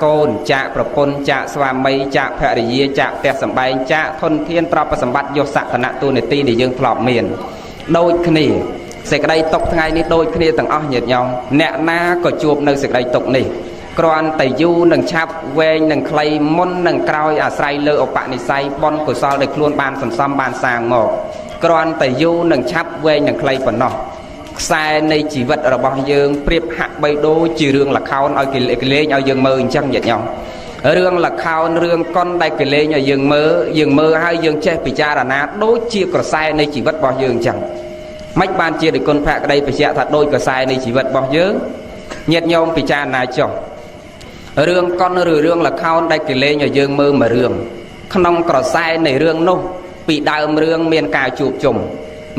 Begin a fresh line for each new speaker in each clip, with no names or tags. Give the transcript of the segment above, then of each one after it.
កូនចាក់ប្រពន្ធចាក់ស្វាមីចាក់ភរិយាចាក់ផ្ទះសម្បែងចាក់ធនធានទ្រព្យសម្បត្តិយកសក្តិទូនាទីដែលយើងធ្លាប់មានដូចគ្នាសេចក្តីទុកថ្ងៃនេះដូចគ្នាទាំងអស់ញាតិញោមអ្នកណាក៏ជួបនៅសេចក្តីទុកនេះគ្រាន់តែយូរនឹងឆាប់វែងនឹងខ្លីមុននឹងក្រោយអាស្រ័យលើឧបនិស្ស័យបុណ្យកុសលដែលខ្លួនបានសន្សំបានសាងមកគ្រាន់តែយូរនឹងឆាប់វែងនឹងខ្លីប៉ុណ្ណោះខ្សែនៃជីវិតរបស់យើងប្រៀបហាក់បីដូចជារឿងល្ខោនឲ្យគេលេងឲ្យយើងមើលអញ្ចឹងញាតិញោមរឿងល្ខោនរឿងកុនដែលគេលេងឲ្យយើងមើលហើយយើងចេះពិចារណាដូចជាក្រសែនៃជីវិតរបស់យើងអញ្ចឹងមិនបានជាដោយគុណភក្តីបញ្ជាក់ថាដូចក្រសែនៃជីវិតរបស់យើងញាតិញោមពិចារណាចុះរឿងកុនឬរឿងល្ខោនដែលគេលេងឲ្យយើងមើលមួយរឿងក្នុងក្រសែនៃរឿងនោះពីដើមរឿងមានការជួបជុំ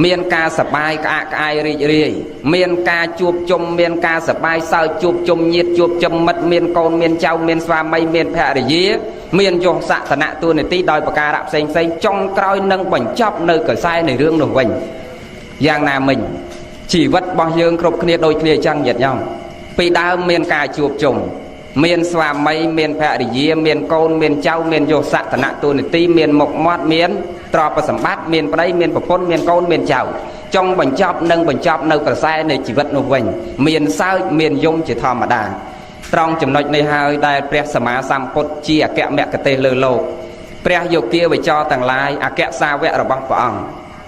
មានការសប្បាយក្អាកក្អាយរីករាយមានការជួបជុំមានការសប្បាយសើចជួបជុំញាតិជួបជុំមិត្តមានកូនមានចៅមានស្វាមីមានភរិយាមានយសសក្តិទូនាទីដោយប្រការៈផ្សេងចុងក្រោយនឹងបញ្ចប់នៅកសែនៃរឿងនោះវិញយ៉ាងណាមិញជីវិតរបស់យើងគ្រប់គ្នាដូចគ្នាអញ្ចឹងញាតិញោមពីដើមមានការជួបជុំមានស្វាមីមានភរិយាមានកូនមានចៅមានយសសក្តិទូនាទីមានមុខមាត់មានទ្រព្យសម្បត្តិមានប្តីមានប្រពន្ធមានកូនមានចៅចង់បញ្ចប់នៅក្រសែនៃជីវិតនោះវិញមានសើចមានយំជាធម្មតាត្រង់ចំណុចនេះហើយដែលព្រះសម្មាសម្ពុទ្ធជាអគ្គមគ្គទេសលើលោកព្រះយោគាវចរទាំងឡាយអគ្គសាវករបស់ព្រះអង្គ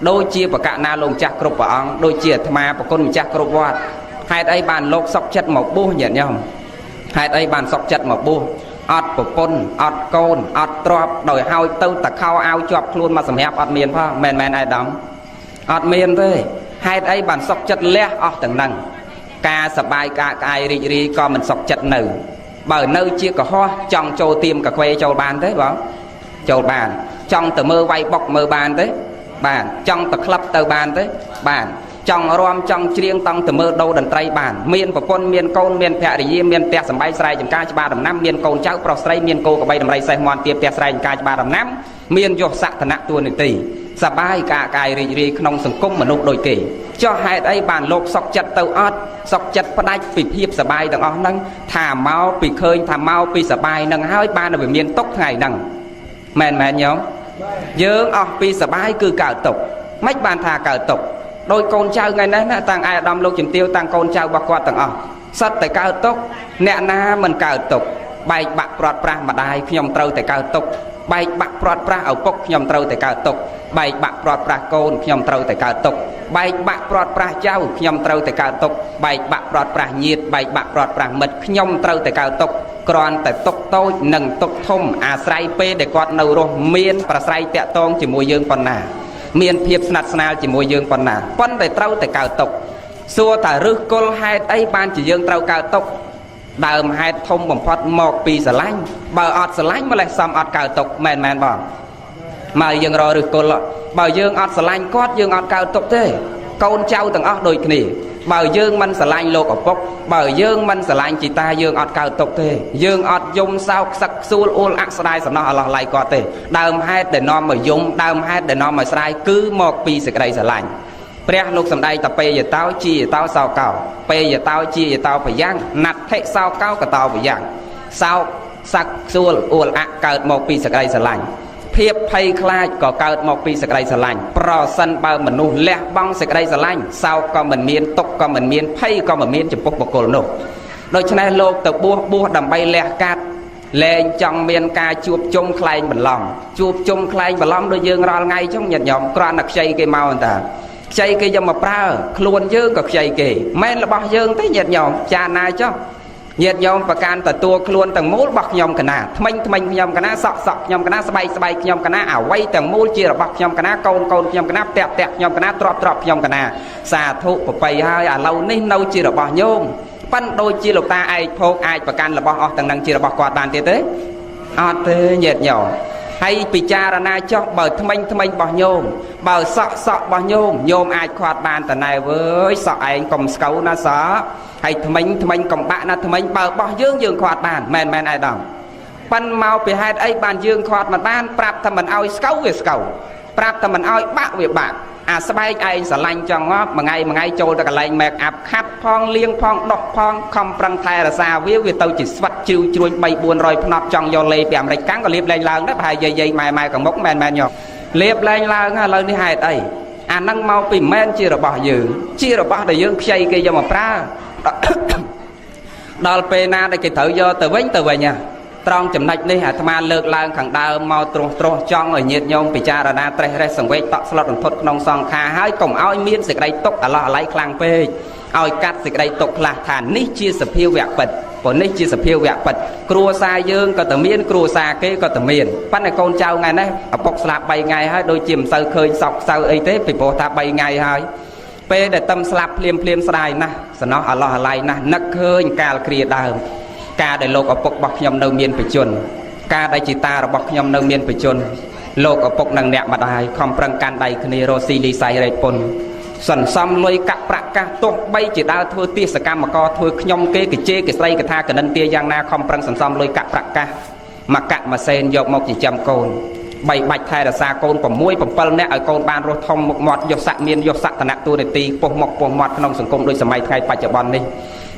ដូចជាបកណាលោកម្ចាស់គ្រប់ព្រះអង្គដូចជាអាត្មាប្រគុណម្ចាស់គ្រប់វត្តហេតុអីបានលោកសុកចិត្តមកបួសញាតិញោមហេតុអីបានសុកចិត្តមកបួសអត់ប្រពន្ធអត់កូនអត់ទ្រព្យដោយហើយទៅតខោអាវជាប់ខ្លួនមកសម្រាប់អត់មានផងមែនអាដាមអត់មានទេហេតុអីបានសុកចិត្តលះអស់ទាំងហ្នឹងការសបាយការក្អាយរីករាយក៏មិនសុកចិត្តនៅបើនៅជាកុហកចង់ចូលទៀមកខ្វេចូលបានទេបងចូលបានចង់ទៅមើលវាយបុកមើលបានទេបានចង់ទៅក្លឹបទៅបានទេបានចង់រំចង់ច្រៀងតង់ទៅមើលដូរតន្ត្រីបានមានប្រពន្ធមានកូនមានភរិយាមានផ្ទះសម្បែងស្រែចម្ការច្បារដំណាំមានកូនចៅប្រុសស្រីមានគោក្របីដំរីសេះមាន់ទាផ្ទះស្រែចម្ការច្បារដំណាំមានយសសក្តិទូនាទីសបាយការកាយរីករាយក្នុងសង្គមមនុស្សដូចគេចុះហេតុអីបានលោកសុកចិត្តទៅអត់សុកចិត្តផ្ដាច់ពីភាពសបាយទាំងអស់ហ្នឹងថាមកពីឃើញថាមកពីសបាយហ្នឹងហើយបានវាមានទុកថ្ងៃហ្នឹងមែនញោមយើងអស់ពីសបាយគឺកើតទុកមិនបានថាកើតទុកដោយកូនចៅថ្ងៃនេះណាតាំងឯអាដាមលោកជំទាវតាំងកូនចៅរបស់គាត់ទាំងអស់សិតតែកើតទុកអ្នកណាមិនកើតទុកបែកបាក់ព្រាត់ប្រាសម្ដាយខ្ញុំត្រូវតែកើតទុកបែកបាក់ព្រាត់ប្រាស់ឪពុកខ្ញុំត្រូវតែកើតទុកបែកបាក់ព្រាត់ប្រាស់កូនខ្ញុំត្រូវតែកើតទុកបែកបាក់ព្រាត់ប្រាស់ចៅខ្ញុំត្រូវតែកើតទុកបែកបាក់ព្រាត់ប្រាស់ញាតិបែកបាក់ព្រាត់ប្រាស់មិត្តខ្ញុំត្រូវតែកើតទុកគ្រាន់តែទុកតូចនិងទុកធំអាស្រ័យពេលដែលគាត់នៅរស់មានប្រស្រ័យតាក់ទងជាមួយយើងប៉ុណ្ណាមានភាពស្និទ្ធស្នាលជាមួយយើងប៉ុណ្ណាប៉ុន្តែត្រូវតែកើតទុកសួរថាឫសគល់ហេតុអីបានជាយើងត្រូវកើតទុកដើមហេតុធំបំផុតមកពីស្រឡាញ់បើអត់ស្រឡាញ់ម្លេះសំអត់កើតទុកមែនបងមកយើងរកឫសគល់បើយើងអត់ស្រឡាញ់គាត់យើងអត់កើតទុកទេកូនចៅទាំងអស់ដូចគ្នាបើយើងមិនស្រឡាញ់លោកឪពុកបើយើងមិនស្រឡាញ់ជីតាយើងអត់កើតទុកទេយើងអត់យំសោកខ្សឹកខ្សួលអួលអាក់ស្ដាយសំណោះអឡោះឡៃគាត់ទេដើមហេតុដែលនាំមកយំដើមហេតុដែលនាំមកស្ដាយគឺមកពីសេចក្តីស្រឡាញ់ព្រះលោកសម្ដែងតពេយតោជាយតោសោកោពេយតោជាយតោប្រយ៉ាងណាត់ថិសោកោកតោប្រយ៉ាងសោកសឹកខ្សួលអួលអាក់កើតមកពីសេចក្តីស្រឡាញ់ភាពភ័យខ្លាចក៏កើតមកពីសេចក្តីស្រឡាញ់ប្រសិនបើមនុស្សលះបង់សេចក្តីស្រឡាញ់សោកក៏មិនមានទុក្ខក៏មិនមានភ័យក៏មិនមានចំពោះបុគ្គលនោះដូច្នេះលោកទៅបួសដើម្បីលះកាត់លែងចង់មានការជួបជុំខ្លែងបន្លំជួបជុំខ្លែងបន្លំដូចយើងរាល់ថ្ងៃចឹងញាតិញោមគ្រាន់តែខ្ចីគេមកតាខ្ចីគេយកមកប្រើខ្លួនយើងក៏ខ្ចីគេមិនរបស់យើងទេញាតិញោមចាណាចុះញាតិញោមប្រកាន់ទទួលខ្លួនទាំងមូលរបស់ខ្ញុំកណាថ្មិញខ្ញុំកណាសក់ខ្ញុំកណាស្បែកខ្ញុំកណាអ្វីទាំងមូលជារបស់ខ្ញុំកណាកូនខ្ញុំកណាផ្ទះខ្ញុំកណាទ្រព្យខ្ញុំកណាសាធុប្របីហើយឥឡូវនេះនៅជារបស់ញោមប៉ិនដូចជាលោកតាឯកភោគអាចប្រកាន់របស់អស់ទាំងនឹងជារបស់គាត់បានទៀតទេអត់ទេញាតិញោមហើយពិចារណាចុះបើថ្មិញរបស់ញោមបើសក់របស់ញោមអាចខាត់បានតណែវើយសក់ឯងកុំស្កូវណាសក់ហើយថ្មិញកំបាក់ណាថ្មិញបើរបស់យើងខាត់បានមែនអាដាមប៉ិនមកពីហេតុអីបានយើងខាត់មិនបានប្រាប់ថាមិនឲ្យស្កូវវាស្កូវប្រាប់ថាមិនឲ្យបាក់វាបាក់ ស្បែកឯងស្រឡាញ់ចង់ងាប់មួយថ្ងៃចូលទៅកន្លែង make up ខាត់ផងលាងផងដោះផងខំប្រឹងថែរក្សាវាទៅជាស្វិតជ្រៅជ្រួញ 3-400 ផ្នត់ចង់យកលេពីអាមេរិកកាំងក៏លាបលែងឡើងដែរប្រហែលយាយម៉ែកមុកមែនញោមលាបលែងឡើងឥឡូវនេះហេតុអីអាហ្នឹងមកពីមិនជារបស់យើងជារបស់ដែលយើងខ្ចីគេយកមកប្រើដល់ពេលណាដែលគេត្រូវយកទៅវិញត្រង់ចំណុចនេះអាត្មាលើកឡើងខាងដើមមកត្រួសចង់ឲ្យញាតិញោមពិចារណាត្រេះរេះសង្វេគតក់ស្លុតរន្ធត់ក្នុងសង្ខារហើយកុំឲ្យមានសេចក្តីទុក្ខអាឡោះអាល័យខ្លាំងពេកឲ្យកាត់សេចក្តីទុក្ខខ្លះថានេះជាសភាវៈពិតព្រោះនេះជាសភាវៈពិតគ្រួសារយើងក៏តែមានគ្រួសារគេក៏តែមានប៉ុន្តែកូនចៅថ្ងៃនេះឪពុកស្លាប់3ថ្ងៃហើយដូចជាមិនសូវឃើញសោកសៅអីទេពីព្រោះថា3ថ្ងៃហើយពេលដែលតឹមស្លាប់ភ្លាមស្ដាយណាស់សំណោះអាឡោះអាល័យណាស់នឹកឃើញកាលគ្រាដើមការដែលលោកឪពុករបស់ខ្ញុំនៅមានបជនការដែលជីតារបស់ខ្ញុំនៅមានបជនលោកឪពុកនិងអ្នកម្ដាយខំប្រឹងកាន់ដៃគ្នារស់ស៊ីលីស័យរៃពុនសន្សំលុយកាក់ប្រាក់កាសទោះបីជាដើរធ្វើទាសកម្មករធ្វើខ្ញុំគេកជេគេស្រីកថាកណិនទាយ៉ាងណាខំប្រឹងសន្សំលុយកាក់ប្រាក់កាសមកកាក់ម៉ាសេនយកមកចិញ្ចឹមកូន3បាច់ថែរក្សាកូន6 7នាក់ឲ្យកូនបានរស់ធំមុខមាត់យកស័ក្តិមានយកសក្ខណៈតួនាទីពុះមុខពុះមាត់ក្នុងសង្គមដូចសម័យថ្ងៃបច្ចុប្បន្ននេះ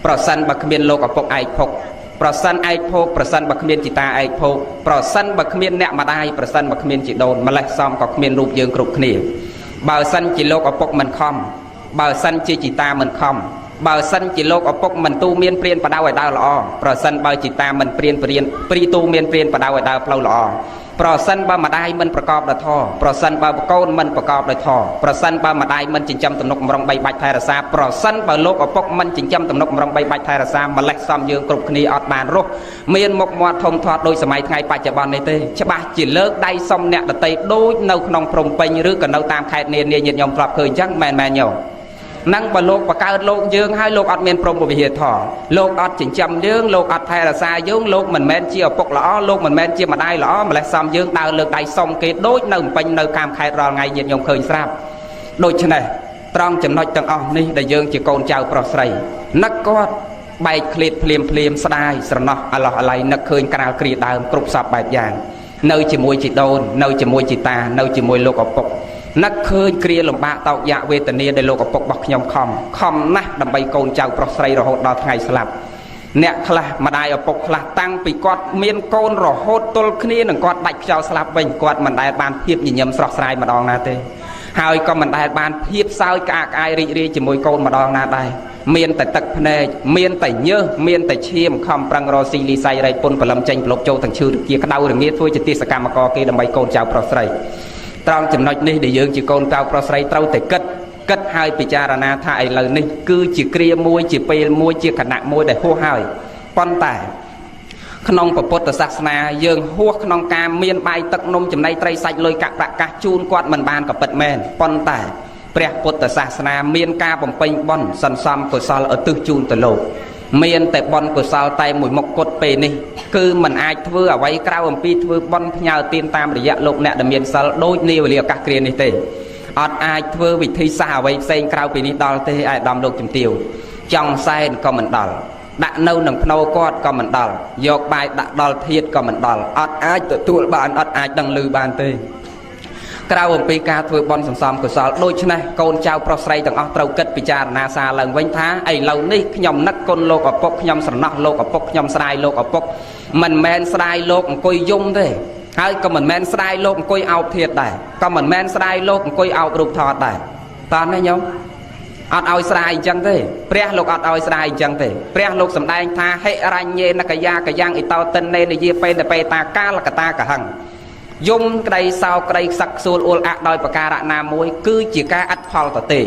ប្រសិនបើគ្មានលោកឪពុកឯកភុកប្រសិនឯកភោគប្រសិនបើគ្មានជីតាឯកភោគប្រសិនបើគ្មានអ្នកម្ដាយប្រសិនបើគ្មានជីដូនម្លេះសំក៏គ្មានរូបយើងគ្រប់គ្នាបើសិនជាលោកឪពុកមិនខំបើសិនជាជីតាមិនខំបើសិនជាលោកឪពុកមិនទូមានព្រានបដៅឲ្យដើរល្អប្រសិនបើជីតាមិនព្រីទូមានព្រានបដៅឲ្យដើរផ្លូវល្អប្រសិនបើម្ដាយមិនប្រកបដោយធម៌ប្រសិនបើកូនមិនប្រកបដោយធម៌ប្រសិនបើម្ដាយមិនចិញ្ចឹមទំនុកម្រង3បាច់ថែរក្សាប្រសិនបើលោកឪពុកមិនចិញ្ចឹមទំនុកម្រង3បាច់ថែរក្សាម្លេះសំយើងគ្រប់គ្នាអត់បានរស់មានមុខមាត់ធំធាត់ដូចសម័យថ្ងៃបច្ចុប្បន្ននេះទេច្បាស់ជាលើកដៃសុំអ្នកដតីដូចនៅក្នុងព្រំពេញឬក៏នៅតាមខេត្តនានាញាតិញោមធ្លាប់ឃើញអញ្ចឹងមែនញោមនឹងបើលោកបកើតលោកយើងហើយលោកអត់មានព្រមវិហារធម៌លោកអត់ចិញ្ចឹមយើងលោកអត់ថែរក្សាយើងលោកមិនមែនជាឪពុកល្អលោកមិនមែនជាម្ដាយល្អម្លេះសំយើងដើរលើកដៃសុំគេដូចនៅពេញនៅតាមខេត្តរាល់ថ្ងៃញាតិញោមឃើញស្រាប់ដូច្នេះត្រង់ចំណុចទាំងអស់នេះដែលយើងជាកូនចៅប្រុសស្រីនឹកគាត់បែកឃ្លាតភ្លាមស្ដាយស្រណោះអាឡោះអាល័យនឹកឃើញក្រាលគ្រាដើមគ្រប់សពបែបយ៉ាងនៅជាមួយជីដូននៅជាមួយជីតានៅជាមួយលោកឪពុកនឹកឃើញគ្រាលំបាកតោកយ៉ាកវេទនាដែលលោកឪពុករបស់ខ្ញុំខំណាស់ដើម្បីកូនចៅប្រុសស្រីរហូតដល់ថ្ងៃស្លាប់អ្នកខ្លះម្ដាយឪពុកខ្លះតាំងពីគាត់មានកូនរហូតទល់គ្នានឹងគាត់ដាច់ខ្យល់ស្លាប់វិញគាត់មិនដែលបានភាពញញឹមស្រស់ស្រាយម្ដងណាទេហើយក៏មិនដែលបានភាពសើចក្អាកក្អាយរីករាយជាមួយកូនម្ដងណាដែរមានតែទឹកភ្នែកមានតែញើសមានតែឈាមខំប្រឹងរកស៊ីលីស័យរៃពុនបលឹមចេញប្លុកចូលទាំងឈឺជាក្តៅរងាធ្វើជាទាសកម្មករគេដើម្បីកូនចៅប្រុសស្រីត្រង់ចំណុចនេះដែលយើងជាកូនចៅប្រុសស្រីត្រូវតែគិតហើយពិចារណាថាឥឡូវនេះគឺជាគ្រាមួយជាពេលមួយជាគណៈមួយដែលហួសហើយប៉ុន្តែក្នុងពុទ្ធសាសនាយើងហួសក្នុងការមានបាយទឹកនំចំណីត្រីសាច់លុយកាក់ប្រាក់កាសជូនគាត់មិនបានក៏ពិតមែនប៉ុន្តែព្រះពុទ្ធសាសនាមានការបំពេញបុណ្យសន្សំកុសលឧទ្ទិសជូនទៅលោកមានតែបុណ្យកុសលតែមួយមុខគត់ពេលនេះគឺมันអាចធ្វើអ្វីក្រៅអំពីធ្វើបុណ្យផ្ញើទានតាមរយៈលោកអ្នកដែលមានសិលដូចនាវេលាឱកាសគ្រានេះទេអត់អាចធ្វើវិធីសាស្ត្រអ្វីផ្សេងក្រៅពីនេះដល់ទេអាយដាមលោកជំទាវចង់សែនក៏មិនដល់ដាក់នៅនឹងភ្នោគាត់ក៏មិនដល់យកបាយដាក់ដល់ធាតុក៏មិនដល់អត់អាចទទួលបានអត់អាចដឹងឮបានទេក្រៅអំពីការធ្វើបុណ្យសន្សំកុសលដូច្នេះកូនចៅប្រុសស្រីទាំងអស់ត្រូវគិតពិចារណាសារឡើងវិញថាឥឡូវនេះខ្ញុំនឹកគុណលោកឪពុកខ្ញុំស្រណោះលោកឪពុកខ្ញុំស្ដាយលោកឪពុកមិនមែនស្ដាយលោកអង្គុយយំទេហើយក៏មិនមែនស្ដាយលោកអង្គុយអោបធាតុដែរក៏មិនមែនស្ដាយលោកអង្គុយអោបរូបថតដែរតើណាញោមអត់ឲ្យស្ដាយអញ្ចឹងទេព្រះលោកអត់ឲ្យស្ដាយអញ្ចឹងទេព្រះលោកសម្ដែងថាហិរញ្ញេនកយាកយ៉ាងអ៊ីតោតិននេនិយាបេតបេតាកាលកតាកហឹងយំក្តីសោកក្តីខ្សឹកខ្សួលអួលអាក់ដោយប្រការណាមួយគឺជាការអត់ផលទៅទេ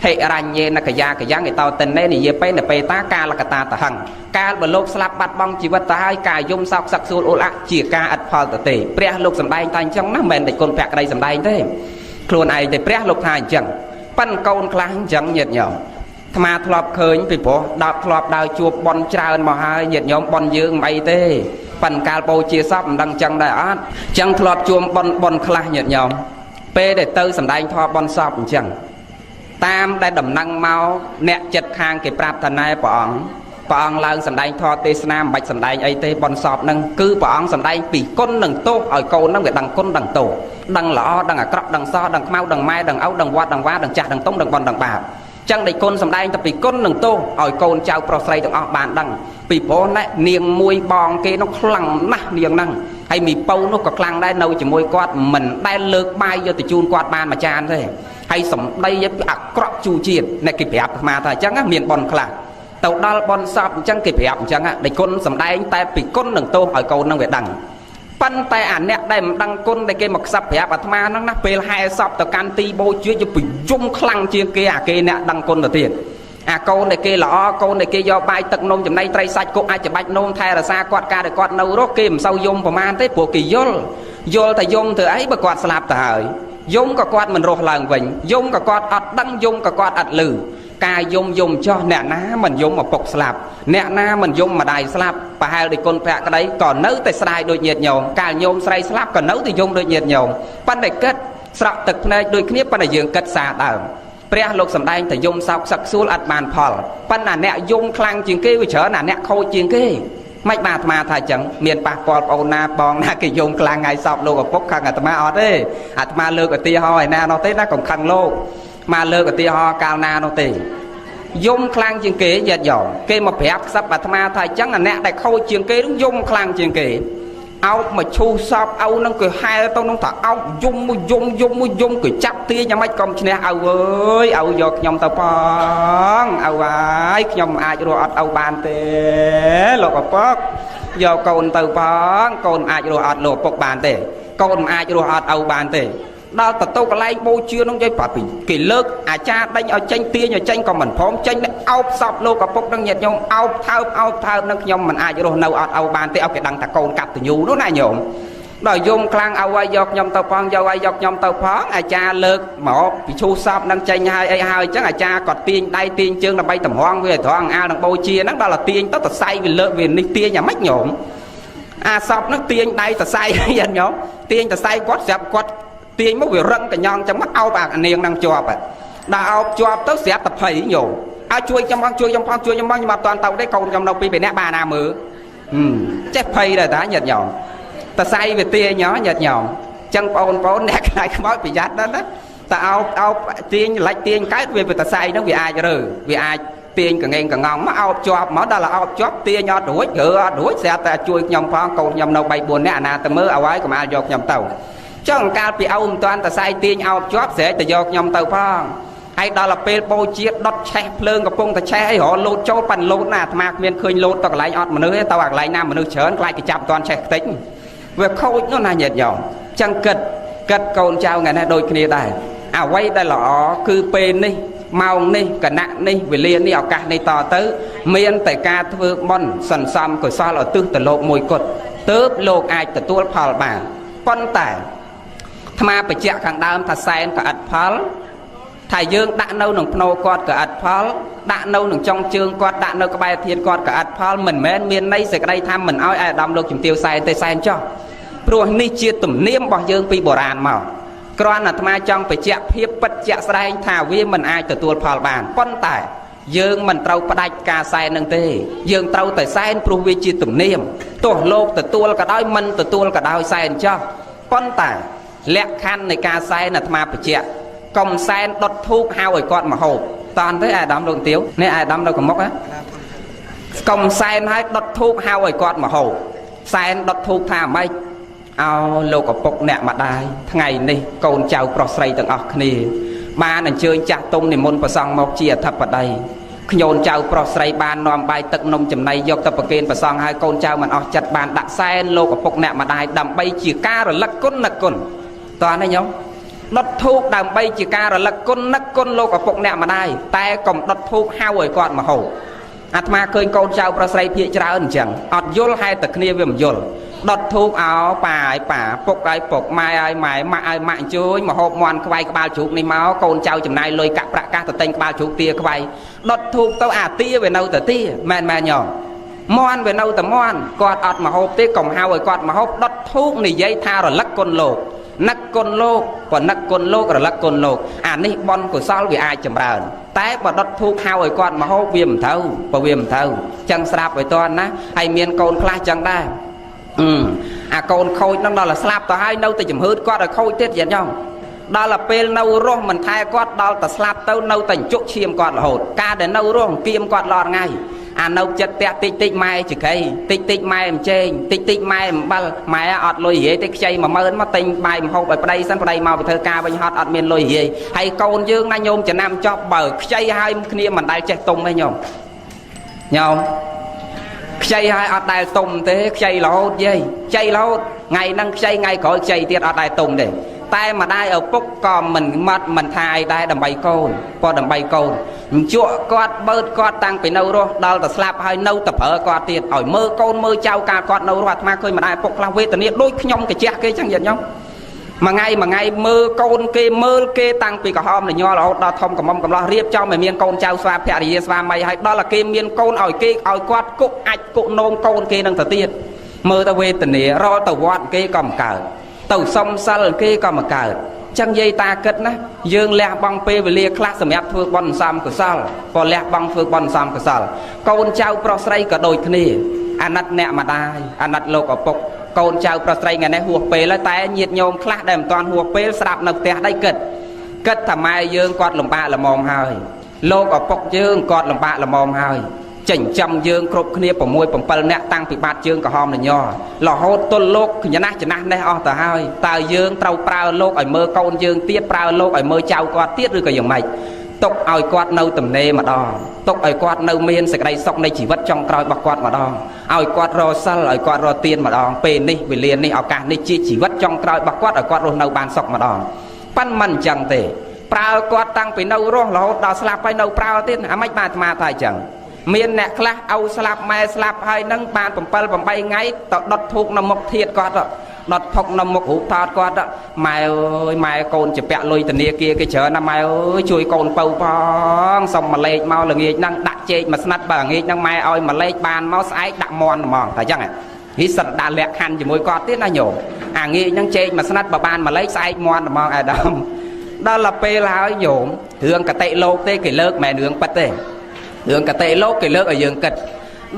ហិរញ្ញេនកយាកយ៉ាងអ៊ីតោតិននេនិយាបេតបេតាកាលកតាតហឹងកាលបើលោកស្លាប់បាត់បង់ជីវិតទៅហើយការយំសោកខ្សឹកខ្សួលអួលអាក់ជាការអត់ផលទៅទេព្រះលោកសម្ដែងតែអញ្ចឹងណាមិនមែនតែគុណភក្តីសម្ដែងទេខ្លួនឯងទេព្រះលោកថាអញ្ចឹងប៉ិនកូនខ្លះអញ្ចឹងញាតិញោមអាត្មាធ្លាប់ឃើញពីព្រោះដល់ធ្លាប់ដើរជួបបន់ច្រើនមកហើយញាតិញោមបន់យើងមិនអីទេប៉ិនកាលបូជាសពមិនដឹងអញ្ចឹងដែរអត់អញ្ចឹងធ្លាប់ជួបបន់ខ្លះញាតិញោមពេលដែលទៅសម្ដែងធម៌បន់សពអញ្ចឹងតាមដែលដំណឹងមកអ្នកចិត្តខាងគេប្រាប់ថាណែព្រះអង្គ ព្រះអង្គឡើងសម្ដែងធម៌ទេសនាមិនបាច់សម្ដែងអីទេបនសពហ្នឹងគឺព្រះអង្គសម្ដែងពីគុណនិងទោសឲ្យកូនហ្នឹងវាដឹងគុណដឹងទោសដឹងល្អដឹងអាក្រក់ដឹងសដឹងខ្មៅដឹងម៉ែដឹងឪដឹងវត្តដឹងវ៉ាដឹងចាស់ដឹងទុំដឹងបនដឹងបាបចឹងដេចគុណសម្ដែងតែពីគុណនិងទោសឲ្យកូនចៅប្រុសស្រីទាំងអស់បានដឹងពីព្រោះណែនាងមួយបងគេនោះខ្លាំងណាស់នាងហ្នឹងហើយមីពៅនោះក៏ខ្លាំងដែរនៅជាមួយគាត់មិនដែលលើកបាយយកទៅជូនគាត់បានមួយចានទេហើយសម្ដីអាក្រក់ជូរជាតិអ្នកគេប្រាប់អាត្មាថាអញ្ចឹងមានបនខ្លះទៅដល់បនសពអញ្ចឹងគេប្រាប់អញ្ចឹងដេចគុណសម្ដែងតែពីគុណនិងទោសឲ្យកូនហ្នឹងវាដឹងប៉ុន្តែអាអ្នកដែលមិនដឹងគុណដែលគេមកខ្សឹបប្រាប់អាត្មាហ្នឹងណាពេលហែសពទៅកាន់ទីបូជាយកពីយំខ្លាំងជាងគេអាគេអ្នកដឹងគុណទៅទៀតអាកូនដែលគេល្អកូនដែលគេយកបាយទឹកនំចំណីត្រីសាច់គុកអាចច្បាច់នោមថែរក្សាគាត់ការដែលគាត់នៅរស់គេមិនសូវយំប្រមាណទេព្រោះគេយល់តែយំទៅអីបើគាត់ស្លាប់ទៅហើយយំក៏គាត់មិនរស់ឡើងវិញយំក៏គាត់អត់ដឹងយំក៏គាត់អត់ឮការយំចោះអ្នកណាមិនយំឪពុកស្លាប់អ្នកណាមិនយំម្ដាយស្លាប់ប្រហែលដោយគុណភក្តីក៏នៅតែស្ដាយដូចញាតិញោមកាលញោមស្រីស្លាប់ក៏នៅតែយំដូចញាតិញោមប៉ុន្តែគិតស្រក់ទឹកភ្នែកដូចគ្នាប៉ុន្តែយើងគិតសារដើមព្រះលោកសម្ដែងតែយំសោកសឹកសួលអត់បានផលប៉ុន្តែអ្នកយំខ្លាំងជាងគេវាច្រើនអ្នកខូចជាងគេមិនបានអាត្មាថាអញ្ចឹងមានប៉ះពាល់បងណាបងណាគេយំខ្លាំងហើយសោកលោកឪពុកខាងអាត្មាអត់ទេអាត្មាលើកឧទាហរណ៍ឯណានោះទេណាកុំខឹងលោកមកលើកឧទាហរណ៍កាលណានោះទេយំខ្លាំងជាងគេញាតិញោមគេមកប្រាប់ខ្សឹបអាត្មាថាអញ្ចឹងអ្នកដែលខូចជាងគេនឹងយំខ្លាំងជាងគេអោបមកឈូសសពឪនឹងគេហែទៅនឹងថាអោបយំគេចាប់ទាញយ៉ាងម៉េចក៏មិនឈ្នះឪអើយឪយកខ្ញុំទៅផងឪហើយខ្ញុំអាចរស់អត់ឪបានទេលោកឪពុកយកកូនទៅផងកូនអាចរស់អត់លោកឪពុកបានទេកូនមិនអាចរស់អត់ឪបានទេដល់ទៅកន្លែងបូជានោះយាយប្រាប់ពីគេលើកអាចារ្យដេញឲ្យចេញទាញឲ្យចេញក៏មិនព្រមចេញអោបសពលោកឪពុកនឹងញាតិញោមអោបថើបនឹងខ្ញុំមិនអាចរស់នៅអត់ឪបានទេឲ្យគេដឹងថាកូនកັບតញូនោះណាញោមដល់យំខ្លាំងឲ្យយកខ្ញុំទៅផងយកឲ្យយកខ្ញុំទៅផងអាចារ្យលើកមកពីឈូសពនឹងចេញហើយអីហើយអញ្ចឹងអាចារ្យក៏ទាញដៃទាញជើងដើម្បីតម្រង់វាត្រង់អាលនឹងបូជាហ្នឹងដល់តែទាញទៅតសៃវាលើកវានេះទាញយ៉ាងម៉េចញោមអាសពហ្នឹងទាញដៃតសៃញាតិញោមទាញតសៃគាត់ស្រាប់គាត់ទាញមកវារឹងកញ្ញងចឹងមកអោបអានាងនឹងជាប់ដល់អោបជាប់ទៅស្រាប់តែភ័យញោមឲ្យជួយខ្ញុំផងខ្ញុំអត់តាន់ទៅទេកូនខ្ញុំនៅពីរនាក់បានណាមើលចេះភ័យដែរតាញាតិញោមតសៃវាទាញញាតិញោមចឹងបងប្អូនអ្នកខ្លាចខ្មោចប្រយ័ត្នណាស់ណាតើអោបទាញលិចទាញកើតវាតសៃហ្នឹងវាអាចរើវាអាចទាញកងែងកងងមកអោបជាប់មកដល់អោបជាប់ទាញអត់រួចស្រាប់តែជួយខ្ញុំផងកូនខ្ញុំនៅ3 4នាក់អាណាទៅមើលឲ្យហើយកុំឲ្យយកខ្ញុំទៅចង់កាលពីឪមិនតាន់តសៃទាញអោបជាប់ស្រែកទៅយកខ្ញុំទៅផងហើយដល់ពេលបូជាដុតឆេះភ្លើងកំពុងតែឆេះអីរលោតចូលប៉ាន់លោតណាអាត្មាគ្មានឃើញលោតទៅកន្លែងអត់មនុស្សទេទៅអាកន្លែងណាមនុស្សច្រើនខ្លាចគេចាប់តាន់ឆេះខ្ទេចវាខូចនោះណាញាតិញោមចឹងគិតកូនចៅថ្ងៃនេះដូចគ្នាដែរអ្វីដែលល្អគឺពេលនេះម៉ោងនេះគណៈនេះវេលានេះឱកាសនេះតទៅមានតែការធ្វើបុណ្យសន្សំកុសលឧទ្ទិសទៅលោកមួយគត់ទើបលោកអាចទទួលផលបានប៉ុន្តែអាត្មាបញ្ជាក់ខាងដើមថាសែនក៏ឥតផលថាយើងដាក់នៅក្នុងភ្នោគាត់ក៏ឥតផលដាក់នៅក្នុងចុងជើងគាត់ដាក់នៅក្បែរធានគាត់ក៏ឥតផលមិនមែនមានន័យសេចក្តីថាមិនឲ្យអាដាមលោកជំទាវសែនទេសែនចោះព្រោះនេះជាទំនៀមរបស់យើងពីបុរាណមកគ្រាន់អាត្មាចង់បញ្ជាក់ភាពពិតជាក់ស្ដែងថាវាមិនអាចទទួលផលបានប៉ុន្តែយើងមិនត្រូវផ្ដាច់ការសែននឹងទេយើងត្រូវតែសែនព្រោះវាជាទំនៀមទោះលោកទទួលក៏ដោយមិនទទួលក៏ដោយសែនចោះប៉ុន្តែលក្ខខណ្ឌនៃការសែនអាត្មាបញ្ជាក់កុំសែនដុតធូបហៅឲ្យគាត់មកហូបតន់ទេអាដាមលោកទាវនេះអាដាមនៅកមុកហ៎កុំសែនឲ្យដុតធូបហៅឲ្យគាត់មកហូបសែនដុតធូបថាម៉េចអោលោកឪពុកអ្នកម្ដាយថ្ងៃនេះកូនចៅប្រុសស្រីទាំងអស់គ្នាបានអញ្ជើញចាស់ទុំនិមន្តព្រះសង្ឃមកជាអធិបតីខ្ញុំចៅប្រុសស្រីបាននាំបាយទឹកនំចំណីយកទៅប្រគេនព្រះសង្ឃហើយកូនចៅមិនអស់ចិត្តបានដាក់សែនលោកឪពុកអ្នកម្ដាយដើម្បីជាការរលឹកគុណនឹកគុណតើនេះញោមដុតធូបដើម្បីជាការរលឹកគុណនឹកគុណលោកឪពុកអ្នកម្ដាយតែកុំដុតធូបហៅឲ្យគាត់មកហូបអាត្មាឃើញកូនចៅប្រុសស្រីភាគច្រើនអញ្ចឹងអត់យល់ហេតុតែគ្នាវាមិនយល់ដុតធូបអោប៉ាឲ្យប៉ាពុកឲ្យពុកម៉ែឲ្យម៉ែម៉ាក់ឲ្យម៉ាក់អញ្ជើញមកហូបមន់ខ្វៃក្បាលជ្រូកនេះមកកូនចៅចំណាយលុយកាក់ប្រាក់កាសទៅទិញក្បាលជ្រូកទាខ្វៃដុតធូបទៅអាទាវានៅតែទាមែនញោមមន់វានៅតែមន់គាត់អត់មកហូបទេកុំហៅឲ្យគាត់មកហូបដុតធូបនិយាយថារលឹកគុណលោក នឹកគុណលោកបើនឹកគុណលោករលឹកគុណលោកអានេះបនកុសលវាអាចចម្រើនតែបើដុតធូបហៅឲ្យគាត់មកហូបវាមិនត្រូវបើវាមិនត្រូវចឹងស្រាប់ឲ្យតន់ណាហើយមានកូនខ្លះចឹងដែរអាកូនខូចនឹងដល់តែស្លាប់ទៅហើយនៅតែចំហឺតគាត់ឲ្យខូចទៀតយ៉ាងយ៉ាងដល់តែពេលនៅរស់មិនថែគាត់ដល់តែស្លាប់ទៅនៅតែជក់ឈាមគាត់រហូតការដែលនៅរស់គៀមគាត់រាល់ថ្ងៃអានៅចិត្តផ្ទះតិចតិចម៉ែចក្រីតិចតិចម៉ែអញ្ជើញតិចតិចម៉ែអំបិលម៉ែអត់លុយរាយទេខ្ចី10000មកទិញបាយមហូបឲ្យប្តីសិនប្តីមកទៅធ្វើការវិញហត់អត់មានលុយរាយហើយកូនយើងណាញោមចំណាំចប់បើខ្ចីឲ្យគ្នាមិនដែលចេះទុំទេញោមខ្ចីឲ្យអត់ដែលទុំទេខ្ចីរហូតយាយខ្ចីរហូតថ្ងៃហ្នឹងខ្ចីថ្ងៃក្រោយខ្ចីទៀតអត់ដែលទុំទេតែម្ដាយឪពុកក៏មិនថាអីដែរដើម្បីកូនក៏ដើម្បីកូនអញ្ជក់គាត់បើកគាត់តាំងពីនៅរស់ដល់តែស្លាប់ហើយនៅតែប្រើគាត់ទៀតឲ្យមើលកូនមើលចៅកាលគាត់នៅរស់អាត្មាឃើញម្ដាយឪពុកខ្លះវេទនាដូចខ្ញុំកាជះគេចឹងយល់ញោមមួយថ្ងៃមើលកូនគេមើលគេតាំងពីក្រហមលញ័លរហូតដល់ធំកំមុំកំឡោះរៀបចំឲ្យមានកូនចៅស្វាភរិយាស្វាមីហើយដល់តែគេមានកូនឲ្យគេឲ្យគាត់គុកអាចគុកនោមកូនគេនឹងទៅទៀតមើលទៅវេទនារលទៅវត្តគេក៏មិនកើតទៅសុំសិលគេក៏មកកើតចឹងយាយតាគិតណាយើងលះបង់ពេលវេលាខ្លះសម្រាប់ធ្វើបុណ្យសំកុសលក៏លះបង់ធ្វើបុណ្យសំកុសលកូនចៅប្រុសស្រីក៏ដូចគ្នាអាណិតអ្នកម្ដាយអាណិតលោកឪពុកកូនចៅប្រុសស្រីថ្ងៃនេះហួសពេលហើយតែញាតិញោមខ្លះដែលមិនទាន់ហួសពេលស្រាប់នៅផ្ទះដៃគិតថាម៉ែយើងគាត់លំបាកល្មមហើយលោកឪពុកយើងគាត់លំបាកល្មមហើយចិញ្ចឹមយើងគ្រប់គ្នា6 7នាក់តាំងពីបាតជើងក្រហមលញ័លរហូតទល់លោកចំណាស់នេះអស់ទៅហើយតើយើងត្រូវប្រើលោកឲ្យមើលកូនយើងទៀតប្រើលោកឲ្យមើលចៅគាត់ទៀតឬក៏យ៉ាងម៉េចទុកឲ្យគាត់នៅទំនេរម្ដងទុកឲ្យគាត់នៅមានសេចក្តីសុខនៃជីវិតចុងក្រោយរបស់គាត់ម្ដងឲ្យគាត់រកសិលឲ្យគាត់រកទានម្ដងពេលនេះវេលានេះឱកាសនេះជាជីវិតចុងក្រោយរបស់គាត់ឲ្យគាត់រស់នៅបានសុខម្ដងប៉ិនមិនអញ្ចឹងទេប្រើគាត់តាំងពីនៅរស់រហូតដល់ស្លាប់ហើយនៅប្រើទៀតអាម៉េចបានអាត្មាថាអញ្ចឹងមានអ្នកខ្លះឲ្យស្លាប់ម៉ែស្លាប់ហើយនឹងបាន7 8ថ្ងៃទៅដុតធូបនៅមុខធាតុគាត់ដុតផុកនៅមុខរូបថតគាត់ម៉ែអើយម៉ែកូនជាពាក់លុយធនាគារគេច្រើនណាស់ម៉ែអើយជួយកូនពៅផងសុំមួយលេខមកល្ងាចហ្នឹងដាក់ចេកមួយស្និតបើល្ងាចហ្នឹងម៉ែឲ្យមួយលេខបានមកស្អែកដាក់មន់ហ្មងតែអញ្ចឹងហីសិតដាក់លក្ខខណ្ឌជាមួយគាត់ទៀតណាញោមអាងាចហ្នឹងចេកមួយស្និតបើបានមួយលេខស្អែកមន់ហ្មងអាដាមដល់ទៅពេលហើយញោមរឿងកតិលោកទេគេលើកមិនរឿងប៉ិតទេរឿងកតិលោកគេលើកឲ្យយើងគិត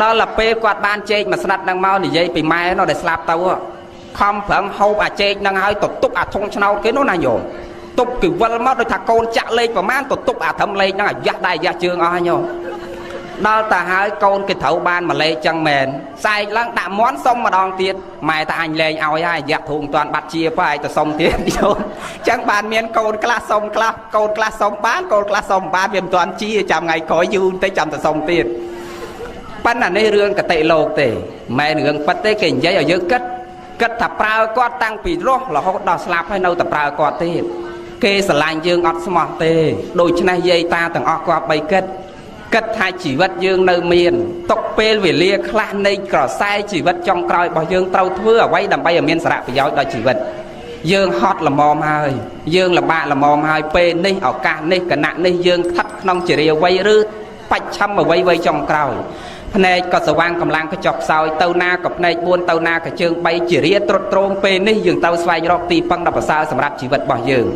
ដល់ទៅពេលគាត់បានចេកមួយស្និតហ្នឹងមកនិយាយពីម៉ែនោះដែលស្លាប់ទៅខំប្រឹងហូបអាចេកហ្នឹងហើយទៅទប់អាធុងឆ្នោតគេនោះណាញោមទប់គេវិលមកដូចថាកូនចាក់លេខប្រមាណទៅទប់អាត្រឹមលេខហ្នឹងអាយ៉ាស់ដែរយ៉ាស់ជើងអស់ហើយញោមដល់តែហើយកូនគេត្រូវបានមួយលេខចឹងមែនស្អែកឡើងដាក់មន់សុំម្ដងទៀតម៉ែតាអញលែងឲ្យហើយយ៉ាក់ធុងមិនទាន់បាត់ជាប៉ឯងទៅសុំទៀតញោមចឹងបានមានកូនខ្លះសុំខ្លះកូនខ្លះសុំបានកូនខ្លះសុំបានវាមិនទាន់ជាចាំថ្ងៃក្រោយយូរបន្តិចចាំទៅសុំទៀតប៉ុន្តែនេះរឿងកតិលោកទេម៉ែរឿងប៉ិតទេគេនិយាយឲ្យយើងគិតថាប្រើគាត់តាំងពីរស់រហូតដល់ស្លាប់ហើយនៅតែប្រើគាត់ទៀតគេស្រឡាញ់យើងអត់ស្មោះទេដូច្នេះយាយតាទាំងអស់គាត់បីគិតថាជីវិតយើងនៅមានទុកពេលវេលាខ្លះនៃក្រសែជីវិតចុងក្រោយរបស់យើងត្រូវធ្វើអ្វីដើម្បីឲ្យមានសារៈប្រយោជន៍ដល់ជីវិតយើងហត់ល្មមហើយយើងលំបាកល្មមហើយពេលនេះឱកាសនេះគណៈនេះយើងស្ថិតក្នុងជារាវ័យឬបច្ឆិមអ្វីចុងក្រោយភ្នែកក៏ស្វាងកម្លាំងក៏ចុះខ្សោយទៅណាក៏ភ្នែក4ទៅណាក៏ជើង3ជារាត្រុតត្រោមពេលនេះយើងទៅស្វែងរកទីពឹងដ៏ប្រសើរសម្រាប់ជីវិតរបស់យើង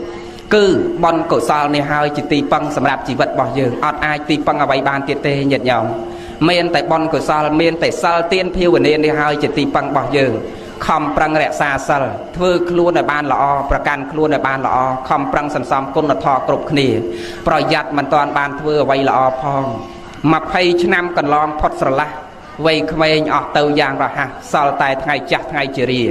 គឺបុណ្យកុសលនេះហើយជាទីពឹងសម្រាប់ជីវិតរបស់យើងអត់អាចទីពឹងអ្វីបានទៀតទេញាតិញោមមានតែបុណ្យកុសលមានតែសិលទានភាវនានេះហើយជាទីពឹងរបស់យើងខំប្រឹងរក្សាសិលធ្វើខ្លួនឲ្យបានល្អប្រកាន់ខ្លួនឲ្យបានល្អខំប្រឹងសន្សំគុណធម៌គ្រប់គ្នាប្រយ័ត្នមិនទាន់បានធ្វើអ្វីល្អផង20ឆ្នាំកន្លងផុតស្រឡះវ័យក្មេងអស់ទៅយ៉ាងរហ័សសល់តែថ្ងៃចាស់ថ្ងៃជារា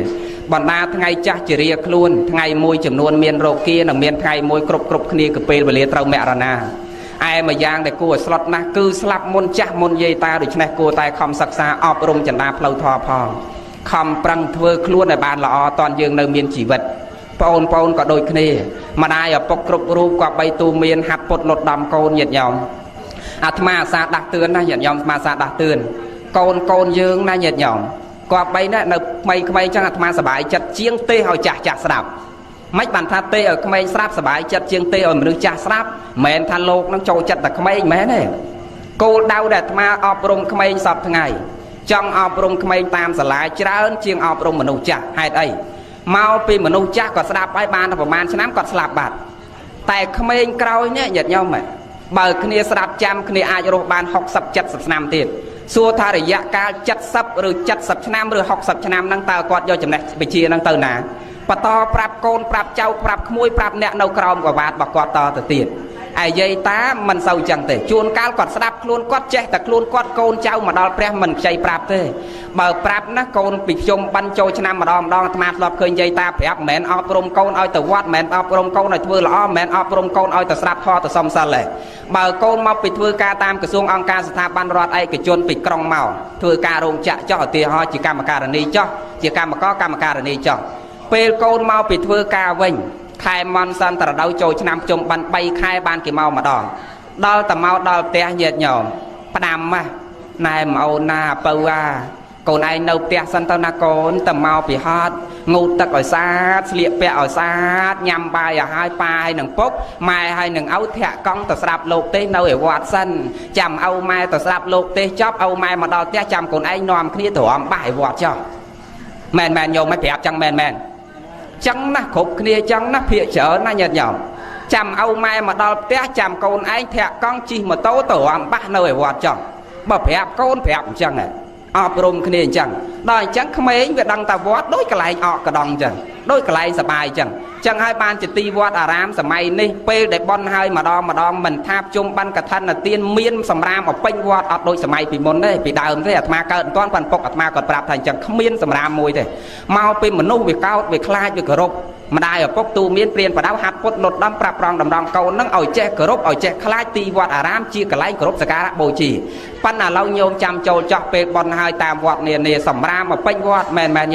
បណ្ដាថ្ងៃចាស់ជារាខ្លួនថ្ងៃមួយចំនួនមានរោគានិងមានថ្ងៃមួយគ្រប់គ្នាគឺពេលវេលាត្រូវមរណាឯមួយយ៉ាងដែលគួរឲ្យស្លុតណាស់គឺស្លាប់មុនចាស់មុនយាយតាដូច្នេះគួរតែខំសិក្សាអប់រំចន្ទាផ្លូវធម៌ផងខំប្រឹងធ្វើខ្លួនឲ្យបានល្អតន់យើងនៅមានជីវិតបងប្អូនក៏ដូចគ្នាម្ដាយឪពុកគ្រប់រូបក៏បីទូមានហាត់ពុតលត់ដំកូនញាតិញោមអាត្មាអាសាដាស់តឿនណាញាតិញោមអាត្មាអាសាដាស់តឿនកូនយើងណាញាតិញោមគាត់បីណានៅក្មេងចឹងអាត្មាសប្បាយចិត្តជាងទេឲ្យចាស់ស្ដាប់មិនបានថាទេឲ្យក្មេងស្ដាប់សប្បាយចិត្តជាងទេឲ្យមនុស្សចាស់ស្ដាប់មិនមែនថាលោកនឹងចូលចិត្តតែក្មេងមែនទេគោលដៅដែលអាត្មាអប់រំក្មេងសពថ្ងៃចង់អប់រំក្មេងតាមសាលាច្រើនជាងអប់រំមនុស្សចាស់ហេតុអី mau pi mà nô chắc còn sạp ai ban là bàn năm còn sạp bạt tại không ai cào nhé nhật nhau mà bờ kia sạp trăm kia ai rồi ban học sập chặt sập năm tiền xua tha để dạ ca chặt sập rồi chặt sập năm rồi học sập năm năng tao quạt do chấm này bị chia năng tao nà bà to prap côn prap châu prap môi prap nẹt nâu còng của bạt bạc quạt to từ tiền ai dây tá mình sâu chẳng thể chuôn cao quạt sạp luôn quạt che tật luôn quạt côn châu mà đo pre mình chạy prap thế bờ prap nó côn bị chôm ban trôi năm mà đo tham lọp khơi dây ta prap mẹn ọp rôm côn oi từ quạt mẹn ọp rôm côn này thưa lõ mẹn ọp rôm côn oi từ sạp kho từ sông sal lệ bờ côn mau bị thưa ca tam cái xuông ông ca sa ban rọt ai cái chuôn bị còng màu thưa ca rôm chạ cho tiền ho chỉ cam mà cà ni cho chỉ cam mà có cam mà cà ni cho pe côn mau bị thưa ca vinh khai mòn san tờ đâu trôi năm chôm ban bay khai ban kỳ mau mà đòn đo tầm mau đo te nhiệt nhỏ nằm mà này màu na bầu à còn ai nấu te san tao na con tầm mau bị hot ngủ tật ở xa liệp pe ở xa nhằm bài ở hai bài nằng pốc mai hai nằng áo thẹ con tờ sạp lột tê nấu ở quạt sân chầm âu mai tờ sạp lột tê chóp âu mai mà đo te chầm còn ai nòm kia thổ bài quạt cho mèn nhiều mấy đẹp chẳng mèn chẳng na khúc kia chẳng na phía chở na nhật nhỏm chầm âu mai mà đo te chầm còn ai thẹ con chi mà tố tổ bác nấu ở quạt cho bà phép con phép chẳng này ọp rôm kia chẳng đòi chẳng không mấy việc đăng ta vót đôi cái lại ọp cả đòn chẳng đôi cái lại sập bài chẳng hai ban chỉ ti vót ram sầm mày ní pe để bon hai mà đo mình tháp chung ban cả thân là tiên miên sầm ram ở pênh vót ọp đôi sầm mày bị môn đấy bị đào thế mà cợt toán phần phục mà còn prap thành chẳng không miên sầm ram mùi thế mau pe mình nô việc cao việc khai việc cờ rộp mà đai ở pốc tu miên priên và đáo hạt pốt lột đâm prap rong đầm câu nâng ỏi che cờ rộp ỏi che khai ti vót ram chia cả lại cờ rộp saka bồi chỉ pan là lâu nhôm chăm châu chọc pe bon hai tam vót nè sầm ram mà pênh vót mèn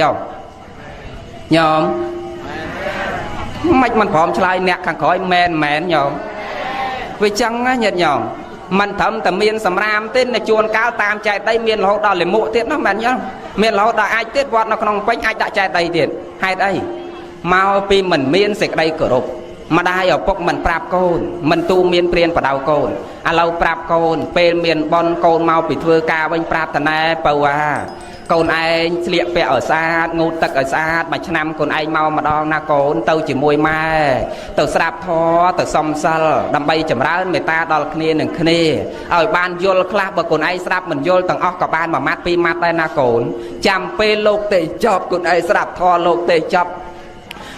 nhom mạch mình phòm chলাই nẹt khang khói mèn nhom vì chăng á nhật nhom mình thầm tầm miên sầm ram tên là chuồn cao tam chạy tay miên lỗ đào liền mộ tiết nó mèn nhom miên lỗ đào ai tiết vót nó không pênh ai đã chạy tay tiền hai đây mau pi mình miên sệt đây cửa rộp mà đai ở pok mình prap côn mình tu miên priên và đau côn à lâu prap côn pe miên bon côn mau bị thưa ca bên prap tận này bầu à côn ai liệp pe ở xa ngô tật ở xa mà năm côn ai mau mà đo na côn tàu chỉ môi mai tàu sạp thò tàu song sal đầm bay chậm rãi người ta đo kia nừng kia ở ban vô clap và côn ai sạp mình vô tầng óc cả ban mà mát pi mát tay na côn chăm pe lục tệ chọc côn ai sạp thò lục tệ chọc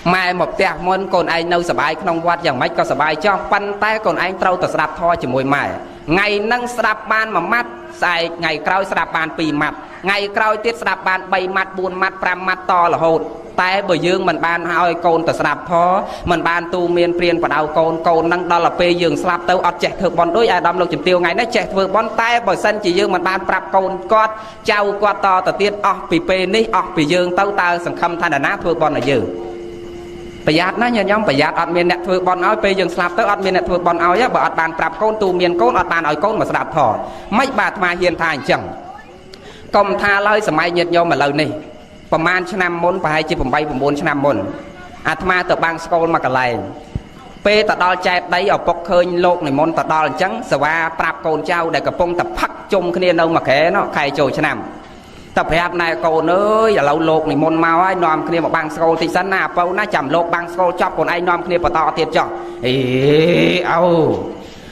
mai một tẹt môn còn anh nâu sờ bài không quạt chẳng mấy có sờ bài cho pan tay còn anh trâu tờ sạp thoi chỉ mùi mày ngày nâng sạp ban mà mắt xài ngày cào sạp ban pì mặt ngày cào tiết sạp ban bay mặt buồn mặt pram mặt to là hột tay bởi dương mình ban hai con tờ sạp thó mình ban tu miên priên và đào con nâng đó là pe dương sạp tâu ọt chẹt thượng bọn đối ai đâm lục chìm tiêu ngày nó chẹt vượt bọn tay bởi sân chỉ dương mình ban prap con quạt trâu quạt to tờ tiết ọt pì pe ní ọt pì dương tâu ta sẵn khâm than là nát vượt bọn là dươngประหยัดนะเนี่ยย่อมประหยัดอดเมียนเน็ตเฟือบอลเอาไปยังสลับเตออดเมียนเน็ตเฟือบอลเอาเยอะบ่อดบานปรับโกนตูเมียนโกนอดบานเอาโกนมาสลับถอดไม่บาดมาเฮียนทายจังกรมทาเลยสมัยเย็นโยมมาเลยนี่ประมาณชนามมนไปให้จีผมไปผมบนชนามมนอาตมาเตอบางสกอลมากระไรเปตดอลใจได้เอาปกเคยโลกในมนตดอลจังสว่าปรับโกนเจ้าได้กระปงแต่พักจมคะแนนเอามาแข่เนาะใครโจชนามtập hẹp này cô ơi giờ lâu lột này môn mau ấy nòm kia một băng sâu thì sẵn nà bao nó chầm lột băng sâu chọc còn ai nòm kia bỏ to thiệt cho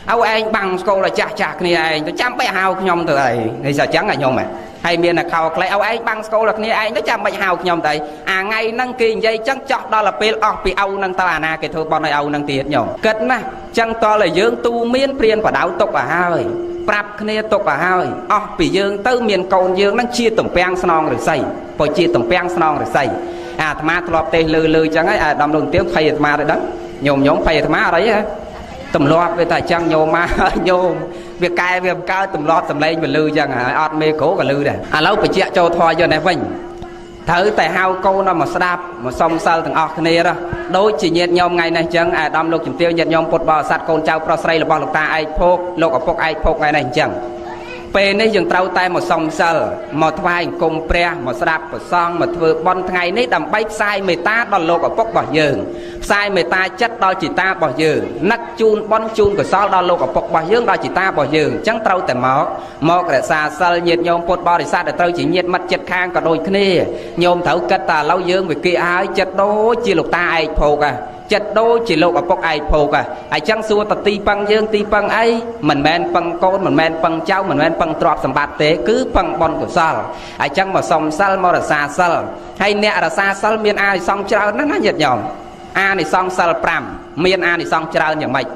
âu anh băng sâu là chạc chạc này anh tôi chăm bấy hào nhom từ này này giờ trắng là nhom mà hay miền là khâu lấy âu anh băng sâu là này anh nó chăm bấy hào nhom tại à ngay nâng kỳ dây trắng chọc đó là pê ọt bị âu nâng ta na cái thôi bọn này âu nâng thiệt nhom kết mà trắng to là dương tu miên priên và đảo tục à hai prap kia tục à hai bị dương tư miền cầu dương nó chia tổng peng song rồi xây rồi chia tổng peng song rồi xây à thà ma lọp tê lư chẳng ấy à đầm đồng tiếng phay ma rồi đó nhôm phay thà ma đấy tầm lọp về tại trang nhôm ma nhôm việc cài việc cao tầm lọp tầm lên về lư chẳng à ọt mê cố cả lư này à lâu phải chia cho thoa giờ này vinh thử tại hao câu nó mà đạp mà xong sau thằng ọt này đó đối chỉ nhiệt nhôm ngày này chẳng à đâm lục chìm tiêu nhiệt nhôm cột bò sạt con trâu pro sray là bò lục ta ai phô lục ở phô ai phô ngày này chẳng ពេលនេះយើងត្រូវតែមកសុំសិលមកថ្វាយអង្គមព្រះមកស្ដាប់ព្រះសង្ឃមកធ្វើបុណ្យថ្ងៃនេះដើម្បីផ្សាយមេត្តាដល់លោកឪពុករបស់យើងផ្សាយមេត្តាចិត្តដល់ជីតារបស់យើងនឹកជូនបុណ្យជូនកុសលដល់លោកឪពុករបស់យើងដល់ជីតារបស់យើងអញ្ចឹងត្រូវតែមករក្សាសិលញាតិញោមពុទ្ធបរិស័ទដែលត្រូវជាញាតិមិត្តចិត្តខាងក៏ដូចគ្នាញោមត្រូវគិតថាឥឡូវយើងវិគិហើយចិត្តដូចជាលោកតាឯកភោគចិត្តដូចជាលោកឪពុកឯកភោគហើយចឹងសួរតទីពឹងយើងទីពឹងអីមិនមែនពឹងកូនមិនមែនពឹងចៅមិនមែនពឹងទ្រព្យសម្បត្តិទេគឺពឹងបុណ្យកុសលហើយចឹងមកសុំសិលមករក្សាសិលហើយអ្នករក្សាសិលមានអានិសង្សច្រើនណាស់ណាញាតិញោមអានិសង្សសិល5មានអានិសង្សច្រើនយ៉ាងម៉េច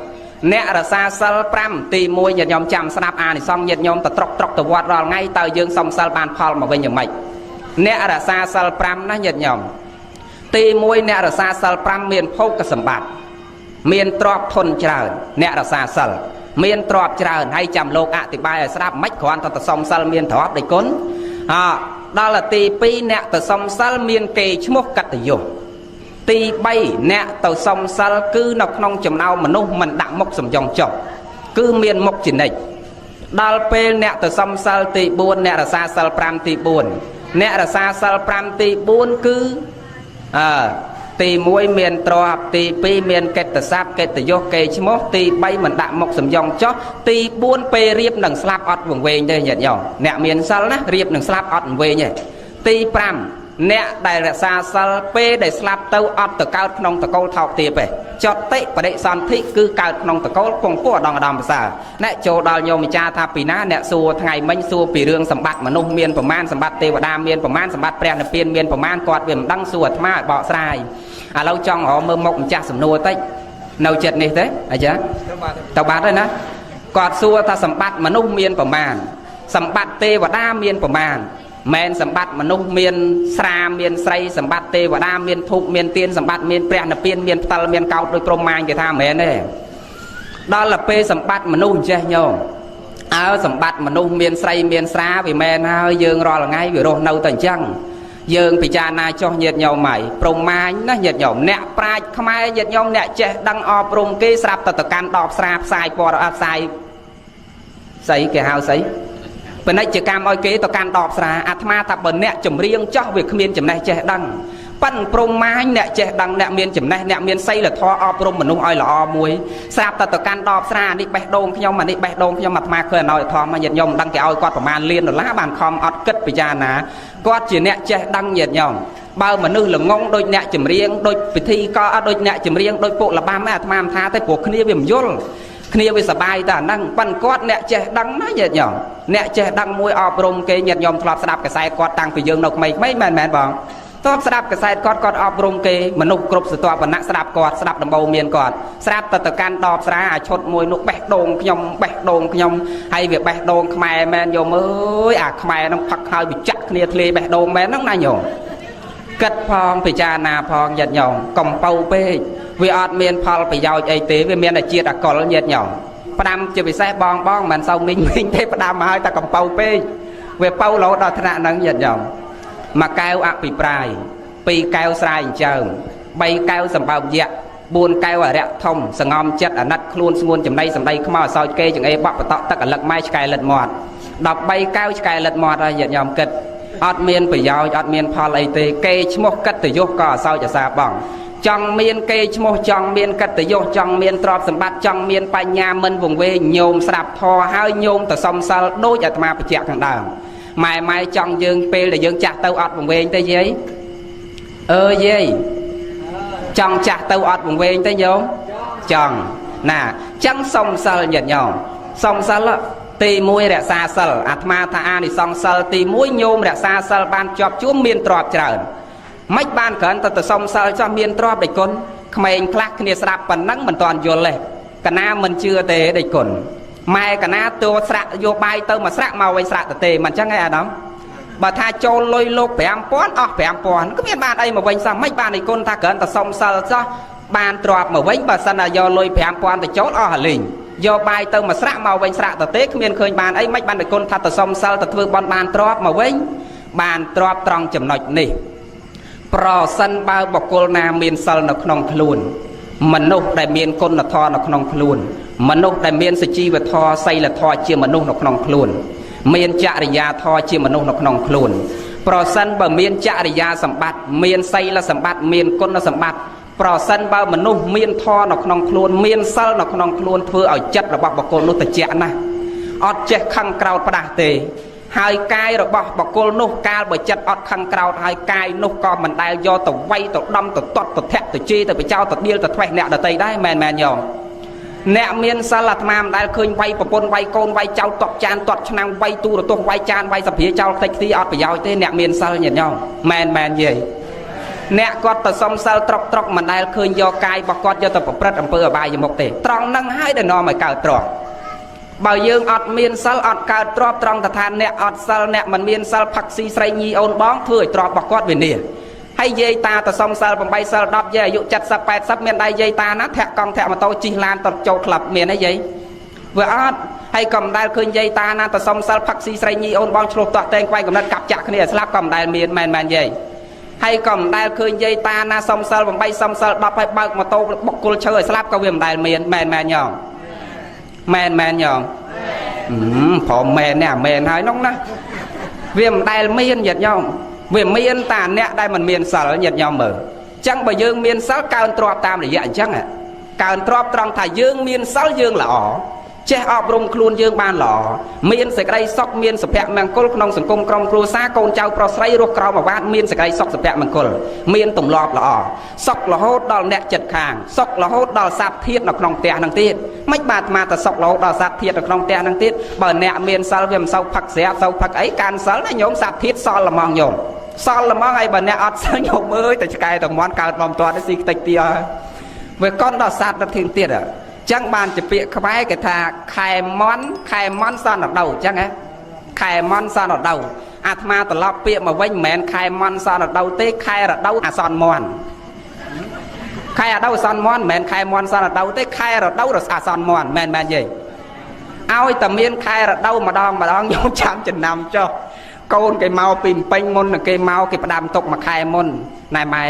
អ្នករក្សាសិល5ទី1ញាតិញោមចាំស្ដាប់អានិសង្សញាតិញោមទៅត្រុកទៅវត្តរាល់ថ្ងៃតើយើងសុំសិលបានផលមកវិញយ៉ាងម៉េចអ្នករក្សាសិល5ណាញាតិញោមទី1អ្នករក្សាសិល5មានភោគសម្បត្តិមានទ្រព្យធនច្រើនអ្នករក្សាសិលមានទ្រព្យច្រើនហើយចាំលោកអធិប្បាយឲ្យស្ដាប់មិនគ្រាន់តែទៅសុំសិលមានទ្រព្យដូចគុណដល់ទី2អ្នកទៅសុំសិលមានកេរ្តិ៍ឈ្មោះកតញ្ញុទី3អ្នកទៅសុំសិលគឺនៅក្នុងចំណោមមនុស្សមិនដាក់មុខសំយងចុះគឺមានមុខជានិច្ចដល់ពេលអ្នកទៅសុំសិលទី4អ្នករក្សាសិល5ទី4អ្នករក្សាសិល5ទី4គឺទី1មានទ្រព្យទី2មានកិត្តិស័ព្ទកិត្តិយសកេរ្តិ៍ឈ្មោះទី3មិនដាក់មុខសំយងចុះទី4ពេលរៀបនឹងស្លាប់អត់វង្វេងទេញាតិញោមអ្នកមានសិលណារៀបនឹងស្លាប់អត់វង្វេងទេទី5អ្នកដែលរក្សាសិលពេលដែលស្លាប់ទៅអត់ទៅកើតក្នុងតកូលថោកទាបទេចតិបដិសន្ធិគឺកើតក្នុងតកូលគង់ពោះដងឧត្តមប្រសើរអ្នកចូលដល់ញោមម្ចាស់ថាពីណាអ្នកសួរថ្ងៃមិញសួរពីរឿងសម្បត្តិមនុស្សមានប្រមាណសម្បត្តិទេវតាមានប្រមាណសម្បត្តិព្រះនិព្វានមានប្រមាណគាត់វាមិនដឹងសួរអាត្មាឲ្យបកស្រាយឥឡូវចង់រកមើលមុខម្ចាស់សំណួរតិចនៅចិត្តនេះទេអាចារ្យទៅបាត់ហើយណាគាត់សួរថាសម្បត្តិមនុស្សមានប្រមាណសម្បត្តិទេវតាមានប្រមាណមែនសម្បត្តិមនុស្សមានស្រាមានស្រីសម្បត្តិទេវតាមានធូបមានទៀនសម្បត្តិមានព្រះនិព្វានមានផ្តិលមានកោដ្ឋដោយព្រហ្មាញគេថាមែនទេដល់ទៅពេលសម្បត្តិមនុស្សអញ្ចេះញោមសម្បត្តិមនុស្សមានស្រីមានស្រាវាមែនហើយយើងរាល់ថ្ងៃវារស់នៅតែអញ្ចឹងយើងពិចារណាចុះញាតិញោមហើយព្រហ្មាញណាញាតិញោមអ្នកប្រាជ្ញខ្មែរញាតិញោមអ្នកចេះដឹងអប់រំគេស្រាប់តែទៅកាន់ដបស្រាផ្សាយពណ៌ផ្សាយស្អីគេហៅស្អីពាណិជ្ជកម្មឲ្យគេទៅកាន់ដបស្រាអាត្មាថាបើអ្នកចម្រៀងចោះវាគ្មានចំណេះចេះដឹងប៉ិនព្រហ្មាញអ្នកចេះដឹងអ្នកមានចំណេះអ្នកមានសីលធម៌អប់រំមនុស្សឲ្យល្អមួយស្រាប់តែទៅកាន់ដបស្រានេះបេះដូងខ្ញុំអានេះបេះដូងខ្ញុំអាត្មាឃើញអណោយធម៌ញាតិញោមមិនដឹងគេឲ្យគាត់ប្រមាណលានដុល្លារបានខំអត់គិតពិចារណាគាត់ជាអ្នកចេះដឹងញាតិញោមបើមនុស្សល្ងងដូចអ្នកចម្រៀងដូចពិធីក៏អត់ដូចអ្នកចម្រៀងដូចពួកលបាំអាត្មាមិនថាទេព្រោះគ្នាវាមិនយល់គ្នាវាសបាយតែអាហ្នឹងប៉ិនគាត់អ្នកចេះដឹងណាញាតិញោមអ្នកចេះដឹងមួយអប់រំគេញាតិញោមធ្លាប់ស្ដាប់កសែតគាត់តាំងពីយើងនៅក្មេងៗមែនបងតបស្ដាប់កសែតគាត់អប់រំគេមនុស្សគ្រប់ស្រទាប់វណ្ណៈស្ដាប់គាត់ស្ដាប់ដំបូងមានគាត់ស្រាប់ទៅកាន់ដបស្រាអាឈុតមួយនោះបេះដូងខ្ញុំហើយវាបេះដូងខ្មែរមែនយោមអើយអាខ្មែរហ្នឹងផឹកហើយវាចាក់គ្នាធ្លាយបេះដូងមែនហ្នឹងណាញោមគិតផងពិចារណាផងញាតិញោមកំពៅពេកវាអត់មានផលប្រយោជន៍អីទេវាមានតែជាតិអកុលញាតិញោមផ្ដាំជាពិសេសបងមិនសូវមីងទេផ្ដាំមកហើយតែកំពៅពេកវាពៅរហូតដល់ថ្នាក់ហ្នឹងញាតិញោមមួយកែវអភិប្រាយ2កែវស្រាយអញ្ចើម3កែវសម្បោកយៈ4កែវអរិយធំសងំចិត្តអាណិតខ្លួនស្ងួនចំណៃសម្ដីខ្មៅអសោចគេចង្អេបក់បតក់ទឹកអលឹកម៉ែឆ្កែលិតមាត់13កែវឆ្កែលិតមាត់ហើយញាតិញោមគិតអត់មានប្រយោជន៍អត់មានផលអីទេគេឈ្មោះកិត្តិយសក៏អសោចអាសាបងចង់មានគេឈ្មោះចង់មានកិត្តិយសចង់មានទ្រព្យសម្បត្តិចង់មានបញ្ញាមិនវង្វេងញោមស្ដាប់ធម៌ហើយញោមទៅសំសិលដូចអាត្មាបញ្ជាក់ខាងដើមម៉ែចង់យើងពេលដែលយើងចាស់ទៅអត់វង្វេងទេយាយយាយចង់ចាស់ទៅអត់វង្វេងទេញោមចង់ណាចឹងសំសិលញាតិញោមសំសិលទី1រក្សាសិលអាត្មាថាអានិសង្សសិលទី1ញោមរក្សាសិលបានជាប់ជួមមានទ្រព្យច្រើនមិនបានគ្រាន់តែទៅសំសិលចោះមានទ្រព្យដេចគុណក្មេងខ្លះគ្នាស្ដាប់ប៉ុណ្ណឹងមិនតាន់យល់ទេកណាមិនជឿទេដេចគុណម៉ែកណាតួស្រាក់យកបាយទៅមកស្រាក់មកវិញស្រាក់ទៅទេមិនចឹងឯអាដាមបើថាចូលលុយលោក 5000 អស់ 5000 ក៏មានបានអីមកវិញសោះមិនបានឯគុណថាគ្រាន់តែសំសិលចោះបានទ្រព្យមកវិញបើសិនតែយកលុយ 5000 ទៅចូលអស់អាលីងយកបាយទៅមកស្រាក់មកវិញស្រាក់ទៅទេគ្មានឃើញបានអីមិនបានឯគុណថាទៅសំសិលទៅធ្វើបន់បានទ្រព្យមកវិញបានទ្រព្យត្រង់ចំណុចនេះប្រសិនបើបុគ្គលណាមានសិលនៅក្នុងខ្លួនមនុស្សដែលមានគុណធម៌នៅក្នុងខ្លួនមនុស្សដែលមានសុជីវធម៌សីលធម៌ជាមនុស្សនៅក្នុងខ្លួន មានចរិយាធម៌ជាមនុស្សនៅក្នុងខ្លួនប្រសិនបើមានចរិយាសម្បត្តិមានសីលសម្បត្តិមានគុណសម្បត្តិប្រសិនបើមនុស្សមានធម៌នៅក្នុងខ្លួនមានសិលនៅក្នុងខ្លួនធ្វើឲ្យចិត្តរបស់បុគ្គលនោះត្រជាក់ណាស់អត់ចេះខឹងក្រោធផ្ដាស់ទេហើយកាយរបស់បុគ្គលនោះកាលបើចិត្តអត់ខឹងក្រោធហើយកាយនោះក៏មិនដែលយកទៅវាយទៅដំទៅទាត់ទៅធាក់ទៅជេរទៅបចោទៅដៀលទៅធ្វេសអ្នកដទៃដែរមែនមែនញោមអ្នកមានសិលអាត្មាមិនដែលឃើញវាយប្រពន្ធវាយកូនវាយចៅតក់ចានតក់ឆ្នាំងវាយទូរទស្សន៍វាយចានវាយសភាចោលខ្ទេចខ្ទីអត់ប្រយោជន៍ទេអ្នកមានសិលញាតិញោមមែនមែនយាយអ្នកគាត់ទៅសុំសិលត្រកត្រកមិនដែលឃើញយកកាយរបស់គាត់យកទៅប្រព្រឹត្តអំពើអបាយមុខទេត្រង់ហ្នឹងហើយដែលនាំឲ្យកើតទ្រព្យបើយើងអត់មានសិលអត់កើតទ្រព្យត្រង់តថាអ្នកអត់សិលអ្នកមិនមានសិលផឹកស៊ីស្រីញីអូនបងធ្វើឲ្យទ្រព្យរបស់គាត់វានេះហើយយាយតាទៅសុំសិល8សិល10យាយអាយុ70 80មានដៃយាយតាណាធាក់កង់ធាក់ម៉ូតូជិះឡានទៅចូលក្លឹបមានអីយាយវាអត់ហើយក៏មិនដែលឃើញយាយតាណាទៅសុំសិលផឹកស៊ីស្រីញីអូនបងឆ្លោះតាក់តែងខ្វែងកំណត់កាប់ចាក់គ្នាស្លាប់ក៏មិនដែលមានមែនមែនយាយហើយក៏មិនដែលឃើញយាយតាណាសុំសិល8សុំសិល10ហើយបើកម៉ូតូបុកគល់ឈើឲ្យស្លាប់ក៏វាមិនដែលមានមែនមែនញោមមែនមែនញោមព្រមមែននេះអាមែនហើយនោះណាវាមិនដែលមានញាតិញោមវាមានតាអ្នកដែលមិនមានសិលញាតិញោមមើលអញ្ចឹងបើយើងមានសិលកើនទ្រព្យតាមរយៈអញ្ចឹងកើនទ្រព្យត្រង់ថាយើងមានសិលយើងល្អចេះអប់រំខ្លួនយើងបានល្អមានសេចក្តីសុខមានសុភមង្គលក្នុងសង្គមក្រុមគ្រួសារកូនចៅប្រុសស្រីរស់ក្រោមអាវាតមានសេចក្តីសុខសុភមង្គលមានទម្លាប់ល្អសុខរហូតដល់អ្នកចិត្តខាងសុខរហូតដល់សត្វធាតុនៅក្នុងផ្ទះហ្នឹងទៀតមិនបាទអាត្មាទៅសុខរហូតដល់សត្វធាតុនៅក្នុងផ្ទះហ្នឹងទៀតបើអ្នកមានសិលវាមិនសូវផឹកស្រាសូវផឹកអីកាន់សិលណាញោមសត្វធាតុសល់ល្មងញោមសល់ល្មងហើយបើអ្នកអត់សិលញោមអើយតែឆ្កែតែមន់កើតបំទាត់ស៊ីខ្ទេចទៀតហើយវាកន់ដល់សត្វទៅទៀតចឹងបានជាពាក្យខ្មែរគេថាខែមន់សនដូវចឹងហ៎ខែមន់សនដូវអាត្មាត្រឡប់ពាក្យមកវិញមិនមែនខែមន់សនដូវទេខែរដូវអាសនមន់ខែរដូវអាសនមន់មិនមែនខែមន់សនដូវទេខែរដូវអាសនមន់មែនមែនយីឲ្យតែមានខែរដូវម្ដងយកចាំចំណាំចុះកូនគេមកពីពេញមុនគេមកគេផ្ដាំទុកមួយខែមុនណែម៉ែ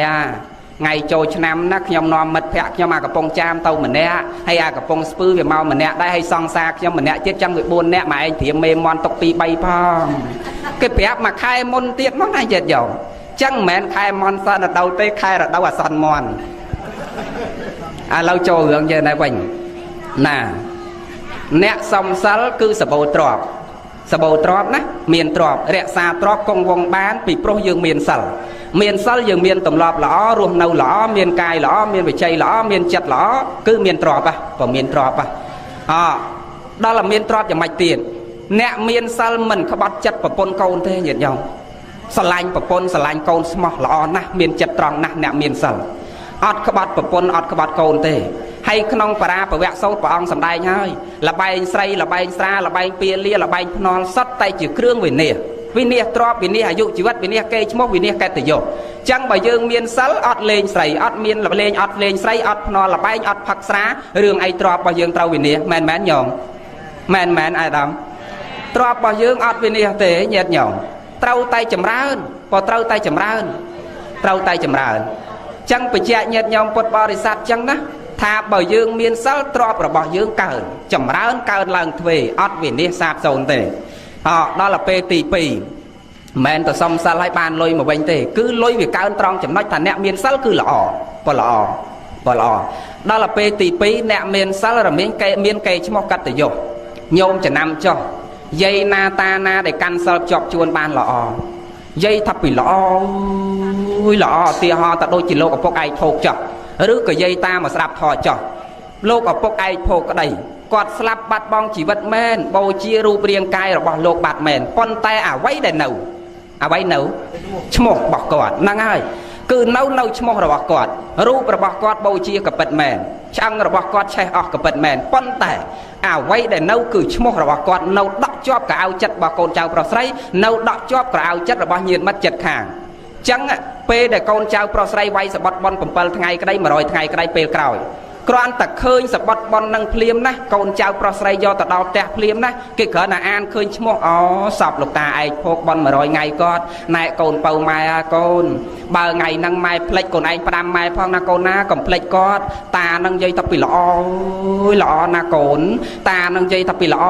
ថ្ងៃចូលឆ្នាំណាខ្ញុំនាំមិត្តភ័ក្ដិខ្ញុំអាកំពង់ចាមទៅម្នាក់ហើយអាកំពង់ស្ពឺវាមកម្នាក់ដែរហើយសង្សារខ្ញុំម្នាក់ទៀតចឹងវា4នាក់មកឯងព្រាមមេមន់ទុក2 3ផងគេប្រាប់មួយខែមុនទៀតមកណាយេតយកចឹងមិនមែនខែមន់សនដូវទេខែរដូវអាសន្នមន់ឥឡូវចូលរឿងយើងដែរវិញណាអ្នកសំសិលគឺសបោទ្របសបោទ្របណាមានទ្របរក្សាទ្របគង់វង្សបានពីព្រោះយើងមានសិលយើងមានទម្លាប់ល្អរស់នៅល្អមានកាយល្អមានវិជ័យល្អមានចិត្តល្អគឺមានទ្រព្យក៏មានទ្រព្យដល់តែមានទ្រព្យយ៉ាងម៉េចទៀតអ្នកមានសិលមិនក្បត់ចិត្តប្រពន្ធកូនទេញាតិញោមស្រឡាញ់ប្រពន្ធស្រឡាញ់កូនស្មោះល្អណាស់មានចិត្តត្រង់ណាស់អ្នកមានសិលអត់ក្បត់ប្រពន្ធអត់ក្បត់កូនទេហើយក្នុងបរាពវៈសោតព្រះអង្គសម្ដែងហើយលបែងស្រីលបែងស្រាលបែងពាលាលបែងភ្នល់សុទ្ធតែជាគ្រឿងវិនិច្ឆ័យវិនិច្ឆ័យទ្រព្យវិនិច្ឆ័យអាយុជីវិតវិនិច្ឆ័យកេរ្តិ៍ឈ្មោះវិនិច្ឆ័យកិត្តិយសចឹងបើយើងមានសិលអត់លេងស្រីអត់មានលេងអត់លេងស្រីអត់ភ្នល់លបែងអត់ផឹកស្រារឿងអីទ្រព្យរបស់យើងត្រូវវិនិច្ឆ័យមែនមែនញោមមែនមែនអាដាមទ្រព្យរបស់យើងអត់វិនិច្ឆ័យទេញាតិញោមត្រូវតែចម្រើនក៏ត្រូវតែចម្រើនចឹងបញ្ជាក់ញាតិញោមពុទ្ធបរិស័ទចឹងណាថាបើយើងមានសិលទ្រព្យរបស់យើងកើនចម្រើនកើនឡើងទ្វេអត់វិនិច្ឆ័យសាបសូន្យទេដល់ទៅពេលទី2មិនមែនទៅសុំសិលឲ្យបានលុយមកវិញទេគឺលុយវាកើនត្រង់ចំណុចថាអ្នកមានសិលគឺល្អដល់ទៅពេលទី2អ្នកមានសិលរមាមានកេរ្តិ៍ឈ្មោះកតញ្ញុញោមចំណាំចុះយាយណាតាណាដែលកាន់សិលជាប់ជួនបានល្អយាយថាពីល្អទីហោតដូចជាលោកឪពុកឯកភោគចុះឬក៏យាយតាមកស្ដាប់ធម៌ចុះលោកឪពុកឯកភោគក្តីគាត់ស្លាប់បាត់បង់ជីវិតមែនបូជារូបរាងកាយរបស់លោកបាត់មែនប៉ុន្តែអ្វីដែលនៅឈ្មោះរបស់គាត់ហ្នឹងហើយគឺនៅឈ្មោះរបស់គាត់រូបរបស់គាត់បូជាកពិតមែនឆ្អឹងរបស់គាត់ឆេះអស់កពិតមែនប៉ុន្តែអ្វីដែលនៅគឺឈ្មោះរបស់គាត់នៅដក់ជាប់កៅអៅចិត្តរបស់កូនចៅប្រុសស្រីនៅដក់ជាប់កៅអៅចិត្តរបស់ញាតិមិត្តចិត្តខាងចឹងពេលដែលកូនចៅប្រុសស្រីវាយសបុតបន់7ថ្ងៃក្តី100ថ្ងៃក្តីពេលក្រោយ គ្រាន់តែឃើញសបត់បននឹងភ្លាមណាកូនចៅប្រុសស្រីយកទៅដល់ផ្ទះភ្លាមណាគេគ្រាន់តែអានឃើញឈ្មោះអូសពលោកតាឯកភោគបន100ថ្ងៃគាត់ណែកូនពៅម៉ែកូនបើថ្ងៃហ្នឹងម៉ែផ្លិចកូនឯងផ្ដាំម៉ែផងណាកូនណាកុំផ្លិចគាត់តានឹងនិយាយថាពីល្អល្អណាកូនតានឹងនិយាយថាពីល្អ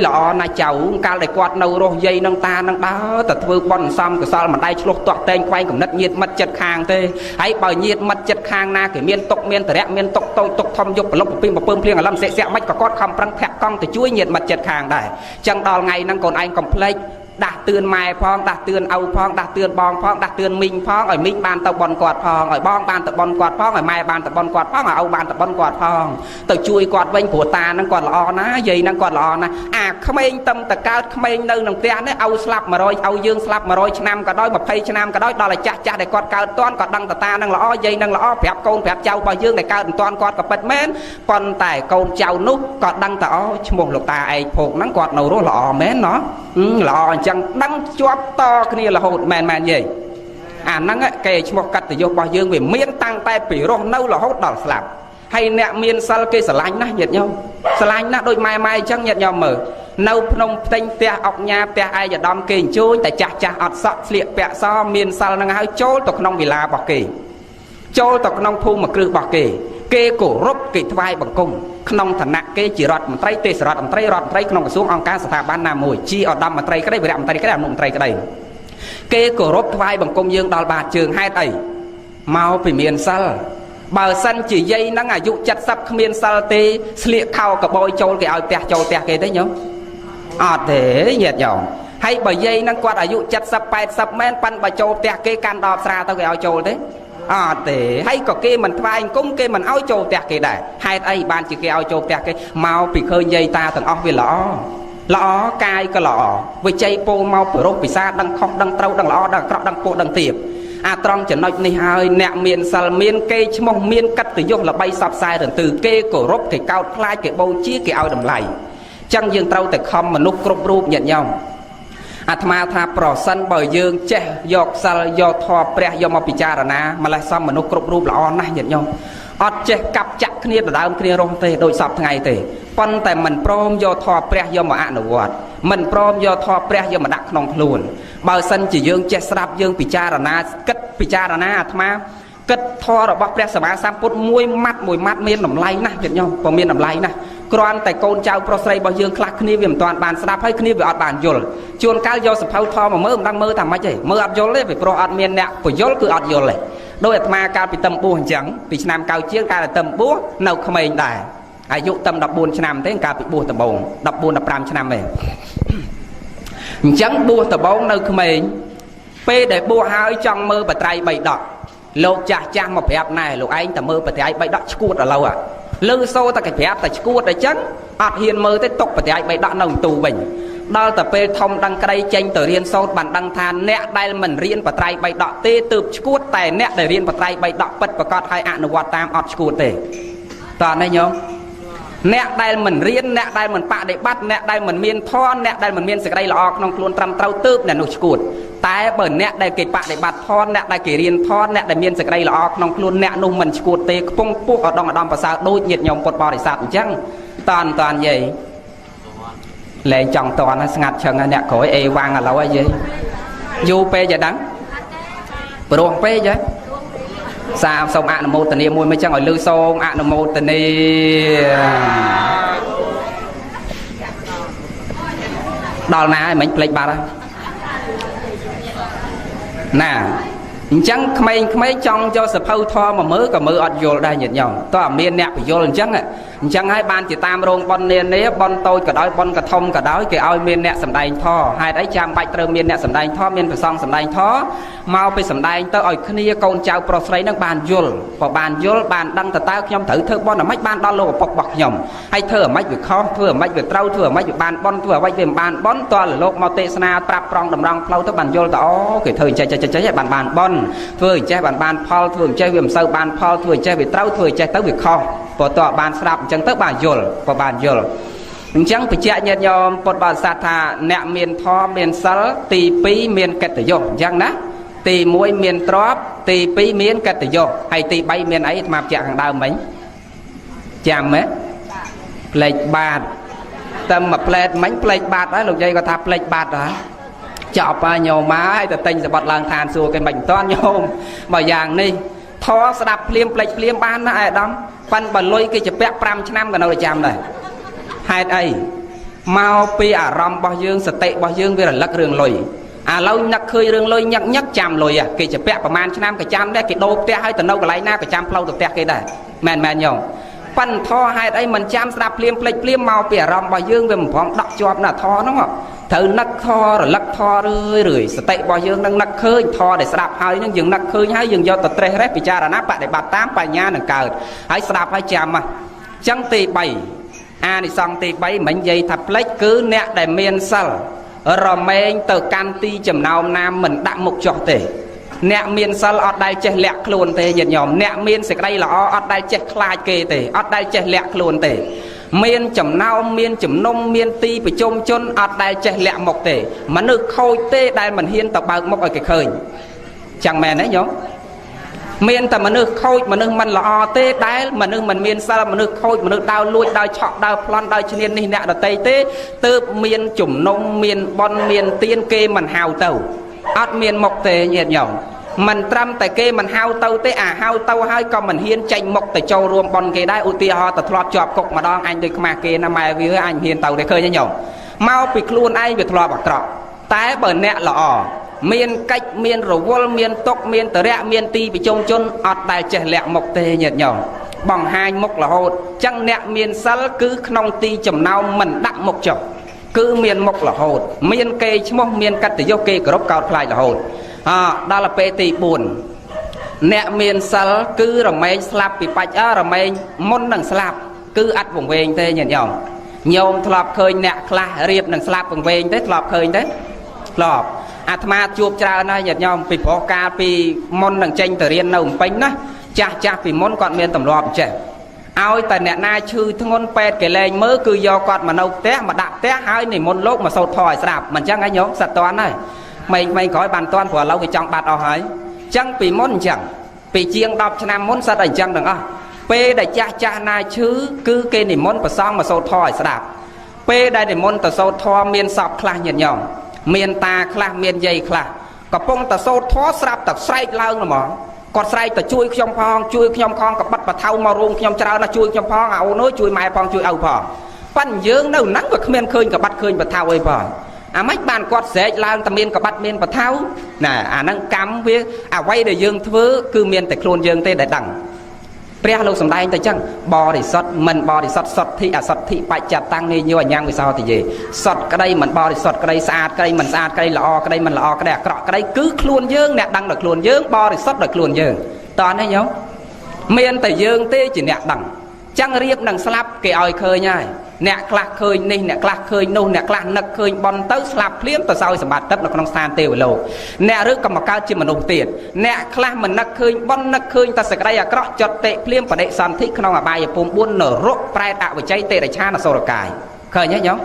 ល្អណាចៅកាលដែលគាត់នៅរស់យាយនឹងតានឹងដើរទៅធ្វើបន់សំកសលមិនដៃឆ្លោះទាស់តែងខ្វែងកំណត់ញាតមិត្តចិត្តខាងទេហើយបើញាតមិត្តចិត្តខាងណាគេមានទុកមានតរៈមានទុកតូចទុកធំយកប្រឡប់ពីពើភ្លៀងអលំសិក្សាមិនក៏គាត់ខំប្រឹងធាក់កង់ទៅជួយញាតមិត្តចិត្តខាងដែរចឹងដល់ថ្ងៃហ្នឹងកូនឯងកុំភ្លេចដាស់តឿនម៉ែផងដាស់តឿនឪផងដាស់តឿនបងផងដាស់តឿនមីងផងឲ្យមីងបានទៅបន់គាត់ផងឲ្យបងបានទៅបន់គាត់ផងឲ្យម៉ែបានទៅបន់គាត់ផងឲ្យឪបានទៅបន់គាត់ផងទៅជួយគាត់វិញព្រោះតាហ្នឹងគាត់ល្អណាយាយហ្នឹងគាត់ល្អណាអាក្មេងតឹមតកើតក្មេងនៅក្នុងផ្ទះនេះឪស្លាប់100ឪយើងស្លាប់100ឆ្នាំក៏ដោយ20ឆ្នាំក៏ដោយដល់ឲ្យចាស់ដែលគាត់កើតតាន់ក៏ដឹងតាហ្នឹងល្អយាយហ្នឹងល្អប្រាប់កូនប្រាប់ចៅរបស់យើងដែលកើតមិនតាន់គាត់ក៏ពិតមែនប៉ុន្តែកូនចៅនោះក៏ដឹងតែអូឈ្មោះលោកតាឯកភោគហ្នឹងគាត់នៅរស់ល្អមែនណោះល្អអញ្ចឹងដឹងជាប់តគ្នារហូតមែនយាយអាហ្នឹងគេឈ្មោះកតញ្ញូរបស់យើងវាមានតាំងតែពីរស់នៅរហូតដល់ស្លាប់ហើយអ្នកមានសិលគេស្រឡាញ់ណាស់ញាតិញោមស្រឡាញ់ណាស់ដូចម៉ែអញ្ចឹងញាតិញោមមើលនៅភ្នំផ្ទែងផ្ទះអុកញ៉ាផ្ទះឯកឧត្តមគេអញ្ជើញតែចាស់អត់សក់ស្លៀកពាក់សមានសិលហ្នឹងហើយចូលទៅក្នុងវិឡារបស់គេចូលទៅក្នុងភូមិគ្រឹះរបស់គេគេគោរពគេថ្វាយបង្គំក្នុងឋានៈគេជារដ្ឋមន្ត្រីទេសរដ្ឋមន្ត្រីរដ្ឋមន្ត្រីក្នុងក្រសួងអង្គការស្ថាប័នណាមួយជាឧត្តមមន្ត្រីក្តីវីរៈមន្ត្រីក្តីអនុមន្ត្រីក្តីគេគោរពថ្វាយបង្គំយើងដល់បាតជើងហេតុអីមកពីមានសិលបើសិនជាយាយហ្នឹងអាយុ70គ្មានសិលទេស្លៀកខោកបយចូលគេឲ្យផ្ទះចូលផ្ទះគេទេញោមអត់ទេញាតិញោមហើយបើយាយហ្នឹងគាត់អាយុ70 80មែនប៉ិនបើចូលផ្ទះគេកាន់ដបស្រាទៅគេឲ្យចូលទេអត់ទេហើយក៏គេមិនថ្វាយបង្គំគេមិនឲ្យចូលផ្ទះគេដែរហេតុអីបានជាគេឲ្យចូលផ្ទះគេមកពីឃើញយាយតាទាំងអស់វាល្អកាយក៏ល្អវិជ័យពោមកប្រោះពិសាដឹងខុសដឹងត្រូវដឹងល្អដឹងអាក្រក់ដឹងពោះដឹងទៀបអាត្រង់ចំណុចនេះហើយអ្នកមានសិលមានគេឈ្មោះមានកិត្តិយសល្បីសពខ្សែរន្ទឺគេគោរពគេកោតខ្លាចគេបូជាគេឲ្យតម្លៃចឹងយើងត្រូវតែខំមនុស្សគ្រប់រូបញាតិញោមអាត្មាថាប្រសិនបើយើងចេះយកសិលយកធម៌ព្រះយកមកពិចារណាម្លេះសំមនុស្សគ្រប់រូបល្អណាស់ញាតិញោមអត់ចេះកាប់ចាក់គ្នាដដើមគ្នារស់ទេដូចសពថ្ងៃទេប៉ុន្តែមិនព្រមយកធម៌ព្រះយកមកអនុវត្តមិនព្រមយកធម៌ព្រះយកមកដាក់ក្នុងខ្លួនបើសិនជាយើងចេះស្ដាប់យើងពិចារណាគិតពិចារណាអាត្មាគិតធម៌របស់ព្រះសម្មាសម្ពុទ្ធមួយម៉ាត់មានតម្លៃណាស់ញាតិញោមក៏មានតម្លៃណាស់គ្រាន់តែកូនចៅប្រុសស្រីរបស់យើងខ្លះគ្នាវាមិនទាន់បានស្ដាប់ហើយគ្នាវាអត់បានយល់ជួនកាលយកសភៅធម៌មកមើលមិនដឹងមើលថាម៉េចទេមើលអត់យល់ទេពីព្រោះអត់មានអ្នកបញ្យល់គឺអត់យល់ទេដោយអាត្មាកាលពីតឹមបួសអញ្ចឹងពីឆ្នាំ9ជាងកាលតែតឹមបួសនៅក្មេងដែរអាយុតឹម14ឆ្នាំទេកាលពីបួសដំបូង14 15ឆ្នាំទេអញ្ចឹងបួសដំបូងនៅក្មេងពេលដែលបួសហើយចង់មើលបត្រៃ3ដកលោកចាស់មកប្រាប់ណែលោកឯងតែមើលបត្រៃ3ដកឈួតឥឡូវលឺសូតែគេប្រាប់តែឈួតអញ្ចឹងអត់ហ៊ានមើលទេຕົកបត្រៃ3ដកនៅទូវិញដល់តែពេលធំដឹងក្តីចេញទៅរៀនសូត្របានដឹងថាអ្នកដែលមិនរៀនបត្រៃ3ដកទេទើបឈួតតែអ្នកដែលរៀនបត្រៃ3ដកពិតប្រកបហើយអនុវត្តតាមអត់ឈួតទេតើនេះញោមអ្នកដែលមិនរៀនអ្នកដែលមិនបដិបត្តិអ្នកដែលមិនមានធម៌អ្នកដែលមិនមានសេចក្តីល្អក្នុងខ្លួនត្រឹមត្រូវទើបអ្នកនោះឈួតតែបើអ្នកដែលគេបដិបត្តិធម៌អ្នកដែលគេរៀនធម៌អ្នកដែលមានសេចក្តីល្អក្នុងខ្លួនអ្នកនោះមិនឈួតទេខ្ពង់ពោះឧត្តមប្រសើរដូចញាតិញោមពុទ្ធបរិស័ទអញ្ចឹងតាន់យាយលែងចង់តាន់ស្ងាត់ឈឹងអ្នកក្រោយអេវ៉ាំងឥឡូវយាយយូរពេកយ៉ាងហ្នឹងព្រោះពេកហ៎សាមសូមអនុមោទនាមួយមិនចឹងឲ្យលឺសូមអនុមោទនាដល់ណាហើយមិញភ្លេចបាត់ហើយណាអញ្ចឹងក្មេងចង់យកសភៅធម៌មកមើលក៏មើលអត់យល់ដែរញាតិញោមតើមានអ្នកបញ្យល់អញ្ចឹងហើយបានជាតាមរោងប៉ុននានាប៉ុនតូចក៏ដោយប៉ុនកធំក៏ដោយគេឲ្យមានអ្នកសម្ដែងធម៌ហេតុអីចាំបាច់ត្រូវមានអ្នកសម្ដែងធម៌មានព្រះសង្ឃសម្ដែងធម៌មកពីសម្ដែងទៅឲ្យគ្នាកូនចៅប្រុសស្រីនឹងបានយល់បើបានយល់បានដឹងតើខ្ញុំត្រូវធ្វើប៉ុនអ្មេចបានដល់លោកឪពុករបស់ខ្ញុំហើយធ្វើអ្មេចវាខុសធ្វើអ្មេចវាត្រូវធ្វើអ្មេចវាបានប៉ុនធ្វើអ្មេចវាមិនបានប៉ុនតើលោកមកទេសនាប្រាប់ប្រងតម្រង់ផ្លូវទៅបានយល់តើអូគេធ្វើចេះឲ្យបានប៉ុនធ្វើអញ្ចេះបានផលធ្វើអញ្ចេះវាមិនសូវបានផលធ្វើអញ្ចេះវាត្រូវធ្វើអញ្ចេះទៅវាខុសព្រោះតើបានស្ដាប់អញ្ចឹងទៅបានយល់អញ្ចឹងបញ្ជាក់ញាតិញោមពុទ្ធបរិស័ទថាអ្នកមានធម៌មានសិលទី2មានកិត្តិយសអញ្ចឹងណាទី1មានទ្រព្យទី2មានកិត្តិយសហើយទី3មានអីអាត្មាបញ្ជាក់ខាងដើមមិញ chạm ấy plek bạt tâm mà plek mánh plek bạt đó lục dây có thà plek bạt đó chọc nhiều má hay là tình sẽ bật lang than xua cái bệnh toan nhôm mà dạng đi thó sẽ đạp liêm plek liêm ban nó ai đóng phân bà lôi cái chụp bẹp 5 năm gần đâu là chạm này hai ấy mau pi rong bao dương sẽ tệ bao dương về là lắc rừng lùi lâu nhắc khơi rừng lùi nhắc chạm lùi cái chụp bẹp 5 năm cái chạm đấy cái đô te hay từ đâu cái lấy na cái chạm lâu từ te cái này men nhom phân thò hai ấy mình chạm đạp liêm plek liêm mau pi rong bao dương về một phong đọc chọp là thò đúng không thử nắc thò rồi lắc thò rồi sẽ tệ bao dương đang nắc khơi thò để đạp hơi nhưng dừng nắc khơi hay dừng do tật tre hết bị cha là nắp bạn để bạt 8 bài nha đừng cào hãy đạp hai chạm mà chẳng tì bảy đi xong tì bảy mình dây thập lách cứ nẹt để miên sờ rồi mình từ can ti chầm nào nam mình đạm mục trọ tề nẹt miên sờ ở đây che lẹt luôn tề nhiệt nhom nẹt miên sẽ đây là ở đây che khai kê tề ở đây che lẹt luôn tề miên chầm nào miên chầm nông miên ti bị chôm chôn ở đây che lẹt mộc tề mà nước khôi tê đây mình hiên tập bạc mộc ở cái khơi chẳng mẹ đấy nhom miềnแต่มันนึกโคตรมันนึกมันละอเต้ได้มันนึกมันเมียนซามันนึกโคตรมันนึกดาวลุยดาวช็อกดาวพลอนดาวชนิดนี้เนี่ยดาวเต้เต้เติบเมียนจุ่มนมเมียนบอลเมียนเตียนเกมันหาวเต่าอัดเมียนหมกเตยเหยียดหย่อมมันตรำแต่เกมันหาวเต่าเต้หาวเต่าให้ก็มันเฮียนใจหมกแต่โจรวมบอลเกได้อุติฮอแต่ทลอบจอบกกมาดองอันโดยมาเกนมาวิวอันเฮียนเต่าได้เคยเหย่อมเมาปิดครูนไอไปทลอบอักเกาะแต่เปิดเนี่ยละอเมียนกัดเมียนรวลเมียนตกเมียนตะเระเมียนตีไปจงจนอดได้เจแหลกหมกเตยเหยียดหย่อมบังหายหมกละโหดจังเนี่ยเมียนซัลคือขนมตีจำนาวมันดักหมกจบคือเมียนหมกละโหดเมียนเกยชมเมียนกัดติโยเกยกรบกาวพลายละโหดดาลเปตีบุญเนี่ยเมียนซัลคือระเมงสลับปีปัจจ้าระเมงมนหนังสลับคืออัดวงเวงเตยเหยียดหย่อมโยมทลอบเคยเนี่ยคลาเรียบหนังสลับวงเวงเตยทลอบเคยเตยทลอบอาตมาจูบจรานะหยัดยอมปีพอกาปีมนหนังเจงแต่เรียนหนุ่มไปนะจ้าปีมนก่อนเมียนตำรวจเจ็บเอาแต่เนี่ยนายชื่อทั้งคนเป็ดเกลงเมื่อคือยอกอดมาเอาเตะมาดักเตะให้ในมนโลกมาโซถอยสลับมันจังไงโยมสัตว์ตอนนั้นไม่ขอบันตอนผัวเราไปจังบัดเอาหายจังปีมนจังปีเชียงดอกชนะมนสัตว์จังดังอ่ะเปได้จ้านายชื่อคือเกณฑ์ในมนประซองมาโซถอยสลับเปได้ในมนแต่โซทอเมียนสอบคลาหยัดยอมเมียนตาคลาเมียนใหญ่คลาก็ปงแต่โซท้อสลับแต่ไส้เล่าหน่อหมอกอดไส้แต่ช่วยขยมพองช่วยขยมคองกับบัดปะเทามารุงขยมเจ้านะช่วยขยมพองเอาโน้ยช่วยไม้พองช่วยเอาพอปั้นเยื้องนั่งนั่งกับเมียนคืนกับบัดคืนปะเทาไอ้พอไม่บานกอดเสกเล่าแต่เมียนกับบัดเมียนปะเทาน่ะนั่งกำเวียไว้เดี๋ยวเยื้องเถื่อคือเมียนแต่โคลนเยื้องเต้ได้ดังเปรี้ยลูกสำได้แต่จังบอดิสดมันบอดิสดสดที่สดที่ไปจัดตั้งนี่ยัวยังวิสาติเยสดก็ได้มันบอดิสดก็ได้สะอาดก็ได้มันสะอาดก็ได้ละอก็ได้มันละอก็ได้กระก็ได้cứคลุนเยื่อเนี่ยดังแต่คลุนเยื่อบอดิสดแต่คลุนเยื่อตอนนี้โยมเมียนแต่เยื่อเต้จีเนี่ยดังจังเรียบดังสลับเกี่ยวเคยง่ายเนี่ยคลาเคยนี่เนี่ยคลาเคยนู่นเนี่ยคลานักเคยบอลเต้สลับเลี้ยมต่อเสาสมบัติตับนักนองสานเตวโลเนี่ยเรื่องกรรมการจิมนุษย์เตียนเนี่ยคลามันนักเคยบอลนักเคยตัดสกัดยากระจดเตะเลี้ยมประเดสันที่ขนองอบายปุ่มบุญเนรกปลายตะวิจัยเตะในชาณโซรกายเคยเนี่ยโยม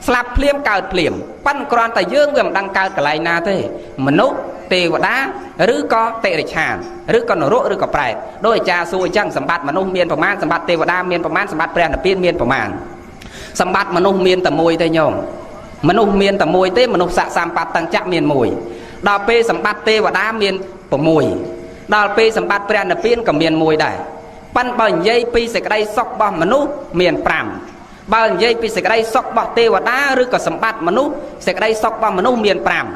สลับเลี้ยมเกิดเปลี่ยนปั้นกรอนแต่เยื่อเมื่อดังเกิดกับไรนาเตมนุษย์เตวดาหรือก็เตะในชาณหรือก็นรกหรือก็ปลายโดยจ่าสู้จังสมบัติมนุษย์เมียนประมาณสมบัติเทวดาเมียนประมาณสมบัติแปรนเปลี่ยนเมียนประมาณสมบัติมนุษย์เมียนแต่มวยเตยโยมมนุษย์เมียนแต่มวยเตมนุษย์สะสามปัตตังจักเมียนมวยดาวเปสมบัติเทวดาเมียนประมวยดาวเปสมบัติแปรนเปลี่ยนกับเมียนมวยได้ปั้นบางยัยปีเสกได้ซอกบ่มนุษย์เมียนปรามบางยัยปีเสกได้ซอกบ่เทวดาหรือกับสมบัติมนุษย์เสกได้ซอกบ่มนุษย์เมียนปราม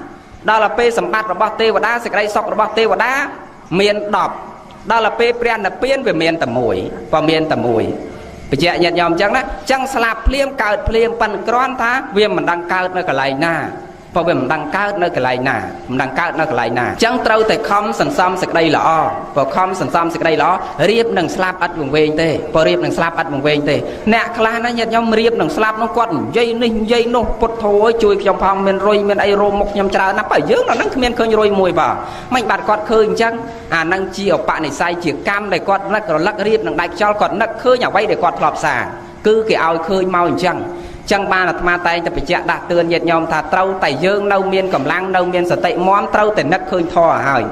ดาวเปสมบัติระบเทวดาเสกได้ซอกระบเทวดาเมียนดอบดาวเปแปรนเปลี่ยนไปเมียนแต่มวยพอเมียนแต่มวยไปเจาะหยัดยอมจังนะจังสลับเพลียมเกิดเพลียมปันกรอนท้าเวียมมันดังเกิดในกระไรหน้าพอเวียมมันดังเกิดในกระไรหน้ามันดังเกิดในกระไรหน้าจังเต้าแต่คอมสันซ้ำสักได้หรอพอคอมสันซ้ำสักได้หรอเรียบหนังสลับอัดวงเวงเต้พอเรียบหนังสลับอัดวงเวงเต้แน่คลานะหยัดยอมเรียบหนังสลับน้องก้อนยัยนิ่งยัยนุ่งปดโถช่วยขยมพองเมียนรอยเมียนไอโรมกยำจรานับไปเยอะแล้วนั่งเมียนเคยรอยมวยบ่ไม่บาดก้อนเคยจังนั่งจีเอาปะในไซเจียกำได้ก้อนนักลักเรียบหนังได้เจ้าก้อนนักเคยอย่าไว้ได้ก้อนทลอบสาคือเกี่ยวเคยเมาจังจังบ้านมาแต่จะไปเจาะดักเตือนเหยียดยอมถ้าเต้าแต่เยื่อเน่าเมียนกำลังเน่าเมียนสติม้อมเต้าแต่นักเคยทอหาย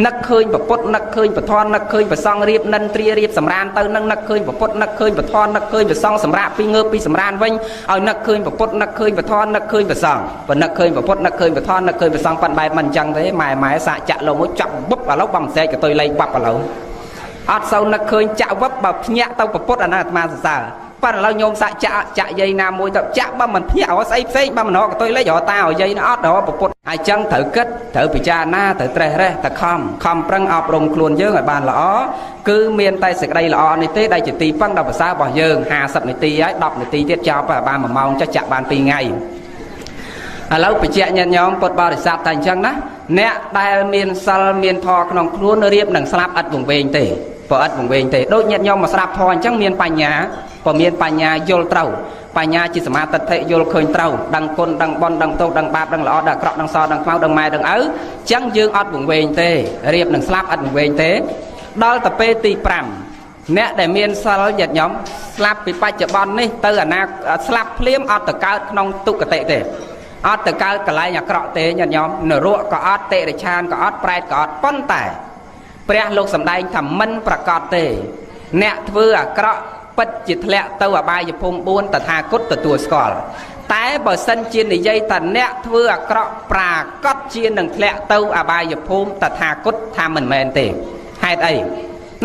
នឹកឃើញប្រពុតនឹកឃើញប្រធននឹកឃើញប្រសងរៀបនិនត្រារៀបសម្រានទៅនឹងនឹកឃើញប្រពុតនឹកឃើញប្រធននឹកឃើញប្រសងសម្រាប់ពីងើបពីសម្រានវិញឲ្យនឹកឃើញប្រពុតនឹកឃើញប្រធននឹកឃើញប្រសងបើនឹកឃើញប្រពុតនឹកឃើញប្រធននឹកឃើញប្រសងប៉ាន់បែបមិនអញ្ចឹងទេម៉ែសាកចាក់លោមួយចាប់វឹបឥឡូវបំសែកកតុយលេងបាប់ឥឡូវអត់សូវនឹកឃើញចាក់វឹបបើភ្ញាក់ទៅប្រពុតអាណាអាត្មាសរសើរប៉ាន់ឥឡូវញោមសាក់ចាក់យាយណាមួយទៅចាក់បើមិនភ្ញាក់ឲ្យស្អីផ្សេងបើមិនរកកតុយលេងរកតាឲ្យយាយណាអត់រកប្រពុតហើយអញ្ចឹងត្រូវគិតត្រូវពិចារណាត្រូវត្រេះរេះតែខំប្រឹងអប់រំខ្លួនយើងឲ្យបានល្អគឺមានតែសេចក្តីល្អនេះទេដែលជាទីពឹងដល់ប្រសើររបស់យើង50នាទីហើយ10នាទីទៀតចប់បាន1ម៉ោងចាក់បាន2ថ្ងៃឥឡូវបញ្ជាក់ញាតិញោមពុទ្ធបរិស័ទតែអញ្ចឹងណាអ្នកដែលមានសិលមានធម៌ក្នុងខ្លួនរៀបនឹងស្លាប់ឥតវង្វេងទេបើឥតវង្វេងទេដូចញាតិញោមមកស្ដាប់ធម៌អញ្ចឹងមានបញ្ញាបើមានបញ្ញាយល់ត្រូវបញ្ញាជាសមាទិដ្ឋិយល់ឃើញត្រូវដឹងគុណដឹងបុណ្យដឹងទោសដឹងបាបដឹងល្អដឹងអាក្រក់ដឹងសដឹងខ្មៅដឹងម៉ែដឹងឪអញ្ចឹងយើងអត់វង្វេងទេរៀបនឹងស្លាប់ឥតវង្វេងទេដល់ទៅពេលទី5អ្នកដែលមានសិលញាតិញោមស្លាប់ពីបច្ចុប្បន្ននេះទៅអាណាស្លាប់ភ្លាមអត់ទៅកើតក្នុងទុគតិទេអត់ទៅកើតកន្លែងអាក្រក់ទេញាតិញោមនរកក៏អត់តិរិឆានក៏អត់ប្រែតក៏អត់ប៉ុន្តែព្រះលោកសម្ដែងថាមិនប្រកាសទេអ្នកធ្វើអាក្រក់ពិតជាធ្លាក់ទៅអបាយភូមិ4តថាគតទទួលស្គាល់តែបើសិនជានិយាយថាអ្នកធ្វើអាក្រក់ប្រាកដជានឹងធ្លាក់ទៅអបាយភូមិតថាគតថាមិនមែនទេហេតុអី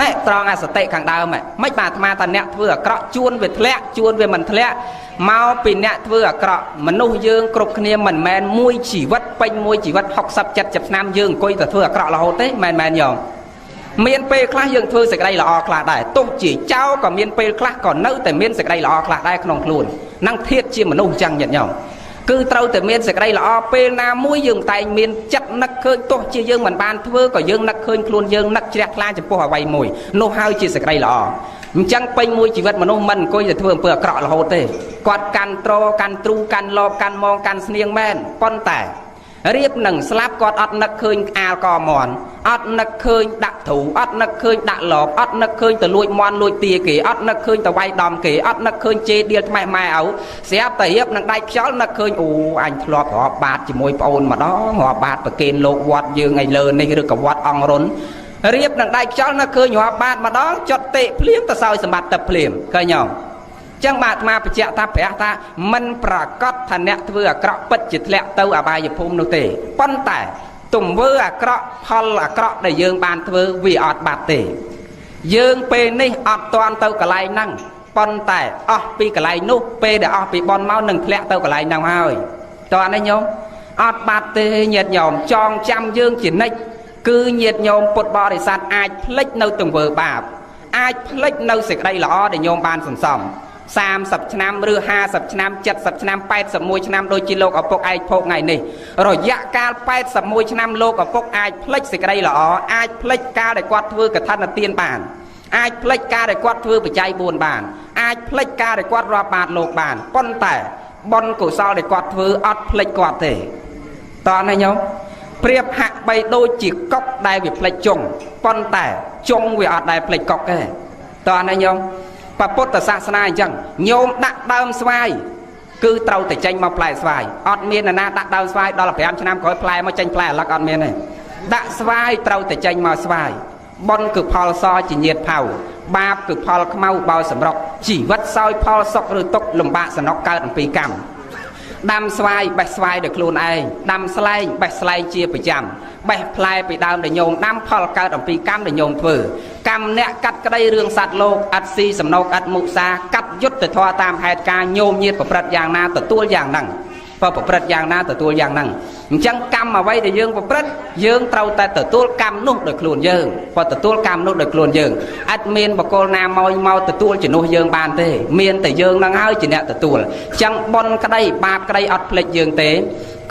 ណែត្រង់អសតិខាងដើមមិនបាទអាត្មាថាអ្នកធ្វើអាក្រក់ជួនវាធ្លាក់ជួនវាមិនធ្លាក់មកពីអ្នកធ្វើអាក្រក់មនុស្សយើងគ្រប់គ្នាមិនមែនមួយជីវិតពេញមួយជីវិត60 70ឆ្នាំយើងអង្គុយតែធ្វើអាក្រក់រហូតទេមែនញោមមានពេលខ្លះយើងធ្វើសេចក្តីល្អខ្លះដែរទោះជាចោលក៏មានពេលខ្លះក៏នៅតែមានសេចក្តីល្អខ្លះដែរក្នុងខ្លួននឹងធៀបជាមនុស្សអញ្ចឹងញាតិញោមគឺត្រូវតែមានសេចក្តីល្អពេលណាមួយយើងតែងមានចិត្តនឹកឃើញទោះជាយើងមិនបានធ្វើក៏យើងនឹកឃើញខ្លួនយើងនឹកជ្រះថ្លាចំពោះអ្វីមួយនោះហើយជាសេចក្តីល្អអញ្ចឹងពេញមួយជីវិតមនុស្សមិនអង្គុយតែធ្វើអំពើអាក្រក់រហូតទេគាត់កាន់ត្រកាន់ទ្រូកាន់លបកាន់មងកាន់ស្នៀងមែនប៉ុន្តែរៀបនឹងស្លាប់គាត់អត់នឹកឃើញអាលកមន់អត់នឹកឃើញដាក់ទ្រូអត់នឹកឃើញដាក់លបអត់នឹកឃើញទៅលួចមន់លួចទាគេអត់នឹកឃើញទៅវាយដំគេអត់នឹកឃើញជេរដៀលថ្មេះម៉ែឪស្រាប់តែរៀបនឹងដៃខ្យល់នឹកឃើញអូអញធ្លាប់រាប់បាតជាមួយប្អូនម្ដងរាប់បាតប្រគេនលោកវត្តយើងឯលើនេះឬក៏វត្តអង្គរុនរៀបនឹងដៃខ្យល់នឹកឃើញរាប់បាតម្ដងចុតតិភ្លាមទៅសោយសម្បត្តិទឹកភ្លាមឃើញអត់ចឹងបាទអាត្មាបញ្ជាក់ថាព្រះថាមិនប្រកាសថាអ្នកធ្វើអាក្រក់ពិតជាធ្លាក់ទៅអបាយភូមិនោះទេប៉ុន្តែទង្វើអាក្រក់ផលអាក្រក់ដែលយើងបានធ្វើវាអត់បាត់ទេយើងពេលនេះអត់តាន់ទៅកន្លែងហ្នឹងប៉ុន្តែអស់ពីកន្លែងនោះពេលដែលអស់ពីបនមកនឹងធ្លាក់ទៅកន្លែងហ្នឹងហើយតើនេះញោមអត់បាត់ទេញាតិញោមចងចាំយើងជានិច្ចគឺញាតិញោមពុទ្ធបរិស័ទអាចភ្លេចនៅទង្វើបាបអាចភ្លេចនៅសេចក្តីល្អដែលញោមបានសន្សំ30ឆ្នាំឬ50ឆ្នាំ70ឆ្នាំ81ឆ្នាំដូចជាលោកឪពុកឯកភោគថ្ងៃនេះរយៈកាល81ឆ្នាំលោកឪពុកអាចភ្លេចសេចក្តីល្អអាចភ្លេចការដែលគាត់ធ្វើកឋិនទានបានអាចភ្លេចការដែលគាត់ធ្វើបច្ច័យ4បានអាចភ្លេចការដែលគាត់រាប់បាតលោកបានប៉ុន្តែបុណ្យកុសលដែលគាត់ធ្វើអត់ភ្លេចគាត់ទេតើណាញោមប្រៀបហាក់បីដូចជាកុកដែលវាភ្លេចចុងប៉ុន្តែចុងវាអត់ដែលភ្លេចកុកទេតើណាញោមពុទ្ធសាសនាអញ្ចឹងញោមដាក់ដើមស្វាយគឺត្រូវតែចេញមកផ្លែស្វាយអត់មានណាដាក់ដើមស្វាយដល់5ឆ្នាំក្រោយផ្លែមកចេញផ្លែអាឡឹកអត់មានទេដាក់ស្វាយត្រូវតែចេញមកស្វាយបុណ្យគឺផលសជាញាតផៅបាបគឺផលខ្មៅបោសម្រុកជីវិតសោយផលសុខឬទុក្ខលំបាកសំណុកកើតអំពីកម្មដាំស្វាយបេះស្វាយដោយខ្លួនឯងដាំស្លែងបេះស្លែងជាប្រចាំបេះផ្លែពីដើមដែលញោមដាំផលកើតអំពីកម្មដែលញោមធ្វើកម្មអ្នកកាត់ក្តីរឿងសត្វលោកអត់ស៊ីសំណោកអត់មុសាកាត់យុទ្ធធម៌តាមហេតុការញោមញាតប្រព្រឹត្តយ៉ាងណាទទួលយ៉ាងហ្នឹងបើប្រព្រឹត្តយ៉ាងណាទទួលយ៉ាងហ្នឹងអញ្ចឹងកម្មអ្វីដែលយើងប្រព្រឹត្តយើងត្រូវតែទទួលកម្មនោះដោយខ្លួនយើងបើទទួលកម្មនោះដោយខ្លួនយើងអត់មានបកលណាមកទទួលជំនួសយើងបានទេមានតែយើងនឹងហើយជាអ្នកទទួលអញ្ចឹងបុណ្យក្តីបាបក្តីអត់ភ្លេចយើងទេ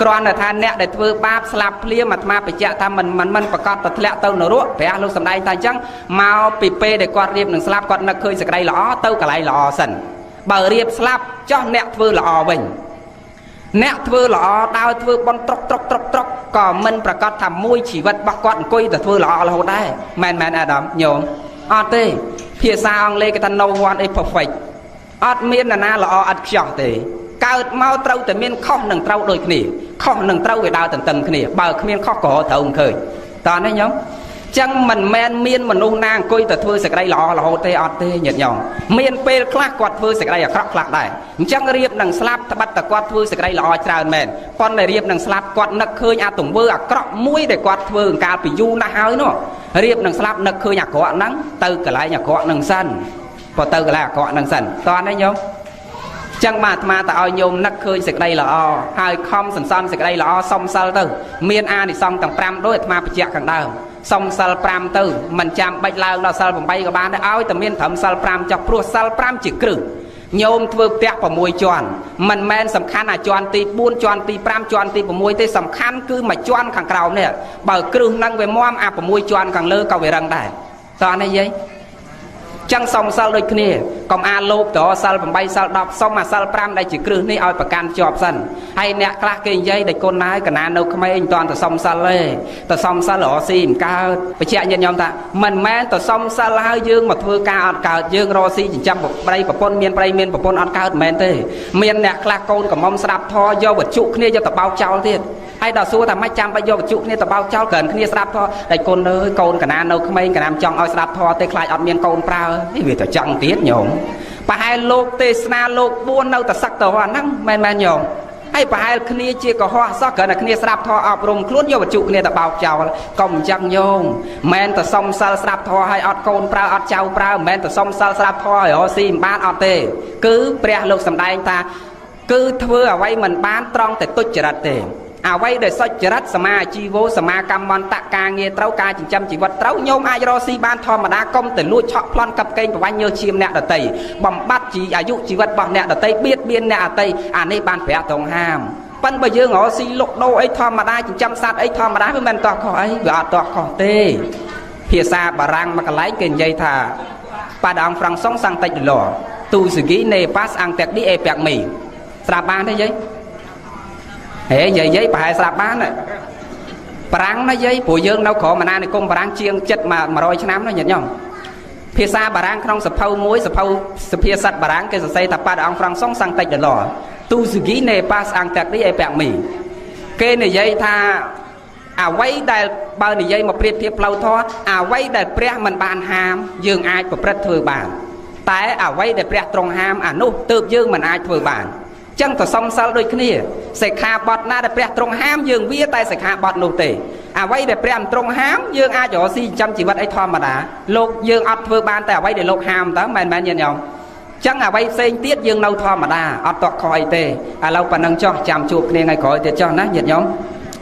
គ្រាន់តែថាអ្នកដែលធ្វើបាបស្លាប់ភ្លាមអាត្មាបញ្ជាក់ថាមិនប្រកាសទៅធ្លាក់ទៅនរកព្រះលោកសម្ដែងថាអញ្ចឹងមកពីពេលដែលគាត់រៀបនឹងស្លាប់គាត់នឹកឃើញសេចក្តីល្អទៅកន្លែងល្អសិនបើរៀបស្លាប់ចោះអ្នកធ្វើល្អវិញអ្នកធ្វើល្អដើរធ្វើបន់ត្រុកក៏មិនប្រកាសថាមួយជីវិតរបស់គាត់អង្គុយតែធ្វើល្អរហូតដែរមែនអាដាមញោមអត់ទេភាសាអង់គ្លេសគេថា no one is perfect អត់មានណាល្អឥតខ្ចោះទេកើតមកត្រូវតែមានខុសនិងត្រូវដូចគ្នាខុសនិងត្រូវវាដើរទន្ទឹមគ្នាបើគ្មានខុសក៏ត្រូវមិនឃើញតើនេះញោម chẳng mình men miên mình nung nang coi ta thưa sạch đây lọ hột tê ọt tê nhiệt nhỏng miên pe class quạt thưa sạch đây khóc lạc đây chẳng riệp nằng slap ta bắt ta quạt thưa sạch đây lọ trào men con này riệp nằng slap quạt nặc khơi à tùng vơ à cọ mũi để quạt thưa cà bị du na hơi nó riệp nằng slap nặc khơi nhà cọ nắng từ cả lại nhà cọ nằng sân và từ cả lại cọ nằng sân toàn đấy nhung chẳng mà ta ao nhôm nắc khơi sạch đây lọ hai không sần son sạch đây lọ xong sal từ miên a thì xong tầng pram đối mà bị chẹt càng đau xong sal pram từ mình chạm bạch lao là sal bay của bạn đấy áo tầm miên thẩm sal pram chọc pro sal pram chỉ cử nhôm thưa tẹt vào môi tròn mình men sầm khăn là tròn tì buôn tròn tì pram tròn tì vào môi tê sầm khăn cứ mà tròn càng cầu này bờ cử năng về mom à vào môi tròn càng lơ cầu về răng đài toàn này vậy chẳng xong sal đôi kia còn a lốp đó sal bay sal đọc xong mà sal pram đây chỉ cử này ao bạc can chọp sần hay nè class kia dây để con nái cả nà đâu không ai toàn ta xong sal lê ta xong sal lọ xìm cao phải chạy nhận nhom ta mình men ta xong sal hai dương mà thưa cao cao dương ro xi chỉ trăm bay và pon miên và pon ăn cao men thế miên nè class con của mong sạp tho do vật trụ kia cho ta bao trao thiệt hay đào xua ta mấy trăm bao do vật trụ kia ta bao trao cần kia sạp tho đây con ơi con cả nà đâu không ai cả nam trong ao sạp tho tê khai ọt miên con prao vì ta chẳng tiết nhổm bà hai lục tê sna lục buôn đâu ta sắc tờ hoa năng men nhổm hay bà hai kia chia có hoa sao cỡ là kia sạp tho ọp rùng luôn vô vật trụ kia ta bao trao công chẳng nhổm men ta xong sal sạp tho hay ọt con prao ọt trao prao men ta xong sal sạp tho ở sim ban ọt tê cứ pre lục sầm đai ta cứ thưa ở vay mình bán trong để tôi chặt tê à vay để soi chặt sama chi vô sama cam mon tạ ca nghe trâu ca chỉ chăm chỉ vật trâu nhôm ai ro si ban thò mà đa công để nuôi chọn plan cặp kênh và bao nhiêu chim nẹt ở tây bầm bắt chỉ à dụ chỉ vật bọt nẹt ở tây biết biên nẹt ở tây à đây ban phải tổng ham phân bây giờ ngõ si lục đô ấy thò mà đa chỉ chăm sát ấy thò mà đá với mình tọt khỏi ấy và tọt khỏi tê phía xa bà răng mà cái lái kênh dây thà bà đàng phẳng sóng sang tây lò tu sự nghĩ nề pass ăn tẹt đi e bẹt mì sạp ban thế giấy hệ vậy giấy bà hai sạp bán này bà nó giấy bùi dương đâu khổ mà na này công bà răng chiên chất mà rồi cho nám nó nhận nhau phía xa bà răng không sập phâu muối sập phâu sập phía sạch bà răng cái xây tập ba đàng phẳng sóng sang tây lò tu sự nghĩ nề pass ăn tẹt đi e bẹt mì kê này giấy tha à quay đại bao này dây một priết thiệp lâu thôi à quay đại priết mình bàn ham dương ai của priết thừa bàn tại à quay đại priết trong ham à nô tự dương mình ai thừa bàn chẳng ta xong sao đôi kia sẽ khá bọt na đại priết trong ham dương vía tay sẽ khá bọt nô tề à quay đại priết trong ham dương ai cho si chăm chỉ vật ấy thôi mà đã lục dương ọt thừa bàn tại à quay để lục ham đó mình nhìn nhau chẳng à quay xây tiết dương nâu thôi mà đã ọt tọt khỏi tề à lâu phần nâng cho chạm chụp nên ngày khỏi thì cho nó nhiệt nhóm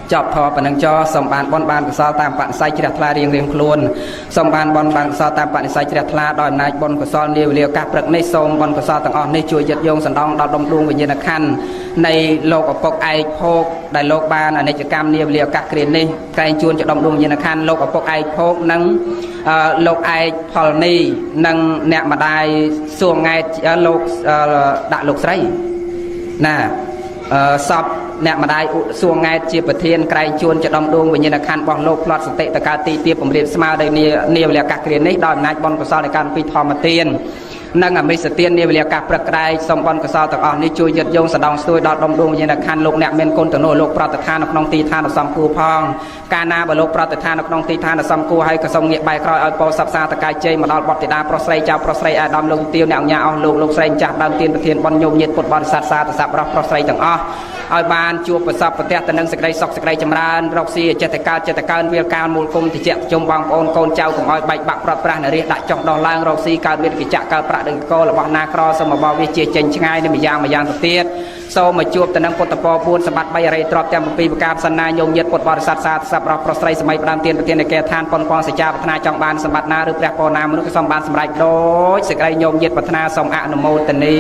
chọc thọ và nâng cho sòng bàn bon bàn của sao tam bạn say chặt la riêng luôn sòng bàn bon bàn sao tam bạn say chặt la đòi nai bon của sao liều liều các bậc này sông bon của sao tầng on này chui giật dông sần đong đào đông đuông về như là khăn này lộc ở bọc ai phô đại lộc ban ở này chỉ cam liều liều các kền này cây chuôn cho đông đuông như là khăn lộc ở bọc ai phô nâng lộc ai phò ni nâng nẹt mà đai xuồng ngay lộc đại lộc sấy nè sập nè mà đai xuồng ngay chia bờ thiên cây chuôn cho đông đuông về như là khăn bong lộc lọt sਤੇตะการตีเตียผมเรียนสมาได้เนี่ยเวลากักเรียนนี้ดอยนายบอลกษาในการพิธอมาเตียนนั่งอ่ะไม่สเตียนเนี่ยเวลากักประกายสมบอลกษาตะอ่อนนี่ช่วยยัดยงสะดองสวยดอดดมดวงvề như là khănลกเนี่ยเมนคนตะโนลกปราตทานนองตีทานสมกูพองการนาบลกปราตทานนองตีทานสมกูให้กระทรงเงียบใบคอยเอาโปสับซาตะกายเจมาดอลบอติดาโปรไซเจ้าโปรไซอาดอมลงเตียวเนี่ยเอาลกไซจับดาวเตียนประเทียนบอลโยมเย็ดปดบอลสัตว์ซาตะสับรับโปรไซต่างอ้อเอาบานจูบประสับประเทศตะนังสกได้สกสกได้จำรานรอกซีเจตการเวียการมูลกุมที่เจจมบางโอนโกนเจ้าของอ้อยใบบักปราปราในเรียดักจองดองล่างรอกซีการเวียกิจการประดึงโกระบนาครอสมบวิเจเจนง่ายในมิยามตะเตียดโซมาจูบตะนังปตปอปูนสบัดใบอะไรตรอบเต็มปีประกาศสนายงเย็ดปดบริษัทศาสตร์สับรับโปรไซสมัยประดามเตียนประเทศในแก่ทานปนกองเสจาพัฒนาจองบานสบัดนาหรือแปรปอนามนุษย์สมบานสมัยโดยสกได้ยงเย็ดพัฒนาสมอนุโมทนี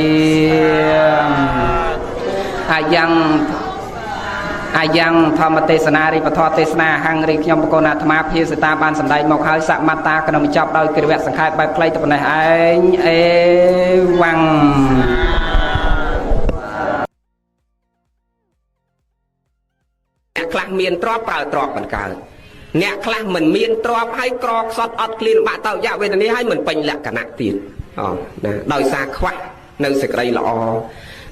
อายังธรรมเทศนาริปทอเทศนาหังริขยมปโกนาธรรมพิสตาบานสัมได้มกหายสัมมาตากนมิจับโดยกระเวสังขารใบใครตะปนไอเอวังคลาเมียนตรอบเปล่าตรอบเหมือนกันเนี่ยคลาเหมือนเมียนตรอบให้กรอกสอดอัดคลีนบะเต่ายาเวทนี้ให้เหมือนเป็นแหลกกระนักตีนนะโดยซาควะนั่งสกไรหล่อ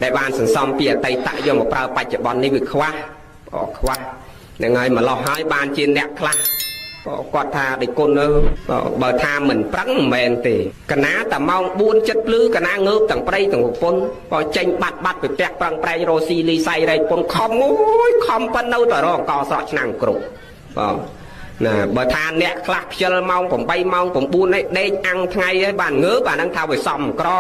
ได้บานสันซอมเปียไตตะยมเปล่าปัจจุบันนี้วิควะออกควะยังไงมาหล่อให้บานจีนเนี่ยคลา
គាត់ថាដេចគុណបើថាមិនប្រឹងមិនមែនទេកណាតែម៉ោង4 7លឺកណាងើបទាំងព្រៃទាំងប្រពន្ធក៏ចេញបាត់ទៅផ្ទះប្រឹងប្រែងរស៊ីលីសៃរែកពុនខំអូយខំប៉ុណ្ណៅតរអង្គស្រក់ឆ្នាំងគ្រប់ណាបើថាអ្នកខ្លះខ្ជិលម៉ោង8ម៉ោង9នេះដេកអាំងថ្ងៃហើយបានងើបអាហ្នឹងថាវាសំក្រ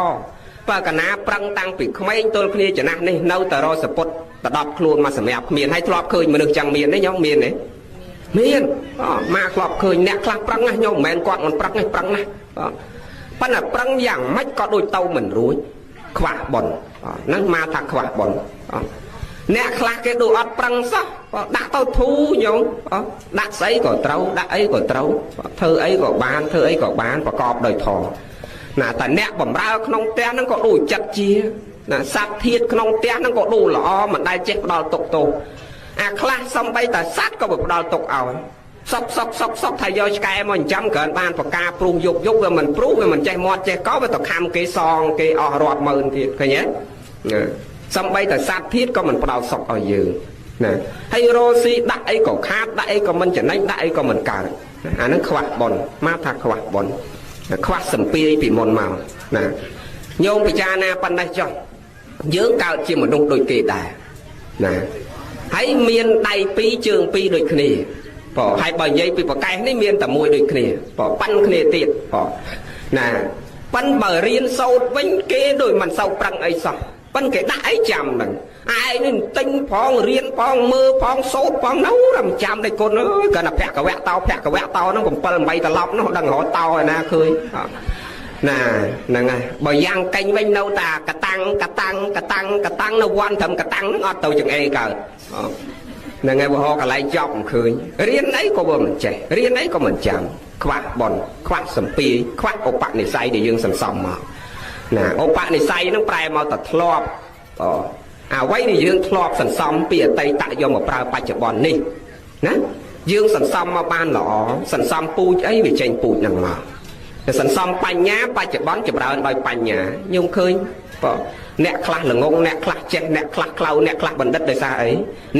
បើកណាប្រឹងតាំងពីក្មេងទល់គ្នាចំណាស់នេះនៅតរសពុតទៅ10ខ្លួនមកសម្រាប់គ្មានហើយធ្លាប់ឃើញមនុស្សចឹងមានទេញោមមានទេមានមកធ្លាប់ឃើញអ្នកខ្លះប្រឹងណាញោមមិនមែនគាត់មិនប្រឹងទេប្រឹងណាប៉ុន្តែប្រឹងយ៉ាងម៉េចក៏ដូចទៅមិនរួចខ្វះបុណ្យហ្នឹងមកថាខ្វះបុណ្យអ្នកខ្លះគេដូចអត់ប្រឹងសោះដាក់ទៅធូរញោមដាក់ស្អីក៏ត្រូវដាក់អីក៏ត្រូវធ្វើអីក៏បានធ្វើអីក៏បានប្រកបដោយធម៌ណាតែអ្នកបំរើក្នុងផ្ទះហ្នឹងក៏ដូចចិត្តជាណាសត្វធាតក្នុងផ្ទះហ្នឹងក៏ដូចល្អមិនដែលចេះផ្ដាល់ទុកទោសអាខ្លះសំបីតែសត្វក៏ផ្ដាល់ទុកឲ្យសុកថាយកឆ្កែមកចិញ្ចឹមគ្រាន់បានប្រការព្រុសយកវាមិនព្រុសវាមិនចេះមាត់ចេះកោវាទៅខំគេសងគេអស់រាប់ម៉ឺនទៀតឃើញទេសំបីតែសត្វធាតក៏មិនផ្ដាល់សុកឲ្យយើងណាហើយរស់ស៊ីដាក់អីក៏ខាតដាក់អីក៏មិនចំណេញដាក់អីក៏មិនកើតអាហ្នឹងខ្វះបុណ្យមកថាខ្វះបុណ្យខ្វះសម្ពាយពីមុនមកណាញោមពិចារណាប៉ុណ្ណេះចុះយើងកើតជាមនុស្សដូចគេដែរណាហើយមានដៃ2ជើង2ដូចគ្នាហើយបើនិយាយពីប្រកែកនេះមានតែមួយដូចគ្នាប៉ាន់គ្នាទៀតណាប៉ាន់បើរៀនសូត្រវិញគេដូចមិនសូវប្រឹងអីសោះប៉ាន់គេដាក់អីចាំហ្នឹងឯងនេះទិញផងរៀនផងមើលផងសូត្រផងនៅរំចាំដេចគុណអើយគាត់តែភក្កវៈតោហ្នឹង7 8ត្រឡប់នោះដឹងរត់តោឯណាឃើញណាហ្នឹងហើយបើយ៉ាងកេញវិញនៅតែកតាំងនៅវ័នត្រឹមកតាំងហ្នឹងអត់ទៅចង្អេកើតហ្នឹងហើយបើហោកន្លែងចប់មិនឃើញរៀនអីក៏វាមិនចេះរៀនអីក៏មិនចាំខ្វះបុណ្យខ្វះសម្ពាយខ្វះឧបនិស្ស័យដែលយើងសន្សំមកណាឧបនិស្ស័យហ្នឹងប្រែមកតែធ្លាប់អ្វីដែលយើងធ្លាប់សន្សំពីអតីតយកមកប្រើបច្ចុប្បន្ននេះណាយើងសន្សំមកបានល្អសន្សំពូជអីវាចេញពូជហ្នឹងមកតែសន្សំបញ្ញាបច្ចុប្បន្នចម្រើនដោយបញ្ញាញោមឃើញអ្នកខ្លះល្ងងអ្នកខ្លះចេះអ្នកខ្លះក្លៅអ្នកខ្លះបណ្ឌិតដោយសារអី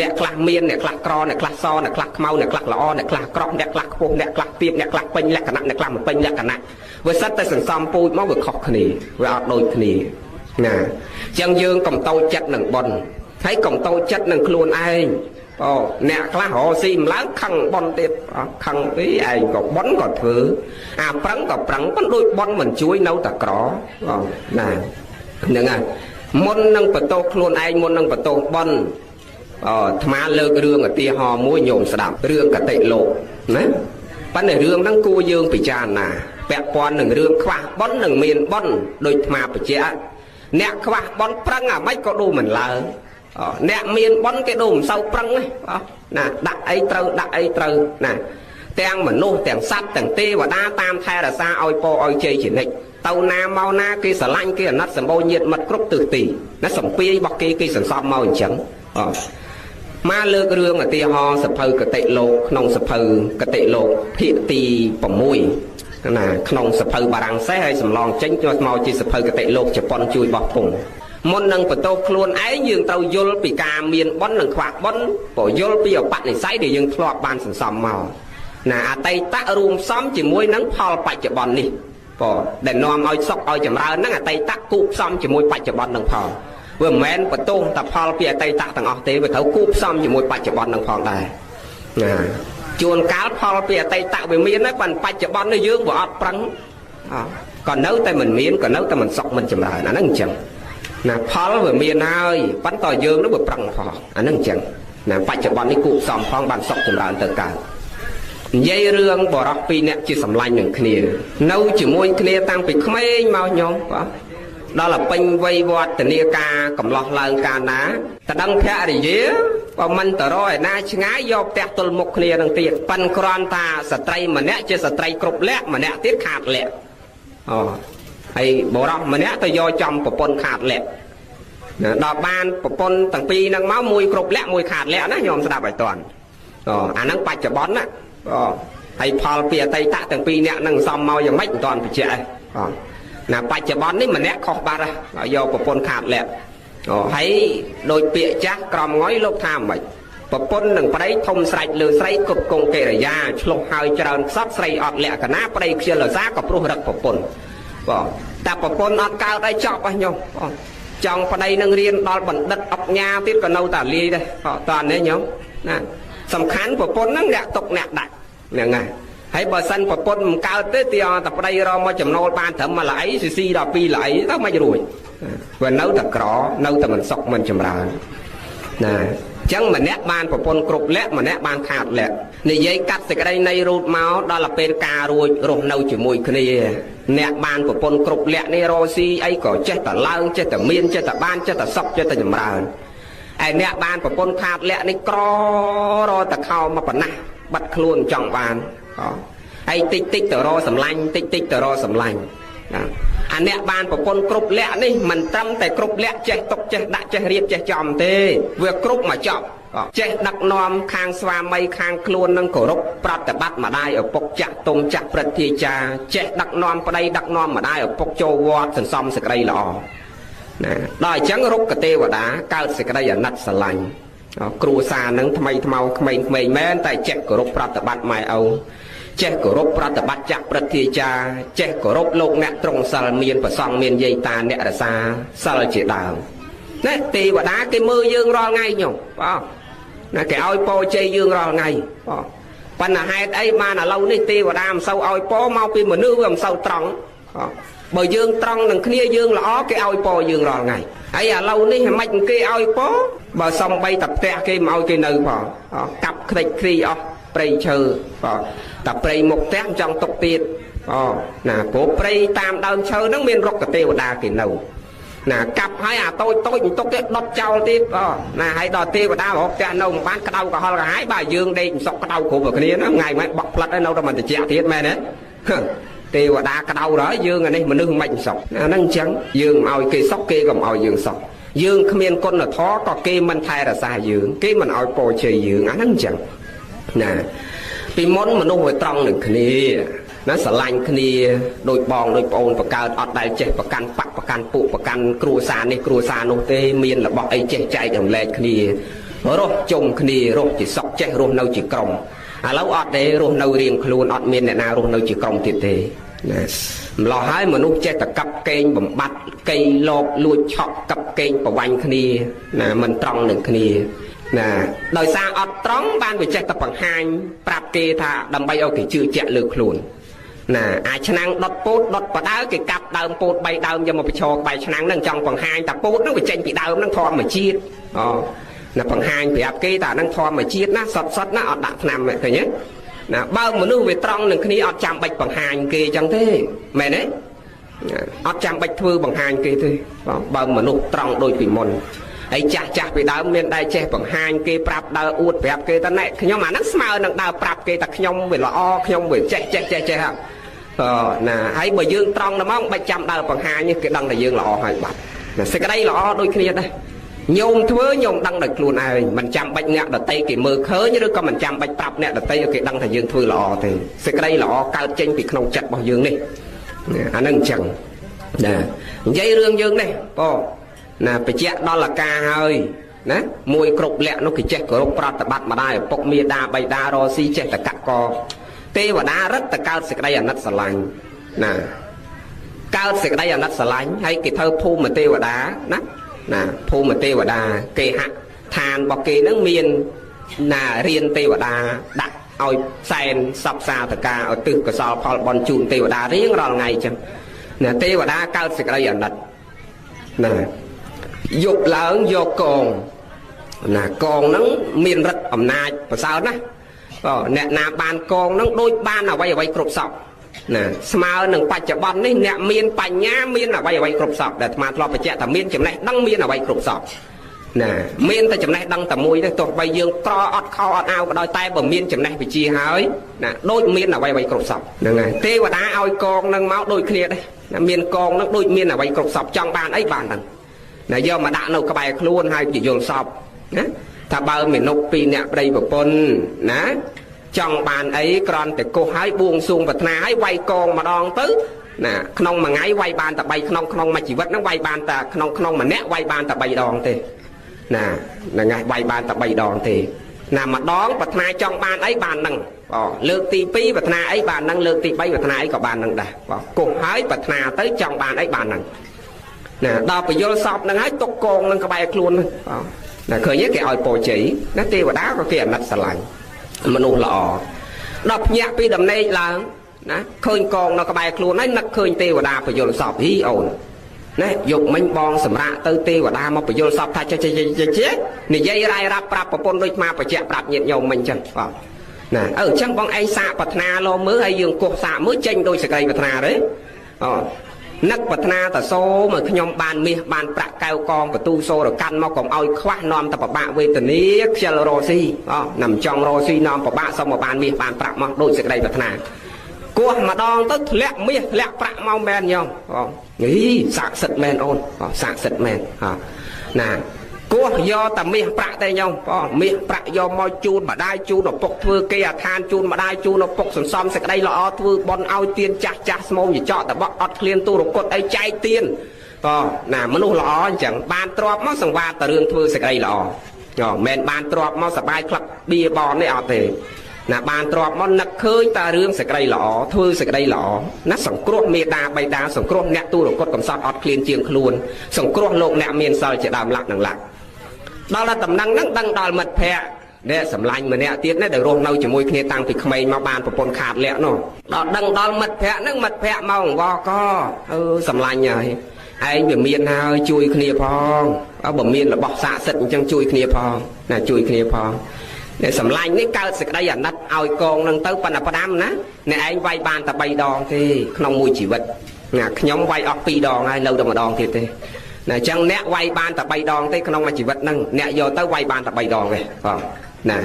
អ្នកខ្លះមានអ្នកខ្លះក្រអ្នកខ្លះសអ្នកខ្លះខ្មៅអ្នកខ្លះល្អអ្នកខ្លះក្រក់អ្នកខ្លះខ្ពស់អ្នកខ្លះទាបអ្នកខ្លះពេញលក្ខណៈអ្នកខ្លះមិនពេញលក្ខណៈវាសិតតែសន្សំពូជមកវាខុសគ្នាវាអត់ដូចគ្នាណាអញ្ចឹងយើងកុំតូចចិត្តនឹងបុណ្យហើយកុំតូចចិត្តនឹងខ្លួនឯងអ្នកខ្លះរកស៊ីម្ល៉េះខឹងបុណ្យទៀតខឹងអីឯងក៏បុណ្យក៏ធ្វើអាប្រឹងក៏ប្រឹងប៉ុន្តែដូចបុណ្យមិនជួយនៅតែក្រណាហ្នឹងហើយមុននឹងបន្ទោសខ្លួនឯងមុននឹងបន្ទោសបុណ្យអាត្មាលើករឿងឧទាហរណ៍មួយញោមស្ដាប់រឿងកតិលោកណាប៉ុន្តែរឿងហ្នឹងគួរយើងពិចារណាពាក់ព័ន្ធនឹងរឿងខ្វះបុណ្យនិងមានបុណ្យដូចអាត្មាបញ្ជាក់អ្នកខ្វះបុណ្យប្រឹងអាម៉េចក៏ដូរមិនឡើងអ្នកមានបុណ្យគេដូរមិនសូវប្រឹងទេណាដាក់អីត្រូវណាទាំងមនុស្សទាំងសត្វទាំងទេវតាតាមថែរក្សាឲ្យពរឲ្យជ័យជានិច្ចទៅណាមកណាគេស្រឡាញ់គេអាណិតសម្បូរញាតិមិត្តគ្រប់ទិសទីណាសំពាយរបស់គេសន្សំមកអញ្ចឹងមកលើករឿងឧទាហរណ៍សភៅកតិលោកក្នុងសភៅកតិលោកភាគទី6ណាក្នុងសភៅបារាំងសេះហើយសំឡងចេញចូលមកជាសភៅកតិលោកជប៉ុនជួយបោះពុំមុននឹងបន្ទោសខ្លួនឯងយើងត្រូវយល់ពីការមានបុណ្យនិងខ្វះបុណ្យព្រោះយល់ពីឧបនិស្ស័យដែលយើងធ្លាប់បានសន្សំមកណាអតីតរួមផ្សំជាមួយនឹងផលបច្ចុប្បន្ននេះដែលនាំឲ្យសុខឲ្យចម្រើនហ្នឹងអតីតគូផ្សំជាមួយបច្ចុប្បន្ននឹងផលវាមិនមែនបន្ទោសតែផលពីអតីតទាំងអស់ទេវាត្រូវគូផ្សំជាមួយបច្ចុប្បន្ននឹងផងដែរណាជួនកាលផលពីអតីតវាមានហើយប៉ុន្តែបច្ចុប្បន្ននេះយើងវាអត់ប្រឹងក៏នៅតែមិនមានក៏នៅតែមិនសុខមិនចម្រើនអាហ្នឹងអញ្ចឹងណាផលវាមានហើយប៉ុន្តែយើងនោះវាប្រឹងផងអាហ្នឹងអញ្ចឹងណាបច្ចុប្បន្ននេះគូផ្សំផងបានសុខចម្រើនទៅកើតនិយាយរឿងបរោះពីរនាក់ជាសម្លាញ់នឹងគ្នានៅជាមួយគ្នាតាំងពីក្មេងមកញោមដល់ពេញវ័យវឌ្ឍនាការកំឡោះឡើងកាលណាតដឹងភរិយាបើមិនតរឯណាឆ្ងាយយកផ្ទះទល់មុខគ្នានឹងទៀតប៉ិនគ្រាន់ថាស្ត្រីម្នាក់ជាស្ត្រីគ្រប់លក្ខម្នាក់ទៀតខាតលក្ខហើយបរោះម្នាក់ទៅយកចំប្រពន្ធខាតលក្ខដល់បានប្រពន្ធទាំងពីរហ្នឹងមកមួយគ្រប់លក្ខមួយខាតលក្ខណាញោមស្ដាប់ឲ្យតន់អាហ្នឹងបច្ចុប្បន្នណាហើយផលពីអតីតទាំងពីរនាក់នឹងសំមកយ៉ាងម៉េចមិនតាន់បញ្ជាក់ណាបច្ចុប្បន្ននេះម្នាក់ខុសបាត់ហើយយកប្រពន្ធខាតលក្ខហើយដោយពាក្យចាស់ក្រមងយលោកថាម៉េច ប្រពន្ធនឹងប្តីធំស្រេចលើស្រីគ្រប់គងកិរិយាឆ្លុះហើយច្រើនខ្សត់ស្រីអត់លក្ខណៈប្តីខ្ជិលរសាក៏ព្រោះរឹកប្រពន្ធបងតែប្រពន្ធអត់កើតអីចប់ហ្នឹងញោមបងចង់ប្តីនឹងរៀនដល់បណ្ឌិតអុកញ៉ាទៀតក៏នៅតែលាយដែរតើនេះញោមណាសំខាន់ប្រពន្ធហ្នឹងអ្នកຕົកអ្នកដាក់ហ្នឹងហើយហើយបើសិនប្រពន្ធមិនកើតទេទីអត់តែប្តីរកមកចំណូលបានត្រឹមមួយល្អីស៊ីដល់ពីរល្អីទៅមិនរួចវានៅតែក្រនៅតែមិនសុខមិនចម្រើនណាអញ្ចឹងម្នាក់បានប្រពន្ធគ្រប់លក្ខម្នាក់បានខាតលក្ខនិយាយកាត់សេចក្តីនៃរូតមកដល់ពេលការរួចរស់នៅជាមួយគ្នាអ្នកបានប្រពន្ធគ្រប់លក្ខនេះរស់ស៊ីអីក៏ចេះតែឡើងចេះតែមានចេះតែបានចេះតែសុខចេះតែចម្រើនឯអ្នកបានប្រពន្ធខាតលក្ខនេះក្ររតែខោមកប៉ុណ្ណាបាត់ខ្លួនចង់បានហើយតិចតិចទៅរកសម្លាញ់តិចតិចទៅរកសម្លាញ់អាអ្នកបានប្រពន្ធគ្រប់លក្ខនេះមិនត្រឹមតែគ្រប់លក្ខចេះຕົកចេះដាក់ចេះរៀបចេះចំទេវាគ្រប់មកចប់ចេះដឹកនាំខាងស្វាមីខាងខ្លួននឹងគោរពប្រតិបត្តិម្ដាយឪពុកចាស់ទុំចាស់ព្រឹទ្ធាចារ្យចេះដឹកនាំប្តីដឹកនាំម្ដាយឪពុកចូលវត្តសន្សំសេចក្តីល្អណាដល់អញ្ចឹងរុក្ខទេវតាកើតសេចក្តីអាណិតស្រឡាញ់គ្រួសារនឹងថ្មីថ្មោក្មេងៗមែនតែចេះគោរពប្រតិបត្តិម៉ែឪចេះគោរពប្រតិបត្តិចាស់ព្រឹទ្ធាចារ្យចេះគោរពលោកអ្នកត្រង់សិលមានប្រសង់មានយាយតាអ្នករសាសិលជាដើមណាទេវតាគេមើលយើងរាល់ថ្ងៃញោមបងណាគេឲ្យពរជ័យយើងរាល់ថ្ងៃបងប៉ុន្តែហេតុអីបានឥឡូវនេះទេវតាមិនសូវឲ្យពរមកពីមនុស្សវាមិនសូវត្រង់បើយើងត្រង់នឹងគ្នាយើងល្អគេឲ្យពរយើងរាល់ថ្ងៃហើយឥឡូវនេះមិនគេឲ្យពរបើសំបីតែផ្ទះគេមិនឲ្យគេនៅផងកាប់ខ្ទេចគ្រីអស់ព្រៃឈើបងតែព្រៃមុខផ្ទះចង់ຕົកទៀតណាព្រោះព្រៃតាមដើមឈើហ្នឹងមានរុក្ខទេវតាគេនៅណាកាប់ហើយអាតូចតូចបន្ទុកគេដុតចោលទៀតណាហើយដល់ទេវតារកផ្ទះនៅមិនបានក្តៅក៏ហល់ក៏ហាយបើយើងដេកមិនសុកក្តៅគ្រប់គ្នាណាថ្ងៃមិនបក់ផ្លិតហើយនៅតែមិនត្រជាក់ទៀតមែនទេទេវតាក្តៅហើយយើងអានេះមនុស្សមិនសុកអាហ្នឹងអញ្ចឹងយើងមិនឲ្យគេសុកគេក៏មិនឲ្យយើងសុកយើងគ្មានគុណធម៌ក៏គេមិនថែរក្សាយើងគេមិនឲ្យពរជ័យយើងអាហ្នឹងអញ្ចឹងណាពីមុនមនុស្សវាត្រង់នឹងគ្នាណាស្រឡាញ់គ្នាដូចបងដូចប្អូនបកើតអត់ដែលចេះប្រកាន់បកប្រកាន់ពួកប្រកាន់គ្រួសារនេះគ្រួសារនោះទេមានរបស់អីចេះចែករំលែកគ្នារស់ជុំគ្នារស់ជាសុខចេះរស់នៅជាក្រុមឥឡូវអត់ទេរស់នៅរៀងខ្លួនអត់មានអ្នកណារស់នៅជាក្រុមទៀតទេណាម្លោះហើយមនុស្សចេះតែកាប់កេងបំបត្តិកេងលបលួចឆក់កាប់កេងប្រវាញ់គ្នាណាមិនត្រង់នឹងគ្នាណាដោយសារអត់ត្រង់បានវាចេះតែបង្ហាញប្រាប់គេថាដើម្បីឲ្យគេជឿជាក់លើខ្លួនណាអាឆ្នាំងដុតពោតដុតបដើគេកាប់ដើមពោត3ដើមយកមកបញ្ឈរក្បែរឆ្នាំងហ្នឹងចង់បង្ហាញថាពោតហ្នឹងវាចេញពីដើមហ្នឹងធម្មជាតិណាបង្ហាញប្រាប់គេថាហ្នឹងធម្មជាតិណាសតណាអត់ដាក់ថ្នាំឃើញទេណាបើមនុស្សវាត្រង់នឹងគ្នាអត់ចាំបាច់បង្ហាញគេអញ្ចឹងទេមែនទេអត់ចាំបាច់ធ្វើបង្ហាញគេទេបើមនុស្សត្រង់ដូចពីមុនហើយចាស់ពីដើមមានដែរចេះបង្ហាញគេប្រាប់ដើរអួតប្រាប់គេថាណែខ្ញុំអាហ្នឹងស្មើនឹងដើរប្រាប់គេថាខ្ញុំវាល្អខ្ញុំវាចេះណាហើយបើយើងត្រង់តែមកបាច់ចាំដើរបង្ហាញគេដឹងថាយើងល្អហើយបាត់ណាសេចក្តីល្អដូចគ្នាដែរញោមធ្វើញោមដឹងដោយខ្លួនឯងមិនចាំបាច់អ្នកដតីគេមើលឃើញឬក៏មិនចាំបាច់ប្រាប់អ្នកដតីឲ្យគេដឹងថាយើងធ្វើល្អទេសេចក្តីល្អកើតចេញពីក្នុងចិត្តរបស់យើងនេះអាហ្នឹងអញ្ចឹងណានិយាយរឿងយើងនេះបងណាបញ្ជាក់ដល់អាការហើយណាមួយគ្រប់លក្ខនោះគេចេះគោរពប្រតិបត្តិម្ដាយឪពុកមាតាបិតារស់ស៊ីចេះតែកកទេវតារឹតតែកើតសេចក្តីអាណិតស្រឡាញ់ណាកើតសេចក្តីអាណិតស្រឡាញ់ហើយគេធ្វើភូមិទេវតាណាភូមិទេវតាគេហដ្ឋានរបស់គេនឹងមានណារៀនទេវតាដាក់ឲ្យសែនសពសាធការឲ្យទិសកសលផលបន់ជូនទេវតារៀងរាល់ថ្ងៃចឹងណាទេវតាកើតសេចក្តីអាណិតណាយប់ឡើងយកកងណាកងហ្នឹងមានឫទ្ធិអំណាចប្រសើរណាស់អ្នកណាបានកងហ្នឹងដូចបានអ្វីគ្រប់សពណាស្មើនឹងបច្ចុប្បន្ននេះអ្នកមានបញ្ញាមានអ្វីគ្រប់សពដែលអាត្មាធ្លាប់បញ្ជាក់ថាមានចំណេះដឹងមានអ្វីគ្រប់សពណាមានតែចំណេះដឹងតែមួយទេទោះបីយើងក្រអត់ខោអត់អាវក៏ដោយតែបើមានចំណេះវិជ្ជាហើយណាដូចមានអ្វីគ្រប់សពហ្នឹងហើយទេវតាឲ្យកងហ្នឹងមកដូចគ្នាដែរណាមានកងហ្នឹងដូចមានអ្វីគ្រប់សពចង់បានអីបានហ្នឹងណាយកមកដាក់នៅក្បែរខ្លួនហើយជាយល់សពណាថាបើមនុស្សពីរអ្នកប្តីប្រពន្ធណាចង់បានអីគ្រាន់តែកុសហើយបួងសួងប្រាថ្នាហើយវាយកងម្ដងទៅណាក្នុងមួយថ្ងៃវាយបានតែ3ក្នុងមួយជីវិតហ្នឹងវាយបានតែក្នុងម្នាក់វាយបានតែ3ដងទេណាហ្នឹងហើយវាយបានតែ3ដងទេ ណាម្ដងប្រាថ្នាចង់បានអីបានហ្នឹងលើកទី2ប្រាថ្នាអីបានហ្នឹងលើកទី3ប្រាថ្នាអីក៏បានហ្នឹងដែរគោះហើយប្រាថ្នាទៅចង់បានអីបានហ្នឹងណាដល់បញ្យល់សពហ្នឹងហើយទុកកងនឹងក្បែរខ្លួនហ្នឹងណាឃើញទេគេឲ្យពរជ័យណាទេវតាក៏គេអាណិតស្រឡាញ់មនុស្សល្អដល់ភ្ញាក់ពីដំណេកឡើងណាឃើញកងនៅក្បែរខ្លួនហើយនឹកឃើញទេវតាបញ្យល់សពហីអូនណាយកមិញបងសម្រាប់ទៅទេវតាមកបញ្យល់សពថាចេះនិយាយរាយរាប់ប្រាប់ប្រពន្ធដូចមកបញ្ជាក់ប្រាប់ញាតិញោមមិញចឹងណាអញ្ចឹងបងឯងសាកប្រាថ្នាលមើលហើយយើងគោះសាកមើលចេញដោយសេចក្តីប្រាថ្នាទេនឹកប្រាថ្នាតសូមកខ្ញុំបានមាសបានប្រាក់កែវកងបទូសូរកាន់មកកុំឲ្យខ្វះនាំតែប្របាក់វេទនាខ្ជិលរស៊ីណាំចង់រស៊ីនាំប្របាក់សុំមកបានមាសបានប្រាក់មកដោយសេចក្តីប្រាថ្នាគោះម្ដងទៅធ្លាក់មាសធ្លាក់ប្រាក់មកមែនញោមហីស័ក្តិសិទ្ធិមែនអូនស័ក្តិសិទ្ធិមែនណាគោះយកតែមាសប្រាក់តែញោមមាសប្រាក់យកមកជូនម្ដាយជូនឪពុកធ្វើគេអាឋានជូនម្ដាយជូនឪពុកសន្សំសេចក្តីល្អធ្វើបន់ឲ្យទានចាស់ស្មោមចកតបអត់ឃ្លានទូរកុដអីចែកទានណាមនុស្សល្អអញ្ចឹងបានទ្របមកសង្វាតតែរឿងធ្វើសេចក្តីល្អមិនបានទ្របមកសបាយក្លឹកបៀបននេះអត់ទេណាបានទ្របមកនឹកឃើញតែរឿងសេចក្តីល្អធ្វើសេចក្តីល្អណាសង្គ្រោះមេដាបៃតាសង្គ្រោះអ្នកទូរកុដកំសត់អត់ឃ្លានជាងខ្លួនសង្គ្រោះលោកអ្នកមានសិលជាដើមលក្ខនឹងលក្ខដល់តែតំណែងហ្នឹងដឹងដល់មិត្តភ័ក្តិអ្នកសម្លាញ់ម្នាក់ទៀតដែលរស់នៅជាមួយគ្នាតាំងពីក្មេងមកបានប្រពន្ធខាតលក្ខនោះដល់ដឹងដល់មិត្តភ័ក្តិហ្នឹងមិត្តភ័ក្តិមកអង្វរកសម្លាញ់ហើយឯងវាមានហើយជួយគ្នាផងបើមានរបស់ស័ក្តិសិទ្ធិអញ្ចឹងជួយគ្នាផងណាជួយគ្នាផងអ្នកសម្លាញ់នេះកើតសេចក្តីអាណិតឲ្យកងនឹងទៅប៉ុន្តែផ្ដាំណាអ្នកឯងវាយបានតែ3ដងទេក្នុងមួយជីវិតណាខ្ញុំវាយអស់2ដងហើយនៅតែម្ដងទៀតទេណាអញ្ចឹងអ្នកវាយបានតែ3ដងទេក្នុងមួយជីវិតហ្នឹងអ្នកយកទៅវាយបានតែ3ដងទេណា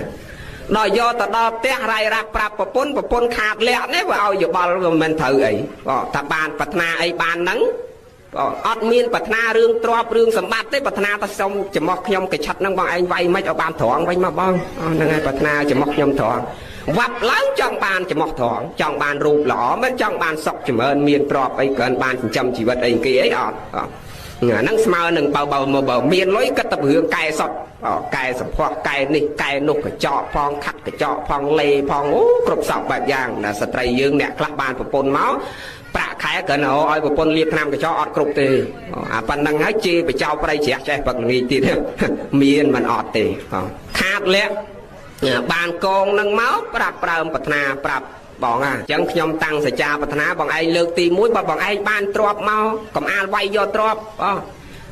ដល់យកទៅដល់ផ្ទះរាយរាប់ប្រាប់ប្រពន្ធខាតលក្ខនេះវាឲ្យយោបល់វាមិនត្រូវអីថាបានប្រាថ្នាអីបានហ្នឹងអត់មានប្រាថ្នារឿងទ្រព្យរឿងសម្បត្តិទេប្រាថ្នាតែសុំចំោះខ្ញុំកឆិតហ្នឹងបងឯងវាយមិនឲ្យបានត្រង់វិញមកបងហ្នឹងហើយប្រាថ្នាចំោះខ្ញុំត្រង់វាប់ឡើងចង់បានចំោះត្រង់ចង់បានរូបល្អមិនចង់បានសុខចម្រើនមានទ្រព្យអីគ្រាន់បានចិញ្ចឹមជីវិតអីគេអីអត់ហ្នឹងស្មើនឹងបើមានលុយគិតតែរឿងកែសតកែសម្ផស្សកែនេះកែនោះកញ្ចក់ផងខាត់កញ្ចក់ផងលេផងអូគ្រប់សពបែបយ៉ាងណាស្ត្រីយើងអ្នកខ្លះបានប្រពន្ធមកប្រាក់ខែគ្រាន់ឲ្យប្រពន្ធលាបថ្នាំកញ្ចក់អត់គ្រប់ទេអាប៉ុណ្្នឹងហើយជេរបចោប្រៃជ្រះចេះបឹកល្ងាចទៀតមានមិនអត់ទេខាតលក្ខបានកងនឹងមកប្រាប់ប្រើមប្រាថ្នាប្រាប់បងអញ្ចឹងខ្ញុំតាំងសច្ចាប្រាថ្នាបងឯងលើកទី1បើបងឯងបានទ្របមកកំអាលវាយយកទ្រប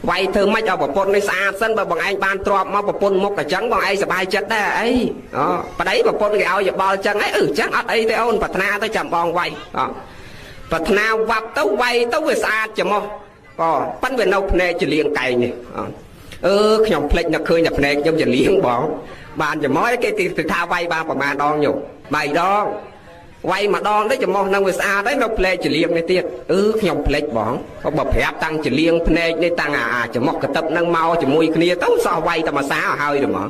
វាយធ្វើម៉េចឲ្យប្រពន្ធនេះស្អាតសិនបើបងឯងបានទ្របមកប្រពន្ធមុខអញ្ចឹងបងឯងសប្បាយចិត្តដែរអីប្តីប្រពន្ធគេឲ្យយោបល់អញ្ចឹងអញ្ចឹងអត់អីទេអូនប្រាថ្នាទៅចាំបងវាយប្រាថ្នាវាប់ទៅវាយទៅវាស្អាតច្មោះប៉ិនវានៅភ្នែកចលៀងកែងនេះខ្ញុំភ្លេចនឹកឃើញតែភ្នែកខ្ញុំចលៀងបងបានច្មោះគេថាវាយបានប្រហែលដងញោម3ដងវាយម្ដងទៅច្មោះនឹងវាស្អាតហើយនៅភ្នែកចលៀងនេះទៀតខ្ញុំភ្លេចបងបើប្រាប់តាំងចលៀងភ្នែកនេះតាំងអាច្មោះកទឹកនឹងមកជាមួយគ្នាទៅសោះវាយតែមួយសាហើយទៅហ្មង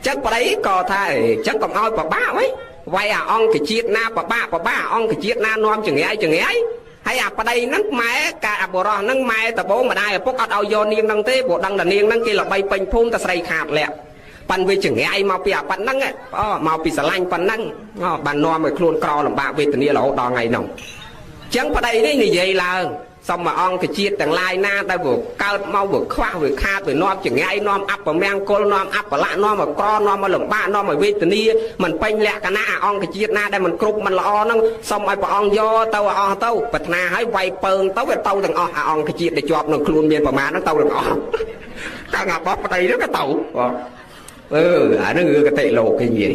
ចឹងប្តីក៏ថាចឹងកុំឲ្យប្របាក់ហីវាយអាអង្គជាតិណាប្របាក់អង្គជាតិណានាំចង្រៃហើយអាប្តីហ្នឹងម៉ែកាអាបរោះហ្នឹងម៉ែដបងម្ដាយឪពុកអត់ឲ្យយកនាងហ្នឹងទេព្រោះដឹងតែនាងហ្នឹងគេល្បីពេញភូមិតែស្រីខាតលក្ខប៉ិនវាចង្រៃមកពីអាប៉ិនហ្នឹងមកពីស្រឡាញ់ប៉ិនហ្នឹងបាននាំឲ្យខ្លួនក្រលំបាកវេទនារហូតដល់ថ្ងៃហ្នឹងអញ្ចឹងប្តីនេះនិយាយឡើងសុំមកអង្គជាតិទាំងឡាយណាដែលវាកើតមកវាខ្វះវាខាតវានាំចង្រៃនាំអបមង្គលនាំអបលៈនាំឲ្យក្រនាំឲ្យលំបាកនាំឲ្យវេទនាមិនពេញលក្ខណៈអង្គជាតិណាដែលមិនគ្រប់មិនល្អហ្នឹងសុំឲ្យព្រះអង្គយកទៅអស់ទៅប្រាថ្នាឲ្យវាយពើងទៅវាទៅទាំងអស់អង្គជាតិដែលជាប់នៅខ្លួនមានប្រមាណហ្នឹងទៅទាំងអស់តាំងអាបោះប្តីហ្នឹងក៏ទៅអានឹងរឿងកតិលោកគេនិយាយ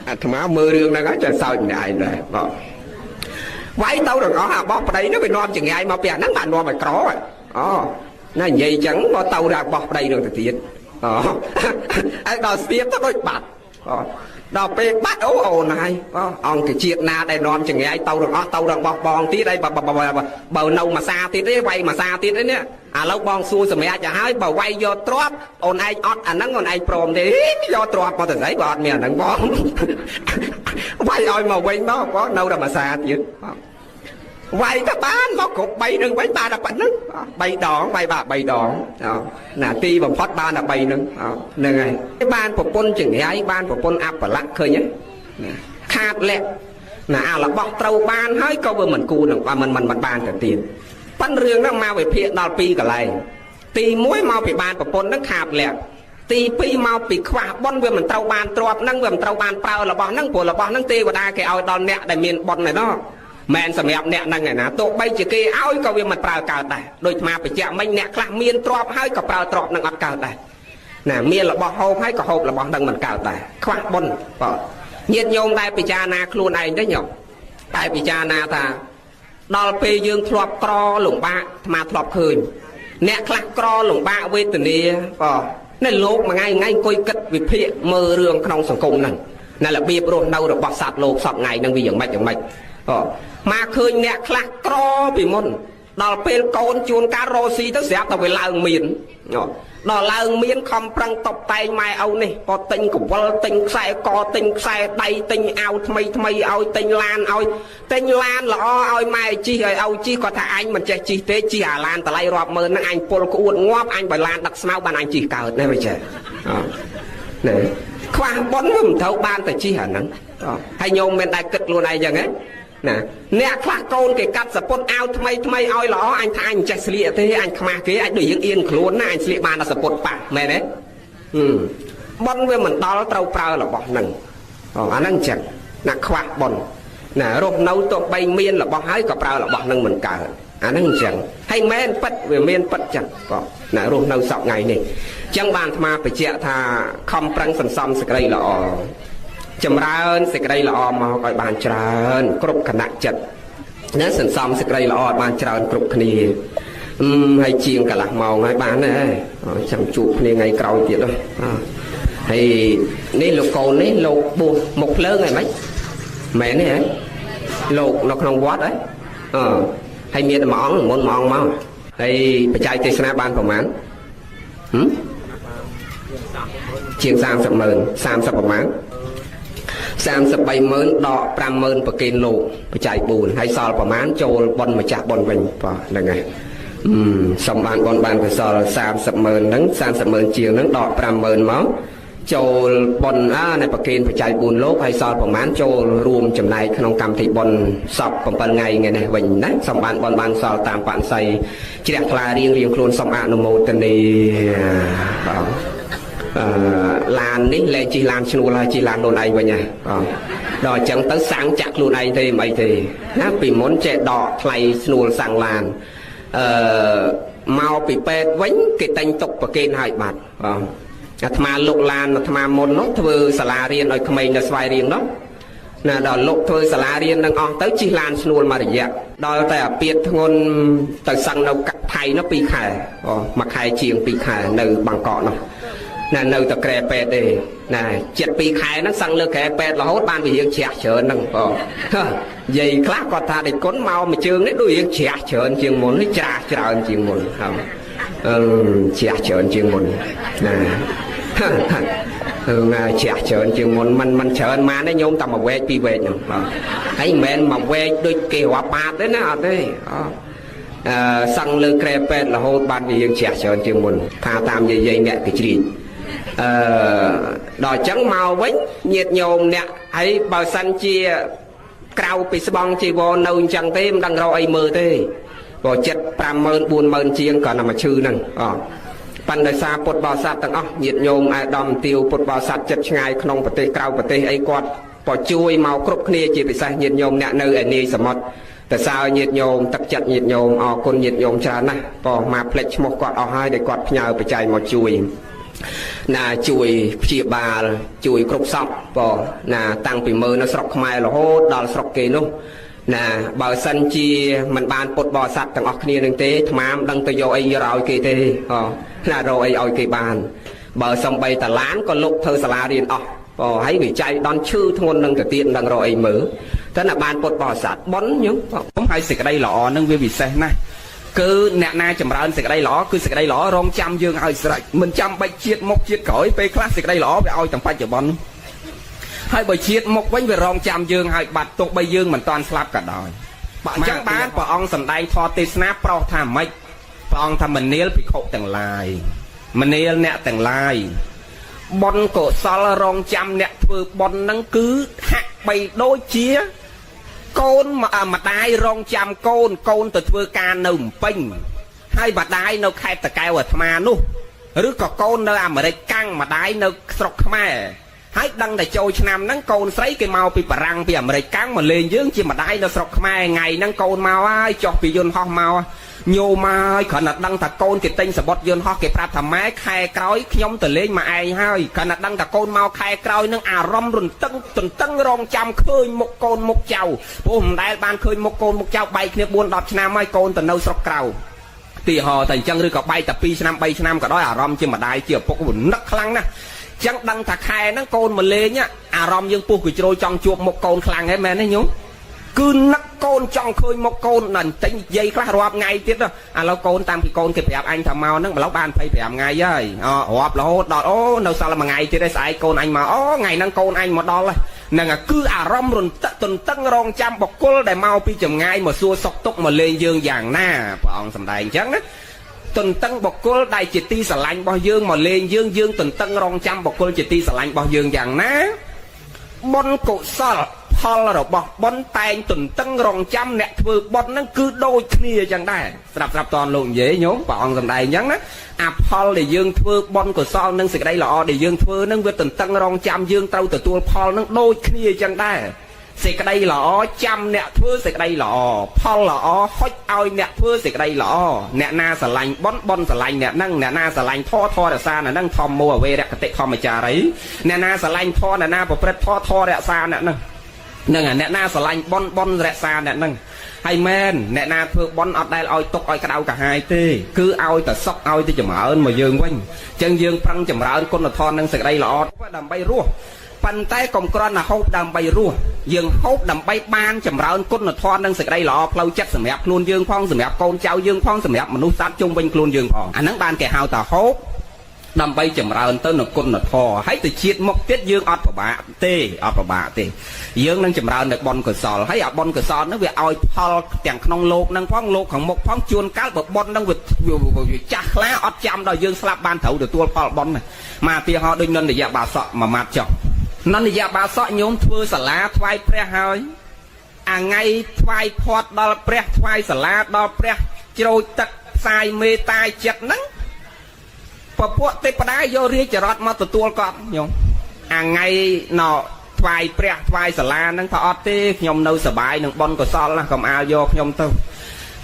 អាត្មាមើលរឿងហ្នឹងហើយចេះសើចម្នាក់ឯងដែរវាយទៅទាំងអស់អាបោះប្តីនោះវានាំចង្រៃមកពីអាហ្នឹងបាននាំឲ្យក្រណានិយាយអញ្ចឹងមកទៅរបស់ប្តីនឹងទៅទៀតហើយដល់ស្ទាបទៅដូចបាត់ដល់ពេលបាត់អូនហើយអង្គជាតិណាដែលនាំចង្រៃទៅទាំងអស់ទៅរបស់បងទៀតហើយបើនៅមួយសាទៀតទេវាយមួយសាទៀតទេនេះឥឡូវបងសួរសម្រាប់ទៅហើយបើវាយយកទ្របអូនឯងអត់អាហ្នឹងអូនឯងព្រមទេយកទ្របមកទៅស្អីបើអត់មានអាហ្នឹងបងវាយឲ្យមកវិញមកបងនៅតែមួយសាទៀត វាយតបានមកគ្រប់3នឹងវិញបានតែប៉ុណ្្នឹង3ដងវាយបាក់3ដងណាទីបំផុតបានតែ3នឹងហ្នឹងហើយបានប្រពន្ធចង្រៃបានប្រពន្ធអបលៈឃើញទេខាតលក្ខណាអារបស់ត្រូវបានហើយក៏វាមិនគួរនឹងមិនបានទៅទៀតប៉ុន្តែរឿងហ្នឹងមកវិភាគដល់2កន្លែងទី1មកពីបានប្រពន្ធហ្នឹងខាតលក្ខទី2មកពីខ្វះបុណ្យវាមិនត្រូវបានទ្របហ្នឹងវាមិនត្រូវបានប្រើរបស់ហ្នឹងព្រោះរបស់ហ្នឹងទេវតាគេឲ្យដល់អ្នកដែលមានបុណ្យឯណោះមែនសម្រាប់អ្នកហ្នឹងឯណាទោះបីជាគេឲ្យក៏វាមិនប្រើកើតដែរដូចអាបច្ចៈមិញអ្នកខ្លះមានទ្របហើយក៏ប្រើទ្របហ្នឹងអត់កើតដែរណាមានរបស់ហូបហើយក៏ហូបរបស់ហ្នឹងមិនកើតដែរខ្វះបុណ្យបាទញាតិញោមដែលពិចារណាខ្លួនឯងទេញោមតែពិចារណាថាដល់ពេលយើងធ្លាប់ក្រលំបាកអាត្មាធ្លាប់ឃើញអ្នកខ្លះក្រលំបាកវេទនាបាទនៅលោកមួយថ្ងៃអង្គុយគិតវិភាគមើលរឿងក្នុងសង្គមហ្នឹងនៅរបៀបរស់នៅរបស់សត្វលោកសពថ្ងៃហ្នឹងវាយ៉ាងម៉េចមកឃើញអ្នកខ្លះក្រពីមុនដល់ពេលកូនជួនកាលរស់ស៊ីទៅស្រាប់តែវាឡើងមានដល់ឡើងមានខំប្រឹងតបតែងម៉ែឪនេះក៏ទិញកវលទិញខ្សែកទិញខ្សែដៃទិញអាវថ្មីឲ្យទិញឡានឲ្យទិញឡានល្អឲ្យម៉ែជិះឲ្យឪជិះគាត់ថាអញមិនចេះជិះទេជិះអាឡានតម្លៃរាប់ម៉ឺនហ្នឹងអញពលក្អួតងាប់អញបើឡានដឹកស្មៅបានអញជិះកើតណាមិនចេះណែខ្វះបុណ្យវាមិនត្រូវបានតែជិះអាហ្នឹងហើយញោមមិនដែលគិតខ្លួនឯងចឹងហ៎ណាអ្នកខ្លះកូនគេកាត់សពុតអាវថ្មីឲ្យល្អអញថាអញចេះស្លៀកទេអញខ្មាស់គេអញដូចយើងអៀនខ្លួនណាអញស្លៀកបានតែសពុតប៉ះមែនទេបុណ្យវាមិនដល់ត្រូវប្រើរបស់ហ្នឹងអាហ្នឹងចឹងណាខ្វះបុណ្យណារស់នៅទោះបីមានរបស់ហើយក៏ប្រើរបស់ហ្នឹងមិនកើតអាហ្នឹងចឹងហើយមែនពិតវាមានពិតចឹងបងណារស់នៅសពថ្ងៃនេះចឹងបានអាត្មាបញ្ជាក់ថាខំប្រឹងសន្សំសេចក្តីល្អចម្រើនសេចក្តីល្អមកឲ្យបានច្រើនគ្រប់គណៈចិត្តណាសន្សំសេចក្តីល្អឲ្យបានច្រើនគ្រប់គ្នាហើយជាងកន្លះម៉ោងហើយបានហើយចាំជួបគ្នាថ្ងៃក្រោយទៀតហើយនេះលោកកូននេះលោកបួសមុខភ្លើងហើយមិនមែនទេហ៎លោកនៅក្នុងវត្តហ៎ហើយមានតែមួយអង្គមុនមួយអង្គមកហើយបច្ច័យទេសនាបានប្រហែលជាង30ម៉ឺន30ប្រហែល330000ដក50000ប្រគេនលោកបច្ច័យ4ហើយសល់ប្រមាណចូលប៉ុនម្ចាស់ប៉ុនវិញបាទហ្នឹងហើយសំបានប៉ុនបានកសល300000ហ្នឹង300000ជាងហ្នឹងដក50000មកចូលប៉ុននៅប្រគេនបច្ច័យ4លោកហើយសល់ប្រមាណចូលរួមចំណែកក្នុងកម្មវិធីប៉ុនសព7ថ្ងៃនេះវិញណាសំបានប៉ុនបានសល់តាមបក្សីជ្រះថ្លារៀងខ្លួនសូមអនុមោទនាបាទឡាននេះលែងជិះឡានឈ្នួលហើយជិះឡានខ្លួនឯងវិញហ៎ដល់អញ្ចឹងទៅសាំងចាក់ខ្លួនឯងទេមិនអីទេណាពីមុនចេះដកថ្លៃឈ្នួលសាំងឡានមកពីពេទ្យវិញគេតែងទុកប្រគេនឲ្យបាត់អាត្មាលុកឡានអាត្មាមុននោះធ្វើសាលារៀនឲ្យក្មេងនៅស្វាយរៀងនោះណាដល់លុកធ្វើសាលារៀននឹងអស់ទៅជិះឡានឈ្នួលមករយៈដល់តែអាពាតធ្ងន់ទៅសឹងនៅថៃនោះ2ខែមួយខែជាង2ខែនៅបាងកកនោះណានៅតែក្រែពេទ្យទេណាចិត្ត2ខែហ្នឹងសឹងលើក្រែពេទ្យរហូតបានវារៀងជ្រះច្រើនហ្នឹងបងនិយាយខ្លះគាត់ថាដេចគុណមកមួយជើងនេះដូចរៀងជ្រះច្រើនជាងមុននេះច្រាស់ច្រើនជាងមុនហើយជ្រះច្រើនជាងមុនណាជ្រះច្រើនជាងមុនมันច្រើនមកទេញោមតែមួយវែកពីរវែកហ្នឹងបងហើយមិនមែនមួយវែកដូចគេរាប់បាតទេណាអត់ទេសឹងលើក្រែពេទ្យរហូតបានវារៀងជ្រះច្រើនជាងមុនថាតាមនិយាយអ្នកគេជ្រៀងដល់អញ្ចឹងមកវិញញាតិញោមអ្នកហើយបើសិនជាក្រៅពីស្បង់ជីវរនៅអញ្ចឹងទេមិនដឹងរកអីមើលទេព្រោះចិត្ត50000 40000ជាងក៏តែមកឈឺហ្នឹងប៉ុន្តែសារពុទ្ធបរិស័ទទាំងអស់ញាតិញោមអាដាមទាវពុទ្ធបរិស័ទចិត្តឆ្ងាយក្នុងប្រទេសក្រៅប្រទេសអីគាត់ក៏ជួយមកគ្រប់គ្នាជាពិសេសញាតិញោមអ្នកនៅឯនាយសមុទ្រតែសើញាតិញោមទឹកចិត្តញាតិញោមអរគុណញាតិញោមច្រើនណាស់ក៏មកផ្លេចឈ្មោះគាត់អស់ហើយដែលគាត់ផ្ញើបច្ច័យមកជួយណាជួយព្យាបាលជួយគ្រប់សពបងណាតាំងពីមើលនៅស្រុកខ្មែររហូតដល់ស្រុកគេនោះណាបើសិនជាមិនបានពុតបរិស័ទទាំងអស់គ្នានឹងទេថ្មមិនដឹងទៅយកអីយកឲ្យគេទេណារកអីឲ្យគេបានបើសំបីតាឡានក៏លុកធ្វើសាលារៀនអស់ហើយវិច័យដន់ឈឺធ្ងន់នឹងទៅទៀតមិនដឹងរកអីមើលតែណាបានពុតបរិស័ទប៉ុនខ្ញុំហើយសេចក្តីល្អនឹងវាពិសេសណាស់គឺអ្នកណាចម្រើនសេចក្តីល្អគឺសេចក្តីល្អរងចាំយើងឲ្យស្រេចមិនចាំបាច់ជាតិមុខជាតិក្រោយពេលខ្លះសេចក្តីល្អវាឲ្យទាំងបច្ចុប្បន្នហើយបើជាតិមុខវិញវារងចាំយើងឲ្យបាត់ទុកបីយើងមិនតាន់ស្លាប់ក៏ដោយ បើអញ្ចឹងបានព្រះអង្គសម្ដែងធម៌ទេសនាប្រោសថាម៉េចព្រះអង្គថាមនាលភិក្ខុទាំងឡាយមនាលអ្នកទាំងឡាយបុណ្យកុសលរងចាំអ្នកធ្វើបុណ្យហ្នឹងគឺហាក់បីដូចជាកូនម្ដាយរងចាំកូនទៅធ្វើការនៅភ្នំពេញហើយម្ដាយនៅខេត្តតាកែវអាត្មានោះឬក៏កូននៅអាមេរិកកាំងម្ដាយនៅស្រុកខ្មែរហើយដឹងតែចូលឆ្នាំហ្នឹងកូនស្រីគេមកពីបារាំងពីអាមេរិកកាំងមកលេងយើងជាម្ដាយនៅស្រុកខ្មែរថ្ងៃហ្នឹងកូនមកហើយចុះពីយន្តហោះមកញោមហើយគ្រាន់តែដឹងថាកូនគេទិញសបុតយន្តហោះគេប្រាប់ថាម៉ែខែក្រោយខ្ញុំទៅលេងមកឯងហើយគ្រាន់តែដឹងថាកូនមកខែក្រោយនឹងអារម្មណ៍រន្ទឹងទន្ទឹងរង់ចាំឃើញមុខកូនមុខចៅព្រោះមិនដែលបានឃើញមុខកូនមុខចៅបែកគ្នា4 10ឆ្នាំហើយកូនទៅនៅស្រុកក្រៅទីហោតែអញ្ចឹងឬក៏បែកតែ2 ឆ្នាំ 3 ឆ្នាំក៏ដោយអារម្មណ៍ជាម្ដាយជាឪពុកវានឹកខ្លាំងណាស់ចឹងដឹងថាខែហ្នឹងកូនមកលេងអារម្មណ៍យើងពុះគឺជ្រោយចង់ជួបមុខកូនខ្លាំងហ៎មែនទេញោមគឺនឹកកូនចង់ឃើញមុខកូនតែតែនិយាយខ្លះរាប់ថ្ងៃទៀតឥឡូវកូនតាមពីកូនគេប្រាប់អញថាមកហ្នឹងម្ល៉េះបាន25ថ្ងៃហើយរាប់រហូតដល់អូនៅសល់មួយថ្ងៃទៀតឯស្អែកកូនអញមកអូថ្ងៃហ្នឹងកូនអញមកដល់ហ្នឹងគឺអារម្មណ៍រន្ទឹកទន្ទឹងរង់ចាំបុគ្គលដែលមកពីចម្ងាយមកសួរសុខទុក្ខមកលេងយើងយ៉ាងណាព្រះអង្គសម្ដែងអញ្ចឹងណាទន្ទឹងបុគ្គលដែលជាទីស្រឡាញ់របស់យើងមកលេងយើងទន្ទឹងរង់ចាំបុគ្គលជាទីស្រឡាញ់របស់យើងយ៉ាងណាបុណ្យកុសលផលរបស់បុណ្យតែងទន្ទឹងរង់ចាំអ្នកធ្វើបុណ្យហ្នឹងគឺដូចគ្នាអញ្ចឹងដែរស្រាប់តនលោកនិយាយញោមព្រះអង្គសម្ដែងអញ្ចឹងណាអាផលដែលយើងធ្វើបុណ្យកុសលនឹងសេចក្តីល្អដែលយើងធ្វើហ្នឹងវាទន្ទឹងរង់ចាំយើងត្រូវទទួលផលហ្នឹងដូចគ្នាអញ្ចឹងដែរសេចក្តីល្អចាំអ្នកធ្វើសេចក្តីល្អផលល្អហុចឲ្យអ្នកធ្វើសេចក្តីល្អអ្នកណាស្រឡាញ់បុណ្យស្រឡាញ់អ្នកហ្នឹងអ្នកណាស្រឡាញ់ធម៌រក្សាអ្នកហ្នឹងធម្មោអវេរកតិធម្មចារីអ្នកណាស្រឡាញ់ធម៌អ្នកណាប្រព្រឹត្តធម៌រក្សាអ្នកហ្នឹងហ្នឹងអ្នកណាស្រឡាញ់បុណ្យរក្សាអ្នកហ្នឹងហើយមែនអ្នកណាធ្វើបុណ្យអត់ដែលឲ្យទុកឲ្យក្តៅកាហាយទេគឺឲ្យតែសុខឲ្យតែចម្រើនមកយើងវិញអញ្ចឹងយើងប្រឹងចម្រើនគុណធម៌និងសេចក្តីល្អដើម្បីរស់ប៉ុន្តែកុំគ្រាន់តែហូបដើម្បីរស់យើងហូបដើម្បីបានចម្រើនគុណធម៌និងសេចក្តីល្អផ្លូវចិត្តសម្រាប់ខ្លួនយើងផងសម្រាប់កូនចៅយើងផងសម្រាប់មនុស្សសត្វជុំវិញខ្លួនយើងផងអាហ្នឹងបានគេហៅថាហូបដើម្បីចម្រើនទៅនៅគុណធម៌ហើយទៅជាតិមុខទៀតយើងអត់ពិបាកទេយើងនឹងចម្រើននៅបុណ្យកុសលហើយអាបុណ្យកុសលហ្នឹងវាឲ្យផលទាំងក្នុងលោកហ្នឹងផងលោកខាងមុខផងជួនកាលបើបុណ្យហ្នឹងវាចាស់ខ្លាអត់ចាំដល់យើងស្លាប់បានត្រូវទទួលផលបុណ្យមកឧទាហរណ៍ដូចនន្ទយបាសកមួយម៉ាត់ចុះនន្ទយបាសកញោមធ្វើសាលាថ្វាយព្រះហើយអាថ្ងៃថ្វាយផាត់ដល់ព្រះថ្វាយសាលាដល់ព្រះជ្រោចទឹកផ្សាយមេត្តាចិត្តហ្នឹងពពួកទេពតាយករាជរដ្ឋមកទទួលគាត់ញោមអាថ្ងៃណោថ្វាយព្រះថ្វាយសាលាហ្នឹងថាអត់ទេខ្ញុំនៅសប្បាយនឹងបុណ្យកុសលណាកុំអាលយកខ្ញុំទៅ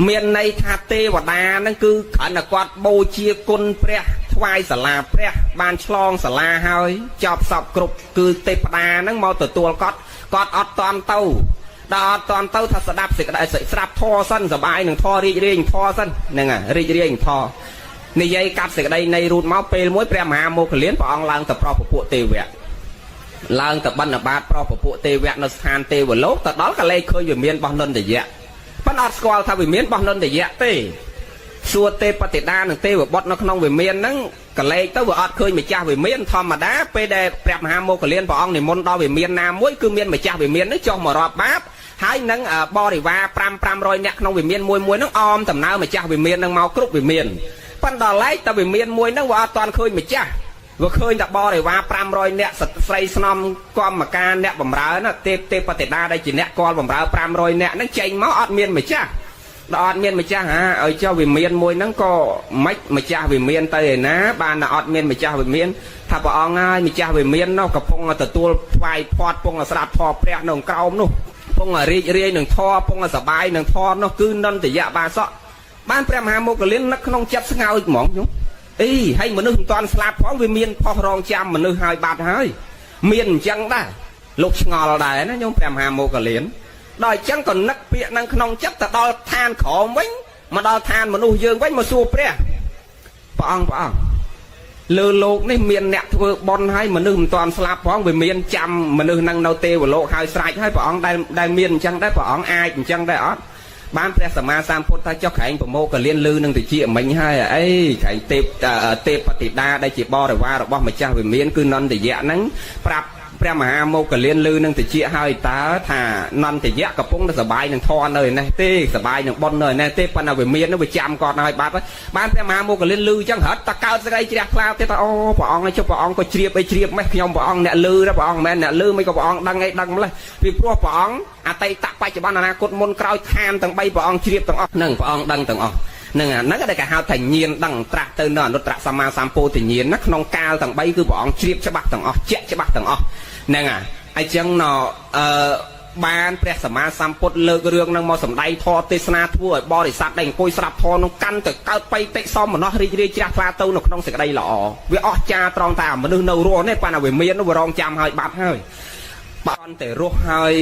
មានន័យថាទេវតាហ្នឹងគឺគ្រាន់តែគាត់បូជាគុណព្រះថ្វាយសាលាព្រះបានឆ្លងសាលាហើយចប់សពគ្រប់គឺទេពតាហ្នឹងមកទទួលគាត់អត់តាន់ទៅដល់អត់តាន់ទៅថាស្ដាប់សេចក្តីស្ដាប់ធម៌សិនសប្បាយនឹងធម៌រីករាយធម៌សិនហ្នឹងរីករាយធម៌និយាយកាត់សេចក្តីនៃរូតមកពេលមួយព្រះមហាមោគលានព្រះអង្គឡើងទៅប្រោសពពួកទេវៈឡើងទៅបិណ្ឌបាតប្រោសពពួកទេវៈនៅស្ថានទេវលោកទៅដល់ក៏លេចឃើញវិមានរបស់នន្ទយៈប៉ុន្តែអត់ស្គាល់ថាវិមានរបស់នន្ទយៈទេសួរទេពតិតានិងទេវបុត្រនៅក្នុងវិមានហ្នឹងក៏លេចទៅវាអត់ឃើញម្ចាស់វិមានធម្មតាពេលដែលព្រះមហាមោគលានព្រះអង្គនិមន្តដល់វិមានណាមួយគឺមានម្ចាស់វិមានហ្នឹងចុះមករាប់បាបហើយនឹងបរិវារ500នាក់ក្នុងវិមានមួយហ្នឹងអមដំណើរម្ចាស់វិមានហ្នឹងមកគ្រប់វិមានប៉ុន្តែឡែកតែវិមានមួយហ្នឹងវាអត់ទាន់ឃើញម្ចាស់វាឃើញតែបរិវារ500នាក់ស្រីស្នំកម្មការអ្នកបម្រើណាទេពតិតាដែលជាអ្នកគាល់បម្រើ500នាក់ហ្នឹងចេញមកអត់មានម្ចាស់ដល់អត់មានម្ចាស់ឲ្យចុះវិមានមួយហ្នឹងក៏មិនម្ចាស់វិមានទៅឯណាបានតែអត់មានម្ចាស់វិមានថាព្រះអង្គហើយម្ចាស់វិមាននោះកំពុងទទួលថ្វាយផាត់ពងស្រាប់ធម៌ព្រះនៅក្រោមនោះពងរីករាយនឹងធម៌ពងសបាយនឹងធម៌នោះគឺនន្ទយបាសកបានព្រះមហាមោគលាននឹកក្នុងចិត្តស្ងើចហ្មងញោមហើយមនុស្សមិនតាន់ស្លាប់ផងវាមានផុសរងចាំមនុស្សហើយបាត់ហើយមានអញ្ចឹងដែរលោកឆ្ងល់ដែរណាញោមព្រះមហាមោគលានដល់អញ្ចឹងក៏នឹកពាក្យនឹងក្នុងចិត្តទៅដល់ឋានក្រមវិញមកដល់ឋានមនុស្សយើងវិញមកសួរព្រះអង្គលើលោកនេះមានអ្នកធ្វើបុណ្យហើយមនុស្សមិនតាន់ស្លាប់ផងវាមានចាំមនុស្សនឹងនៅទេវលោកហើយស្រេចហើយព្រះអង្គដែលមានអញ្ចឹងដែរព្រះអង្គអាចអញ្ចឹងដែរអត់បានព្រះសម្មាសម្ពុទ្ធថាចុះក្រែងប្រមោកលៀនលឺនឹងតិចមិញហើយអីក្រែងទេពតិតាដែលជាបរិវាររបស់ម្ចាស់វិមានគឺនន្ទយៈហ្នឹងប្រាប់ ព្រះមហាមោគលានលឺនឹងតិចហើយតើថានន្តយៈកំពុងតែសបាយនឹងធរនៅនេះទេសបាយនឹងប៉ុននៅនេះទេប៉ុន្តែវាមានវាចាំគាត់ហើយបាត់បានព្រះមហាមោគលានលឺអញ្ចឹងហត់តកើតស្រីជ្រះថ្លាទៀតអូព្រះអង្គចុះព្រះអង្គក៏ជ្រាបអីជ្រាបម៉េះខ្ញុំព្រះអង្គអ្នកលឺព្រះអង្គមិនមែនអ្នកលឺមិនក៏ព្រះអង្គដឹងអីដឹងម្លេះពីព្រោះព្រះអង្គអតីតបច្ចុប្បន្នអនាគតមុនក្រោយឋានទាំង3ព្រះអង្គជ្រាបទាំងអស់នឹងព្រះអង្គដឹងទាំងអស់ហ្នឹងអាហ្នឹងគេហៅថាញាណដឹងត្រាស់ទៅនៅអនុត្តរសម្មាសម្ពោធិញាណណាក្នុងកាលទាំង3គឺព្រះអង្គជ្រាបច្បាស់ទាំងអស់ជាក់ច្បាស់ទាំងអស់ហ្នឹងអញ្ចឹងបានព្រះសម្មាសម្ពុទ្ធលើករឿងហ្នឹងមកសម្ដែងធម៌ទេសនាធ្វើឲ្យបរិស័ទដែលអង្គុយស្ដាប់ធម៌នោះកាន់តែកើតបៃតិសមនស្សរីករាយជ្រះថ្លាទៅនៅក្នុងសេចក្តីល្អវាអស្ចារ្យត្រង់ថាមនុស្សនៅរស់នេះប៉ុន្តែវាមានវារងចាំហើយបាត់ហើយបានតែរស់ហើយ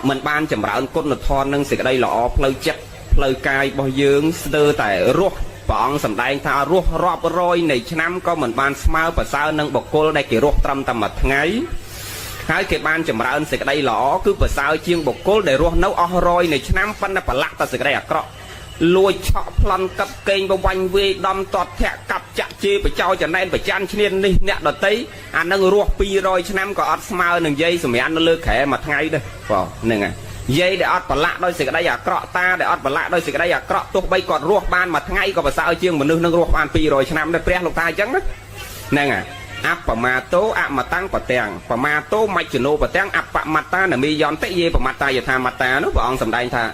មិនបានចម្រើនគុណធម៌នឹងសេចក្តីល្អផ្លូវចិត្តផ្លូវកាយរបស់យើងស្ទើរតែរស់ព្រះអង្គសម្ដែងថារស់រាប់រយនៃឆ្នាំក៏មិនបានស្មើប្រសើរនឹងបុគ្គលដែលគេរស់ត្រឹមតែមួយថ្ងៃហើយគេបានចម្រើនសេចក្តីល្អគឺប្រសើរជាងបុគ្គលដែលរស់នៅអស់រយនៃឆ្នាំប៉ុន្តែប្រឡាក់តែសេចក្តីអាក្រក់លួចឆក់ប្លន់កាប់កេងបវាញ់វេដំតតធាក់កាប់ចាក់ជេរបចោចំណែនប្រច័នឈ្នាននេះអ្នកដតីអានឹងរស់200ឆ្នាំក៏អត់ស្មើនឹងយាយសម្រាននៅលើក្រែមួយថ្ងៃដែរបងហ្នឹងហើយយាយដែលអត់ប្រឡាក់ដោយសេចក្តីអាក្រក់តាដែលអត់ប្រឡាក់ដោយសេចក្តីអាក្រក់ទោះបីគាត់រស់បានមួយថ្ងៃក៏ប្រសើរជាងមនុស្សនឹងរស់បាន200ឆ្នាំដែរព្រះលោកតាអញ្ចឹងណាហ្នឹងហើយអបមាតោអមតាំងបទាំងបមាតោមជ្ឈនោបទាំងអបមត្តានមីយន្តយេបមត្តាយថាមត្តានោះព្រះអង្គសម្ដែងថា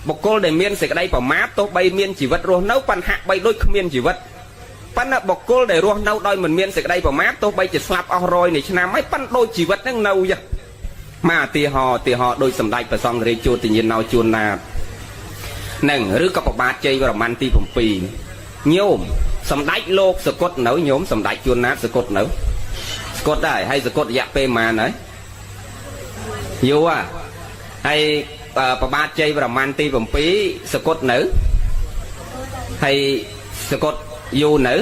បុគ្គលដែលមានសេចក្តីប្រមាទទោះបីមានជីវិតរស់នៅបញ្ហាបីដូចគ្មានជីវិតប៉ុន្តែបុគ្គលដែលរស់នៅដោយមិនមានសេចក្តីប្រមាទទោះបីជាស្លាប់អស់រយនៃឆ្នាំហើយប៉ុន្តែដូចជីវិតនឹងនៅយ៉ាងមកឧទាហរណ៍ដូចសម្ដេចព្រះសង្ឃរាជជោទញ្ញាណោជួនណាតនឹងឬក៏ប្របាទជ័យវរ្ម័នទី7ញោមសម្ដេចលោកសកុតនៅញោមសម្ដេចជួនណាតសកុតនៅសកុតដែរហើយសកុតរយៈពេលប៉ុន្មានហើយយូរហើយប្របាទជ័យវរ្ម័នទី7សកុតនៅហើយសកុតយូរនៅ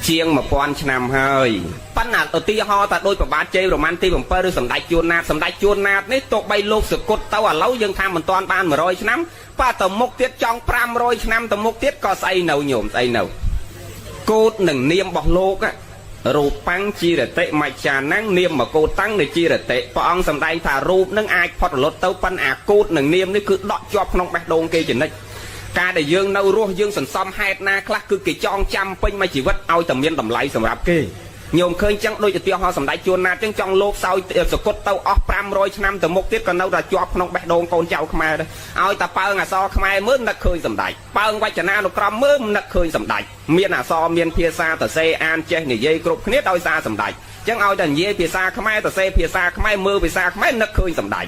ជាង1000ឆ្នាំហើយប៉ុន្តែឧទាហរណ៍ថាដោយប្របាទជ័យវរ្ម័នទី7ឬសម្ដេចជួនណាតនេះទោះបីលោកសកុតទៅឥឡូវយើងថាមិនទាន់បាន100ឆ្នាំប៉ះទៅមុខទៀតចង់500ឆ្នាំទៅមុខទៀតក៏ស្អីនៅញោមស្អីនៅកូដនឹងនាមរបស់លោករូបាំងជីរតិមច្ចាណੰនាមមកោតាំងនៃជីរតិព្រះអង្គសម្ដែងថារូបនឹងអាចផុតរលត់ទៅប៉ុន្តែអាកូដនឹងនាមនេះគឺដកជាប់ក្នុងបេះដូងគេចនិចការដែលយើងនៅរស់យើងសន្សំហេតុណាខ្លះគឺគេចងចាំពេញមួយជីវិតឲ្យតែមានតម្លៃសម្រាប់គេញោមឃើញចឹងដូចឧទាហរណ៍សម្ដេចជួនណាតចឹងចង់លោកសោយសកុតទៅអស់500ឆ្នាំទៅមុខទៀតក៏នៅតែជាប់ក្នុងបេះដូងកូនចៅខ្មែរដែរឲ្យតែប៉ើងអក្សរខ្មែរមើលនឹកឃើញសម្ដេចប៉ើងវចនានុក្រមមើលនឹកឃើញសម្ដេចមានអក្សរមានភាសាតសេអានចេះនិយាយគ្រប់គ្នាដោយសារសម្ដេចចឹងឲ្យតែនិយាយភាសាខ្មែរតសេភាសាខ្មែរមើលភាសាខ្មែរនឹកឃើញសម្ដេច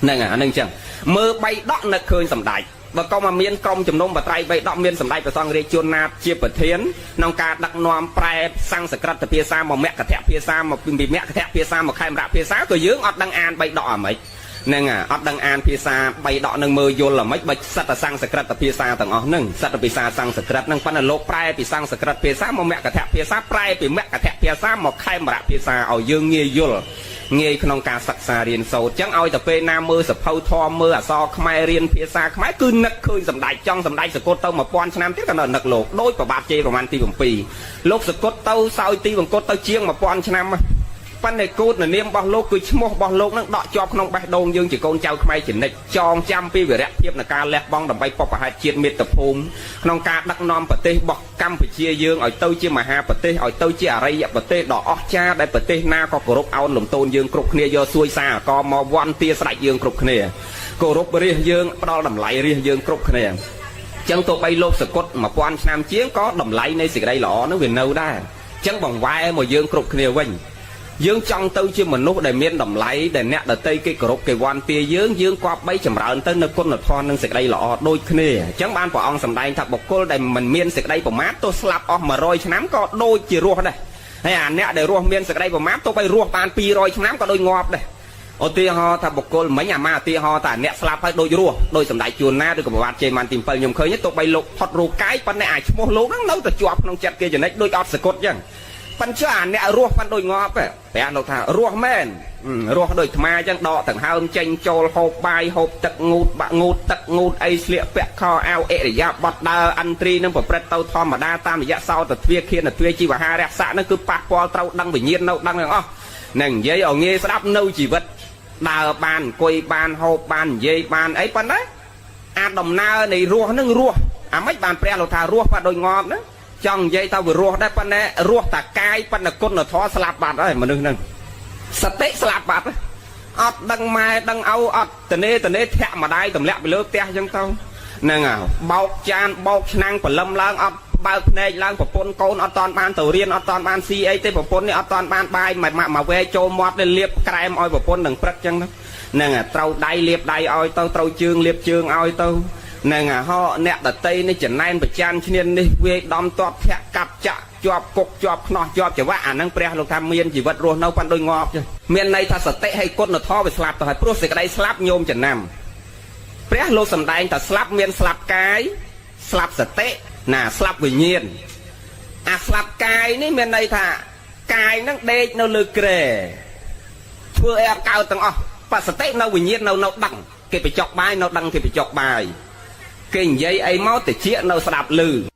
ហ្នឹងអាហ្នឹងចឹងមើលបីដកនឹកឃើញសម្ដេចបើក៏មកមានក្រុមជំនុំបត្រៃបីដកមានសម្ដេចព្រះសង្ឃរាជជួនណាតជាប្រធានក្នុងការដឹកនាំប្រែសំស្ក្រឹតភាសាមកមគ្គធភាសាមកពីមគ្គធភាសាមកខេមរៈភាសាក៏យើងអត់ដឹងអានបីដកអាម៉េចហ្នឹងអត់ដឹងអានភាសាបីដកនឹងមើលយល់អាម៉េចបើសិតតែសំស្ក្រឹតភាសាទាំងអស់ហ្នឹងសិតតែភាសាសំស្ក្រឹតហ្នឹងប៉ុន្តែលោកប្រែពីសំស្ក្រឹតភាសាមកមគ្គធភាសាប្រែពីមគ្គធភាសាមកខេមរៈភាសាឲ្យយើងងាយយល់ងាយក្នុងការសិក្សារៀនសូត្រចឹងឲ្យតែពេលណាមើលសភៅធម៌មើលអក្សរខ្មែររៀនភាសាខ្មែរគឺនឹកឃើញសម្ដេចចង់សម្ដេចសកុតទៅ1000ឆ្នាំទៀតក៏នៅនឹកលោកដោយប្របាទជ័យប្រមាណទី7លោកសកុតទៅសោយទីវង្គតទៅជាង1000ឆ្នាំប៉ុន្តែគូតនាមរបស់លោកគឺឈ្មោះរបស់លោកនឹងដកជាប់ក្នុងបេះដូងយើងជាកូនចៅខ្មែរជានិច្ចចងចាំពីវីរៈភាពនៃការលះបង់ដើម្បីបុព្វហេតុជាតិមាតុភូមិក្នុងការដឹកនាំប្រទេសរបស់កម្ពុជាយើងឲ្យទៅជាមហាប្រទេសឲ្យទៅជាអរិយប្រទេសដ៏អស្ចារ្យដែលប្រទេសណាក៏គោរពអោនលំទោនយើងគ្រប់គ្នាយកសួយសារអកមកវ័នទាស្ដេចយើងគ្រប់គ្នាគោរពរាជយើងផ្ដល់តម្លៃរាជយើងគ្រប់គ្នាចឹងទោះបីលោកសកុត1000ឆ្នាំជាងក៏តម្លៃនៃសេចក្តីល្អនឹងវានៅដែរចឹងបង្វែរមកយើងគ្រប់គ្នាវិញយើងចង់ទៅជាមនុស្សដែលមានតម្លៃដែលអ្នកដតីគេគោរពគេវ័នទាយើងគប្បីចម្រើនទៅនៅគុណធម៌និងសេចក្តីល្អដូចគ្នាអញ្ចឹងបានព្រះអង្គសម្ដែងថាបុគ្គលដែលមិនមានសេចក្តីប្រមាទទោះស្លាប់អស់100ឆ្នាំក៏ដូចជារស់ដែរហើយអាអ្នកដែលរស់មានសេចក្តីប្រមាទទោះបីរស់បាន200ឆ្នាំក៏ដូចងាប់ដែរឧទាហរណ៍ថាបុគ្គលមិញអាម៉ាឧទាហរណ៍ថាអ្នកស្លាប់ហើយដូចរស់ដោយសម្ដេចជួនណាឬក៏ប្រវត្តិជ័យម៉ានទី7ខ្ញុំឃើញទោះបីលោកផុតរូបកាយប៉ុន្តែអាចឈ្មោះលោកហ្នឹងនៅតែជាប់ក្នុងចិត្តគេចនិចដូចអត់សកុតអញ្ចឹង ប៉ុន្តែអាអ្នករស់ប៉ុនដូចងាប់ព្រះលោកថារស់មែនរស់ដូចថ្មអញ្ចឹងដកទាំងហើមចេញចូលហូបបាយហូបទឹកងូតបាក់ងូតទឹកងូតអីស្លៀកពាក់ខោអាវអិរិយាបថដើរអន្ត្រីនឹងប្រព្រឹត្តទៅធម្មតាតាមរយៈសោតទ្វាខៀនទ្វាជីវហារៈស័កនឹងគឺប៉ះពាល់ត្រូវដឹងវិញ្ញាណនៅដឹងទាំងអស់នឹងនិយាយឲ្យងាយស្ដាប់នៅជីវិតដើរបានអង្គុយបានហូបបាននិយាយបានអីប៉ុណ្ណាអាដំណើរនៃរស់នឹងរស់អាម៉េចបានព្រះលោកថារស់ប៉ះដូចងាប់ណាចង់និយាយទៅវារស់ដែរប៉ុន្តែរស់តាកាយប៉ុន្តែគុណធម៌ស្លាប់បាត់ហើយមនុស្សហ្នឹងសតិស្លាប់បាត់អត់ដឹងម៉ែដឹងឪអត់តនេធាក់ម្ដាយទម្លាក់ពីលើផ្ទះអញ្ចឹងទៅហ្នឹងហើយបោកចានបោកឆ្នាំងបលឹមឡើងអត់បើកភ្នែកឡើងប្រពន្ធកូនអត់តាន់បានទៅរៀនអត់តាន់បានស៊ីអីទេប្រពន្ធនេះអត់តាន់បានបាយមកវែចូលមាត់ទៅលាបក្រែមឲ្យប្រពន្ធនឹងព្រឹកអញ្ចឹងហ្នឹងហើយត្រូវដៃលាបដៃឲ្យទៅត្រូវជើងលាបជើងឲ្យទៅហ្នឹងហើយហោអ្នកដតីនេះចំណែនប្រចាំឈ្នាននេះវាដំតបធាក់កាប់ចាក់ជាប់គុកជាប់ខ្នោះជាប់ច្រវាក់អាហ្នឹងព្រះលោកថាមានជីវិតរស់នៅប៉ុន្តែដូចងាប់ចឹងមានន័យថាសតិហើយគុណធម៌វាស្លាប់ទៅហើយព្រោះសេចក្តីស្លាប់ញោមចំណាំព្រះលោកសំដែងថាស្លាប់មានស្លាប់កាយស្លាប់សតិណាស្លាប់វិញ្ញាណអាស្លាប់កាយនេះមានន័យថាកាយហ្នឹងដេកនៅលើគ្រែធ្វើអីអត់កើតទាំងអស់បសតិនៅវិញ្ញាណនៅដឹងគេបញ្ចុកបាយនៅដឹងគេបញ្ចុកបាយគេនិយាយអីមកតិចនៅស្ដាប់ឮ